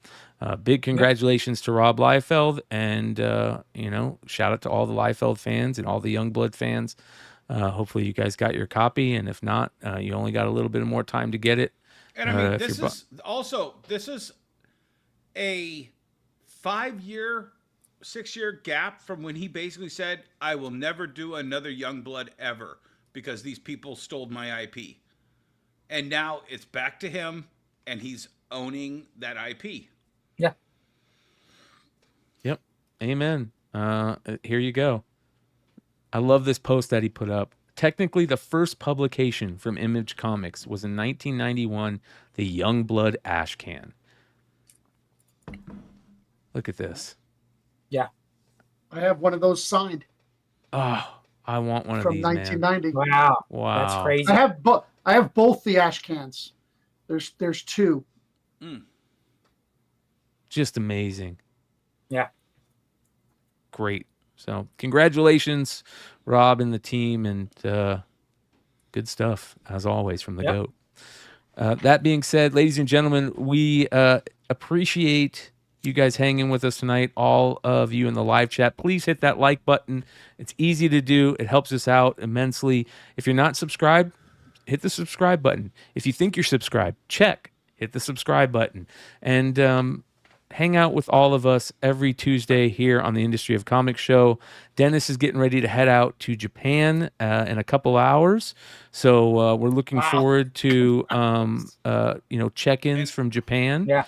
big congratulations to Rob Liefeld, and shout out to all the Liefeld fans and all the Youngblood fans. Hopefully, you guys got your copy, and if not, you only got a little bit more time to get it. And I mean, this is a 5-year. 6-year gap from when he basically said, "I will never do another Youngblood ever because these people stole my IP." And now it's back to him, and he's owning that IP. Yeah. Yep. Amen. Here you go. I love this post that he put up. Technically, the first publication from Image Comics was in 1991, the Youngblood Ash Can. Look at this. Yeah. I have one of those signed. Oh, I want one from of these, 1990. man. Wow. That's crazy. I have both the ash cans. There's two. Just amazing. Yeah. Great. So congratulations, Rob and the team, and good stuff as always from the GOAT. That being said, ladies and gentlemen, we appreciate you guys hanging with us tonight, all of you in the live chat. Please hit that like button. It's easy to do. It helps us out immensely. If you're not subscribed, hit the subscribe button. If you think you're subscribed, hit the subscribe button. And hang out with all of us every Tuesday here on the Industry of Comics show. Dennis is getting ready to head out to Japan in a couple hours. So we're looking forward to check-ins from Japan. Yeah.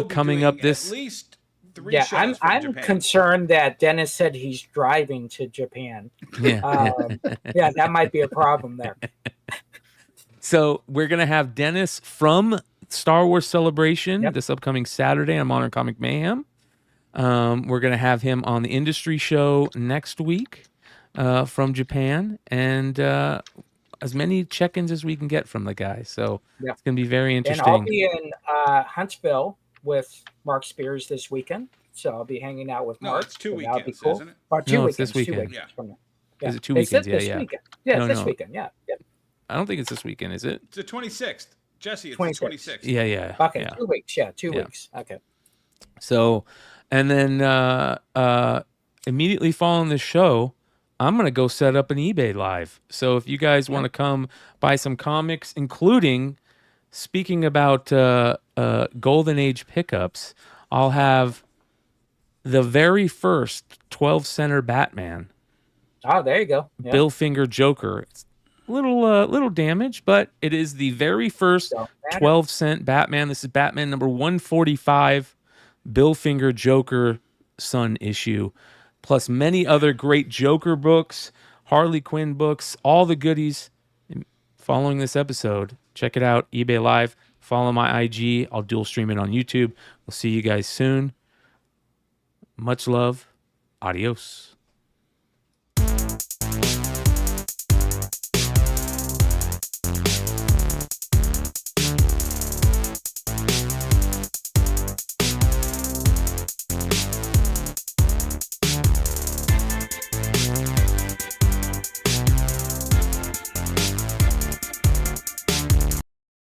Coming up this at least 3 shows I'm Japan. concerned that Dennis said he's driving to Japan. Yeah. That might be a problem there. So we're gonna have Dennis from Star Wars Celebration this upcoming Saturday on Modern Comic Mayhem. We're gonna have him on the Industry Show next week from Japan, and as many check-ins as we can get from the guy. So it's gonna be very interesting. And I'll be in Huntsville with Mark Spears this weekend, so I'll be hanging out with Mark. No, it's 2 so weekends, be cool. isn't it? Or 2 No, weekends. it's this weekend. 2 weekends from now. Is it 2 They weekends? said this weekend. Yeah, No, this no. weekend. Yeah. I don't think it's this weekend, is it? It's the 26th. Jesse, it's 26th. the 26th. Yeah. Okay, yeah. 2 weeks. Yeah, 2 weeks. Okay. So, and then immediately following the show, I'm going to go set up an eBay live. So if you guys want to come buy some comics, including speaking about Golden Age pickups, I'll have the very first 12 center Batman. Oh, there you go. Yeah. Bill Finger Joker. It's a little damage, but it is the very first 12 cent Batman. This is Batman number 145, Bill Finger Joker Sun issue, plus many other great Joker books, Harley Quinn books, all the goodies. Following this episode, check it out, eBay Live. Follow my IG. I'll dual stream it on YouTube. We'll see you guys soon. Much love. Adios.